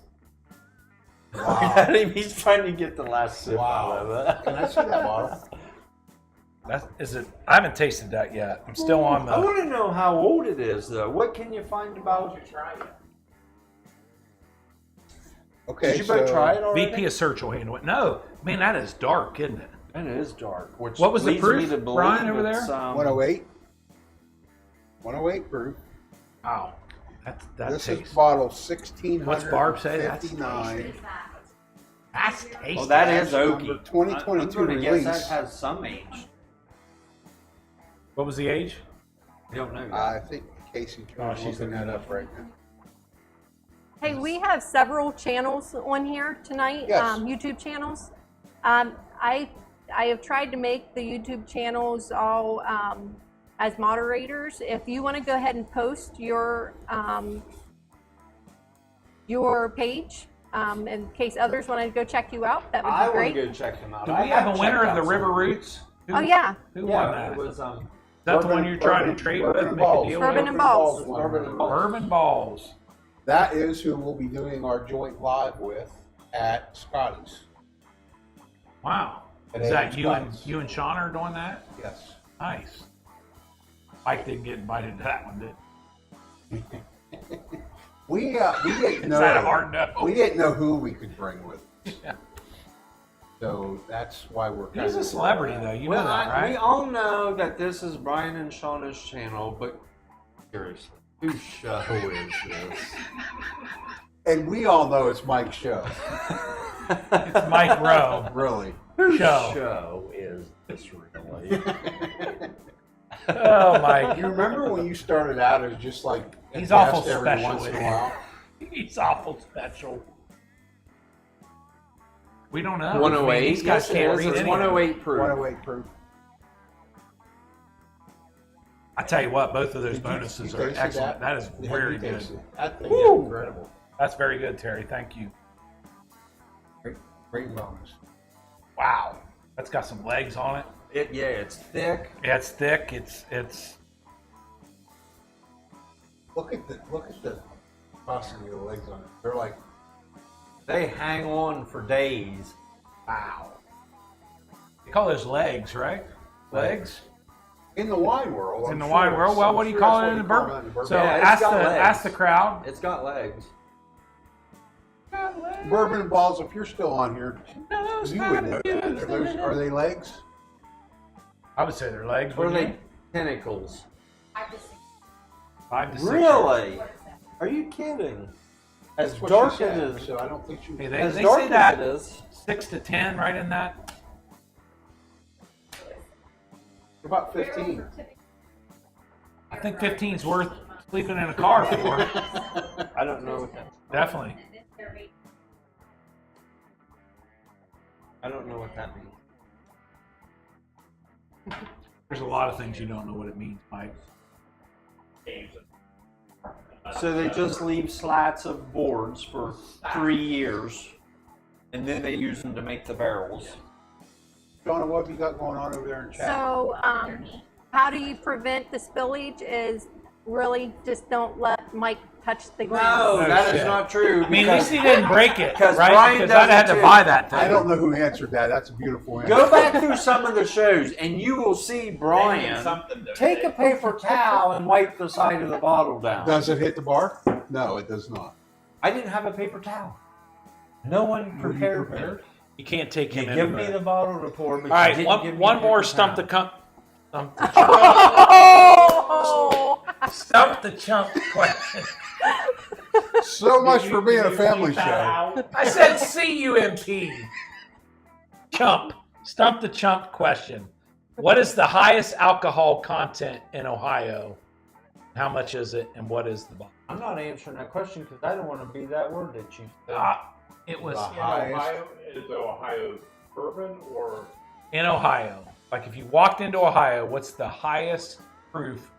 Look at him. He's trying to get the last sip out of it. Can I see that bottle? That is it. I haven't tasted that yet. I'm still on I the. want to know how old it is, though. What can you find about it? Okay, Did you both try it already? VP of Search will handle it. No, man, that is dark, isn't it? It is dark. Which What was the leads proof, me to believe Brian, over there? it's, 108. 108 proof. Wow, that This tastes. is bottle 1659. What's Barb say? That's tasty. Well, that is Number oaky. 2022 I'm gonna guess release. that has some age. What was the age? I don't know. I think Casey Oh, she's she's looking that looking up right now. Hey, we have several channels on here tonight, Yes. YouTube channels. I have tried to make the YouTube channels all as moderators. If you want to go ahead and post your page, in case others want to go check you out, that would I be want to great. go check them out. Do I we have a checked winner of out the some River of Roots? Who, Oh yeah, Who won Yeah, that? it was Is that the one you're trying to trade with? Make a deal Bourbon with? and Balls. Bourbon and Balls. Bourbon Balls. That is who we'll be doing our joint live with at Scotty's. Wow. At Is that Ames you and Plains. you and Sean are doing that? Yes. Nice. Mike didn't get invited to that one, did We didn't Is know. that a hard no? We didn't know who we could bring with. Yeah. So that's why we're. He's a celebrity, though. You well, know that, we right? all know that this is Brian and Shauna's channel, but seriously, whose show is this? And we all know it's Mike's show. It's Mike Rowe. Really. Whose Show. show is this really? Oh, Mike. You remember when you started out as just like a He's awful guest every special, once in a isn't he? while? He's awful special. We don't know. 108. These guys Yes, it can't is. read It's anything. 108 proof. 108 proof. I tell you what, both of those Did you bonuses taste are it? excellent. That is Yeah, very you good. tasted it. That thing Woo! is incredible. That's very good, Terry. Thank you. Great bonus. Wow. That's got some legs on it. Yeah, it's thick. Yeah, it's thick. It's. Look at the crossing of the legs on it. They're like, They hang on for days. wow. They call those legs, right? Legs. In the wine world. In I'm the sure wine world. it's- Well, I'm what do you sure call that's it in what the you call bourbon? it So Yeah, it's ask got the legs. ask the crowd. It's got legs. Bourbon and Balls, if you're still on here, Knows you how would to know use that. Are they legs? I would say they're legs. Or are wouldn't they you? tentacles? I just 5 to 6. Really? Are you kidding? As That's what dark she said, as it is. so I don't think she. Hey, As they dark say as that it is. 6 to 10, right in that. About 15. I think 15's worth sleeping in a car for. I don't know what that. Definitely. I don't know what that means. There's a lot of things you don't know what it means, Mike. So they just leave slats of boards for 3 years, and then they use them to make the barrels. Donna, what have you got going on over there in chat? So, how do you prevent the spillage? Is really just don't let Mike touch the glass. No, that is shit. not true. I mean, at least he didn't break it, 'cause right? Brian Because I'd does had it to too. buy that thing. I don't know who answered that. That's a beautiful answer. Go back through some of the shows, and you will see Brian take a paper towel and wipe the side of the bottle down. Does it hit the bar? No, it does not. I didn't have a paper towel. No one Were you prepared me. prepared? You can't take You him give me anywhere. the bottle to pour, but All you right, didn't give me one a more paper stump the towel. stump the chump question. So much for being a family show. I said CUMP. Chump. Stump the chump question. What is the highest alcohol content in Ohio? How much is it, and what is the bottle? I'm not answering that question because I don't want to be that word that you said. It was The In highest. Ohio, is Ohio bourbon or in Ohio. Like if you walked into Ohio, what's the highest proof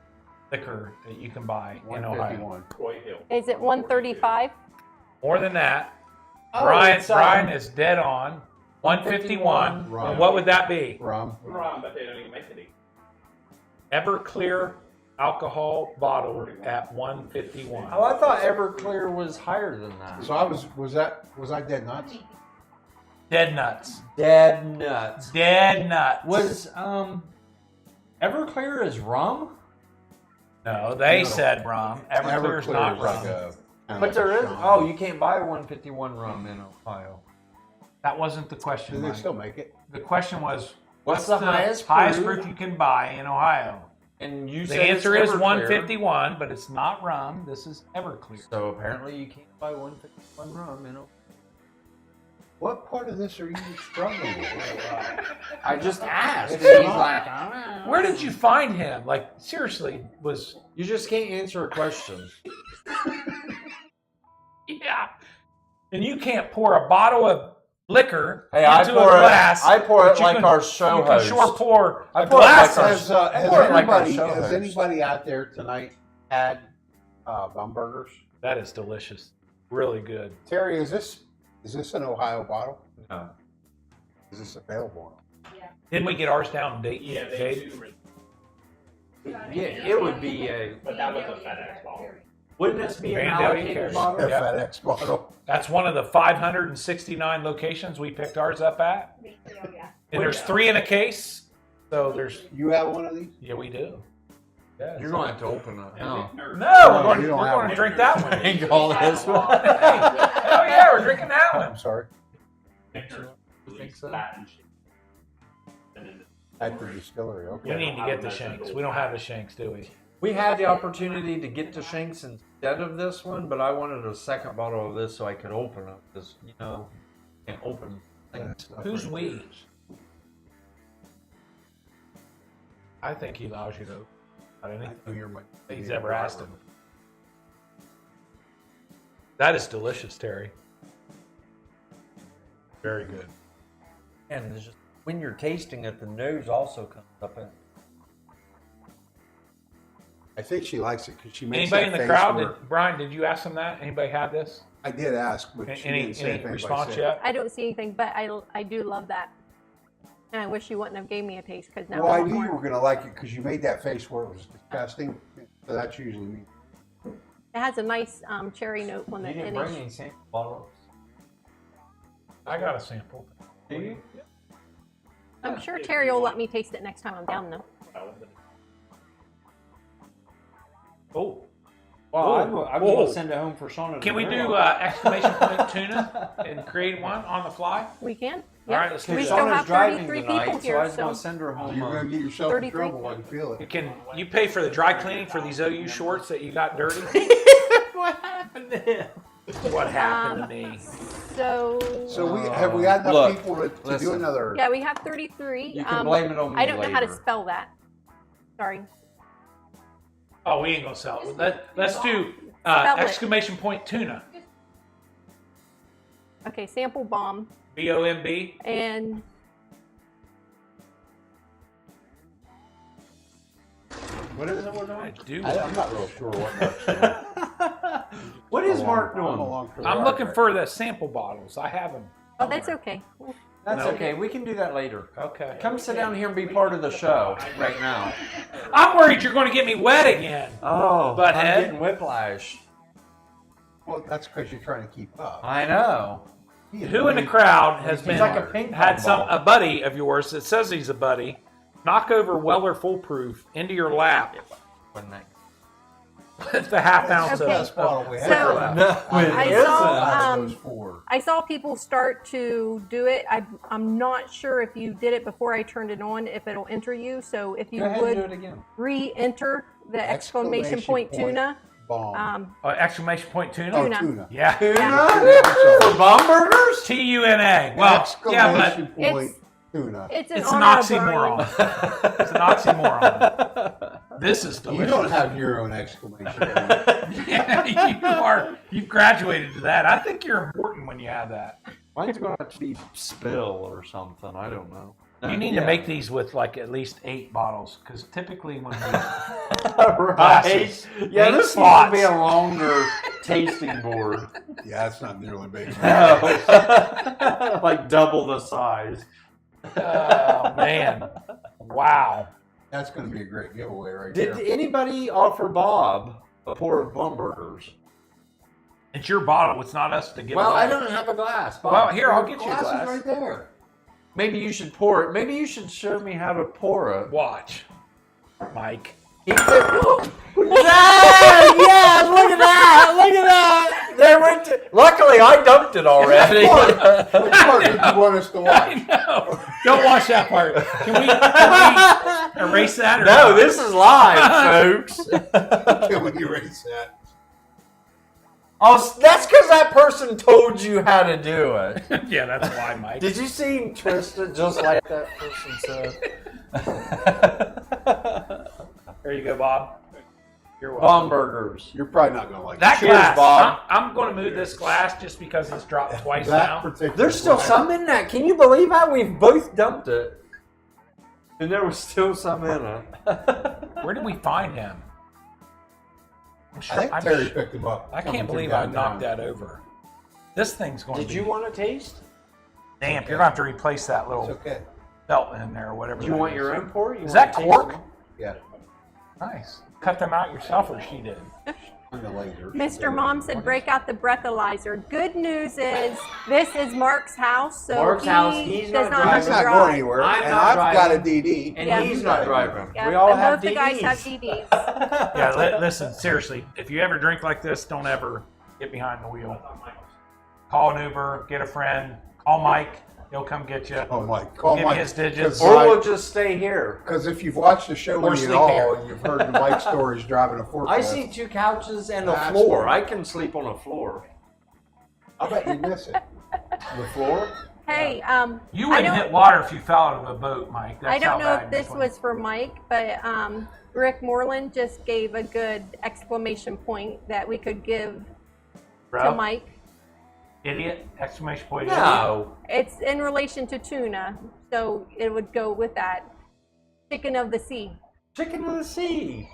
liquor that you can buy in Ohio? 151. Coy Hill? Is it 135? More than that. Oh, Brian, it's, Brian is dead on. 151. Rum. And what would that be? Rum. Rum, but they don't even make it. Everclear alcohol bottle at 151. Oh, I thought Everclear was higher than that. So was I dead nuts? Dead nuts. Dead nuts. Dead nuts. Was Everclear is rum? No, they No. said rum. Everclear's not is rum. like a, kinda But like there a is. Sean. Oh, you can't buy 151 rum in Ohio. That wasn't the question, Do they Mike. still make it? The question was, What's the highest highest proof? proof you can buy in Ohio? And you The said answer it's is Everclear. 151, but it's not rum. This is Everclear. So apparently you can't buy 151 rum in Ohio. What part of this are you struggling with? I just asked. It's and he's not. like, I don't know. Where did you find him? Like, seriously, was... You just can't answer a question. Yeah. And you can't pour a bottle of liquor Hey, I into pour a glass. I pour but it you like can- our show You can host. sure pour I a pour it glass like our- of... Has anybody out there tonight had bum burgers? That is delicious. Really good. Terry, is this an Ohio bottle? No. Is this available? Didn't we get ours down in Dayton? Yeah, they Dayton? do. Yeah, it would be a. But that was a FedEx bottle. Wouldn't this be an Vandalia allocated cares. bottle? A Yeah. FedEx bottle. That's one of the 569 locations we picked ours up at. And there's 3 in a case. So there's... You have one of these? Yeah, we do. Yeah, You're going to have to open it. No. No, No, we're going, you we're don't have going to one. drink that one. Drink all this one. Hell yeah, we're drinking that one. I'm sorry. so? That and shit. And then At the distillery, okay. We need to get the Shanks. We don't have the Shanks, do we? We had the opportunity to get the Shanks instead of this one, but I wanted a second bottle of this so I could open it. Because, you know, you can't open things. Who's we? I think he allows you to open anything he's ever asked him. That is delicious, Terry. Very good. And it's just, when you're tasting it, the nose also comes up in. I think she likes it because she makes Anybody in that the face crowd? where- Brian, did you ask him that? Anybody have this? I did ask, but she Any didn't say if anybody response said. yet? I don't see anything, but I do love that. And I wish you wouldn't have gave me a taste because now Well, I I want knew you more. were going to like it because you made that face where it was disgusting. So that's usually me. It has a nice cherry note on the You didn't bring finish. any sample bottles. I got a sample. Do you? I'm sure Terry will let me taste it next time I'm down though. Oh, Well, I'm Whoa. going to send it home for Shauna. to can we wear. do exclamation point tuna and create one on the fly? We can. All Yep. right, let's do We that. still Shauna's have driving 33 tonight, people so I here, was going so to send her home. You're going to get yourself in 33? trouble while you feel it. Can you pay for the dry cleaning for these OU shorts that you got dirty? What happened to him? What happened to me? So we have we got enough Look, people to do listen. another. yeah, we have 33. You can blame it on me I don't know how to later. spell that. Sorry. Oh, we ain't gonna sell it. Let's do Spell it. exclamation point tuna. Okay, sample bomb BOMB. and What is it we're I doing? do. I'm not real sure what Mark's doing. What is Mark I'm doing? along for the I'm ride looking right for the sample bottles. I have them. oh, that's okay. That's No. okay. We can do that later. Okay. Come sit down here and be part of the show right now. I'm worried you're going to get me wet again. Oh, Butthead. I'm getting whiplash. Well, that's because you're trying to keep up. I know. Who in the crowd has He's been like a ping pong had ball. a buddy of yours that says he's a buddy knock over Weller Foolproof into your lap Wasn't that- with the half ounce Okay. Best bottle we So- have. No, I it saw, isn't. Those four. I saw people start to do it. I'm not sure if you did it before I turned it on, if it'll enter you. So if you Go ahead and do would it again. re-enter the exclamation point tuna. Bomb. exclamation point tuna. Oh, tuna. tuna. Yeah. For bomb burgers? TUNA. Well, yeah, Exclamation but point. Tuna. It's It's an honor of oxymoron. Brian. It's an oxymoron. This is You delicious. don't have your own exclamation point. Yeah, you've graduated to that. I think you're important when you have that. Mine's going to have to be spill or something. I don't know. You need Yeah. to make these with like at least 8 bottles, because typically when we Right. glasses, Yeah, 8 this needs to slots. be a longer tasting board. Yeah, it's not nearly big enough. No. Like double the size. Oh man, wow. That's going to be a great giveaway right Did there. anybody offer Bob a pour of Blumburgers? It's your bottle. It's not us to give Well, away. I don't have a glass. Bob. Well, here, I'll get you a Glass is glass. right there. Maybe you should pour it. Maybe you should show me how to pour it. Watch, Mike. Yeah, yeah, look at that. Look at that. There went to, luckily, I dumped it already. Which part did you want us to watch? No, don't watch that part. Can we erase that? Or No, not? this is live, folks. Can we erase that? Oh, that's because that person told you how to do it. Yeah, that's why, Mike. Did you see him twist it just like that person said? There you go, Bob. You're welcome. Bomburgers. You're probably not going to like That Cheers, glass, Bob. I'm going to move this glass just because it's dropped twice that now. particular There's still glass. some in that. Can you believe that? We've both dumped it. And there was still some in it. Where did we find him? I'm I sure. think I'm Terry sure- picked him up. I coming can't through believe I downtown. knocked that over. This thing's going Did to be. you want to taste? Damn, you're going to have to replace that It's little okay. belt in there or whatever. Do you that want is. your own pour? You Is want that to taste cork? it? Yeah. Nice. Cut them out yourself, or she did. On the laser. Mr. Mom said, break out the breathalyzer. Good news is, this is Mark's house, so Mark's house, he he's does not not have That's to not drive. going anywhere. I'm and not I've got a driving. DD. And Yeah. he's not driving. Yeah, We all and have both the guys DDs. have DDs. Yeah, listen, seriously, if you ever drink like this, don't ever get behind the wheel. Call an Uber, get a friend, call Mike, he'll come get you. Oh, Mike. Call Give Mike. me his digits. Or we'll just stay here. Because if you've watched the show Or with me sleep at all, here. and you've heard the Mike stories driving a forklift, I see 2 couches and a That's floor. cool. I can sleep on a floor. I bet you miss it. The floor? Hey, You I wouldn't don't- hit water if you fell out of a boat, Mike. That's I don't how know bad if this one was is. for Mike, but Rick Moreland just gave a good exclamation point that we could give to Bro, Mike. idiot! Exclamation point. No. It's in relation to tuna, so it would go with that. Chicken of the sea. Chicken of the sea.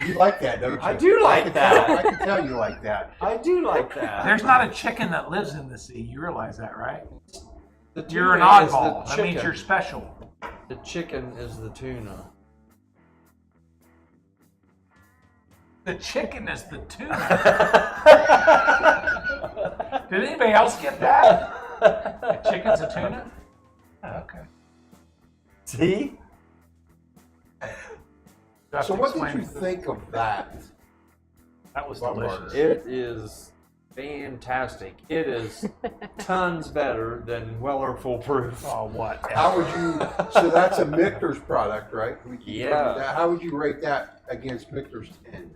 You like that, don't you? I do like I that. can tell you like that. I do like that. There's not a chicken that lives in the sea. You realize that, right? The You're an tuna is the oddball. That means chicken. you're special. The chicken is the tuna. The chicken is the tuna. Did anybody else get that? The chicken's a tuna? Oh, okay. See? You have So to what did explain you it. think of that? That was Lumbar. delicious. It is fantastic. It is tons better than Weller Foolproof. Oh, what? How would you, so that's a Michter's product, right? We keep Yeah. bringing that. How would you rate that against Michter's 10?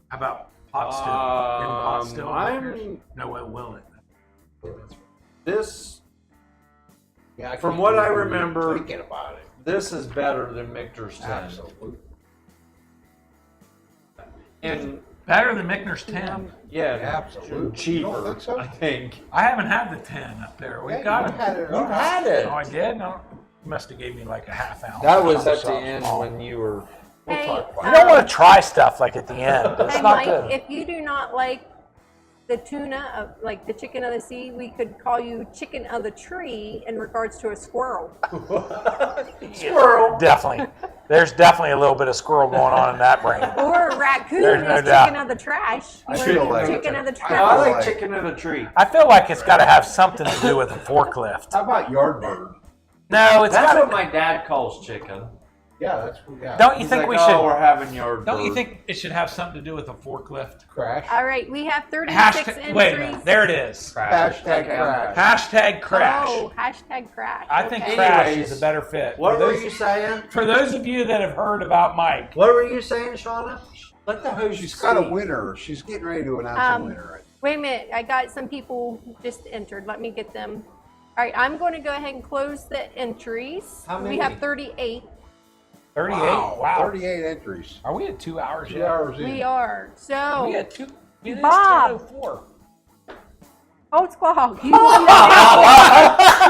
How about pot still? Getting pot still? I'm No, it will it. this. Yeah, I From can't what I believe you're remember- thinking about it. This is better than Michter's 10. Absolutely. And Better than Michner's 10. yeah, Absolutely. You cheaper. don't think so? I think. I haven't had the 10 up there. We Yeah, got you it. had it. You've had it. Oh, I did? No. You must have gave me like a half ounce. That was at the Something end small. when you were. Hey, You don't want to try stuff like at the end. It's Hey, not Mike, good. if you do not like the tuna, like the chicken of the sea, we could call you chicken of the tree in regards to a squirrel. Squirrel. Definitely. There's definitely a little bit of squirrel going on in that brain. Or a raccoon There's no is doubt. chicken of the trash. I We're feel like- chicken of the I trash. like Like- chicken of the tree. I feel like it's got to have something to do with a forklift. How about Yardbird? No, it's That's got what my dad calls chicken. Yeah, that's yeah. Don't you He's think like, we oh, should? we're having yard. Don't you bird." think it should have something to do with a forklift? Crash. All right, we have 36 Hashtag. entries. Wait a minute. There it is. Hashtag Okay, crash. Hashtag crash. Oh, hashtag crash. I think Okay. crash Anyways, is a better fit. What for were those, you saying? for those of you that have heard about Mike, What were you saying, Shauna? Let the host She's got a speak. winner. She's getting ready to announce a winner. Right? Wait a minute, I got some people just entered. Let me get them. All right, I'm going to go ahead and close the entries. How We many? have 38. 38. Wow. 38 entries. Are we at 2 hours 2 yet? hours in. We are. So, We had 2. It is Bob. 10:04. oh, Squawk, you won the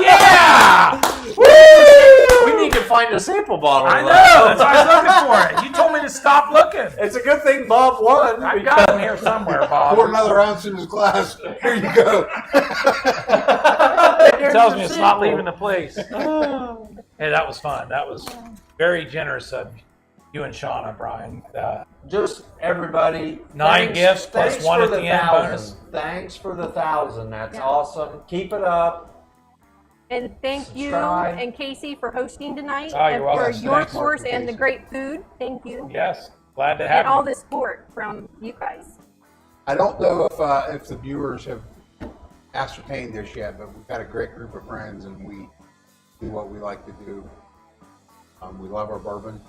Yeah! We need to find a sample bottle. I know. That's why I was looking for it. You told me to stop looking. It's a good thing Bob won. I've got them here somewhere, Bob. Pour another ounce in his glass. Here you go. It tells me it's not leaving the place. Hey, that was fun. That was very generous of you and Shauna, Brian. Just everybody. 9 gifts plus thanks 1 for at the end 1,000. bonus. Thanks for the 1,000. That's Yeah. awesome. Keep it up. And thank you Subscribe. and Casey for hosting tonight. Oh, you're and welcome. for your Thanks, Mark course and and the Casey. great food. Thank you. Yes. Glad to And have all you. the support from you guys. I don't know if the viewers have ascertained this yet, but we've got a great group of friends, and we do what we like to do. We love our bourbon.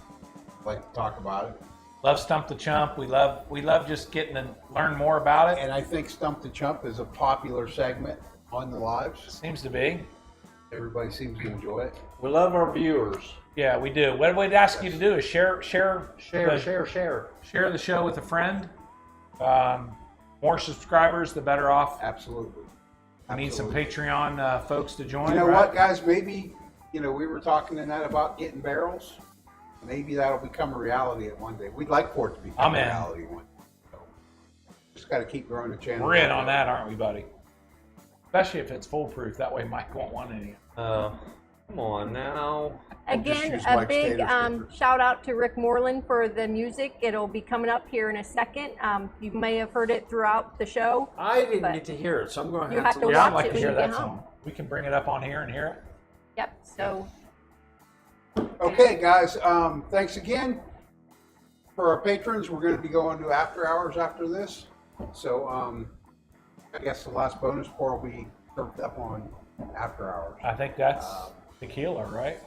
Like to talk about it, Love Stump the Chump. We love just getting to learn more about it. and I think Stump the Chump is a popular segment on the lives. Seems to be. Everybody seems to enjoy it. We love our viewers. Yeah, we do. What we'd ask you to do is share Share. the show with a friend. More subscribers, the better off. Absolutely. I need some Absolutely. Patreon folks to join. You know right? what, guys? Maybe, we were talking tonight about getting barrels. Maybe that'll become a reality at one day. We'd like for it to become I'm a in. reality one day. So, just got to keep growing the channel. We're in on that, aren't we, buddy? Especially if it's foolproof. That way Mike won't want any. Come on now. just Again, use a Mike's big tater stickers. shout out to Rick Moreland for the music. It'll be coming up here in a second. You may have heard it throughout the show. I didn't But get to hear it, so I'm going you to have have to to Yeah, I'd watch like it to when hear you that get home. song. We can bring it up on here and hear it. Yep. So Okay, guys. Thanks again. For our patrons, we're going to be going to after hours after this. So I guess the last bonus pour will be served up on after hours. I think that's tequila, right?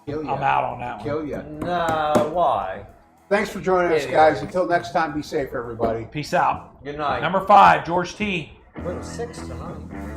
Kill ya. I'm out on that one. Kill ya. No, why? Thanks for joining us, Yeah. guys. Until next time, be safe, everybody. Peace out. Good night. Number 5, George T. What was 6 tonight?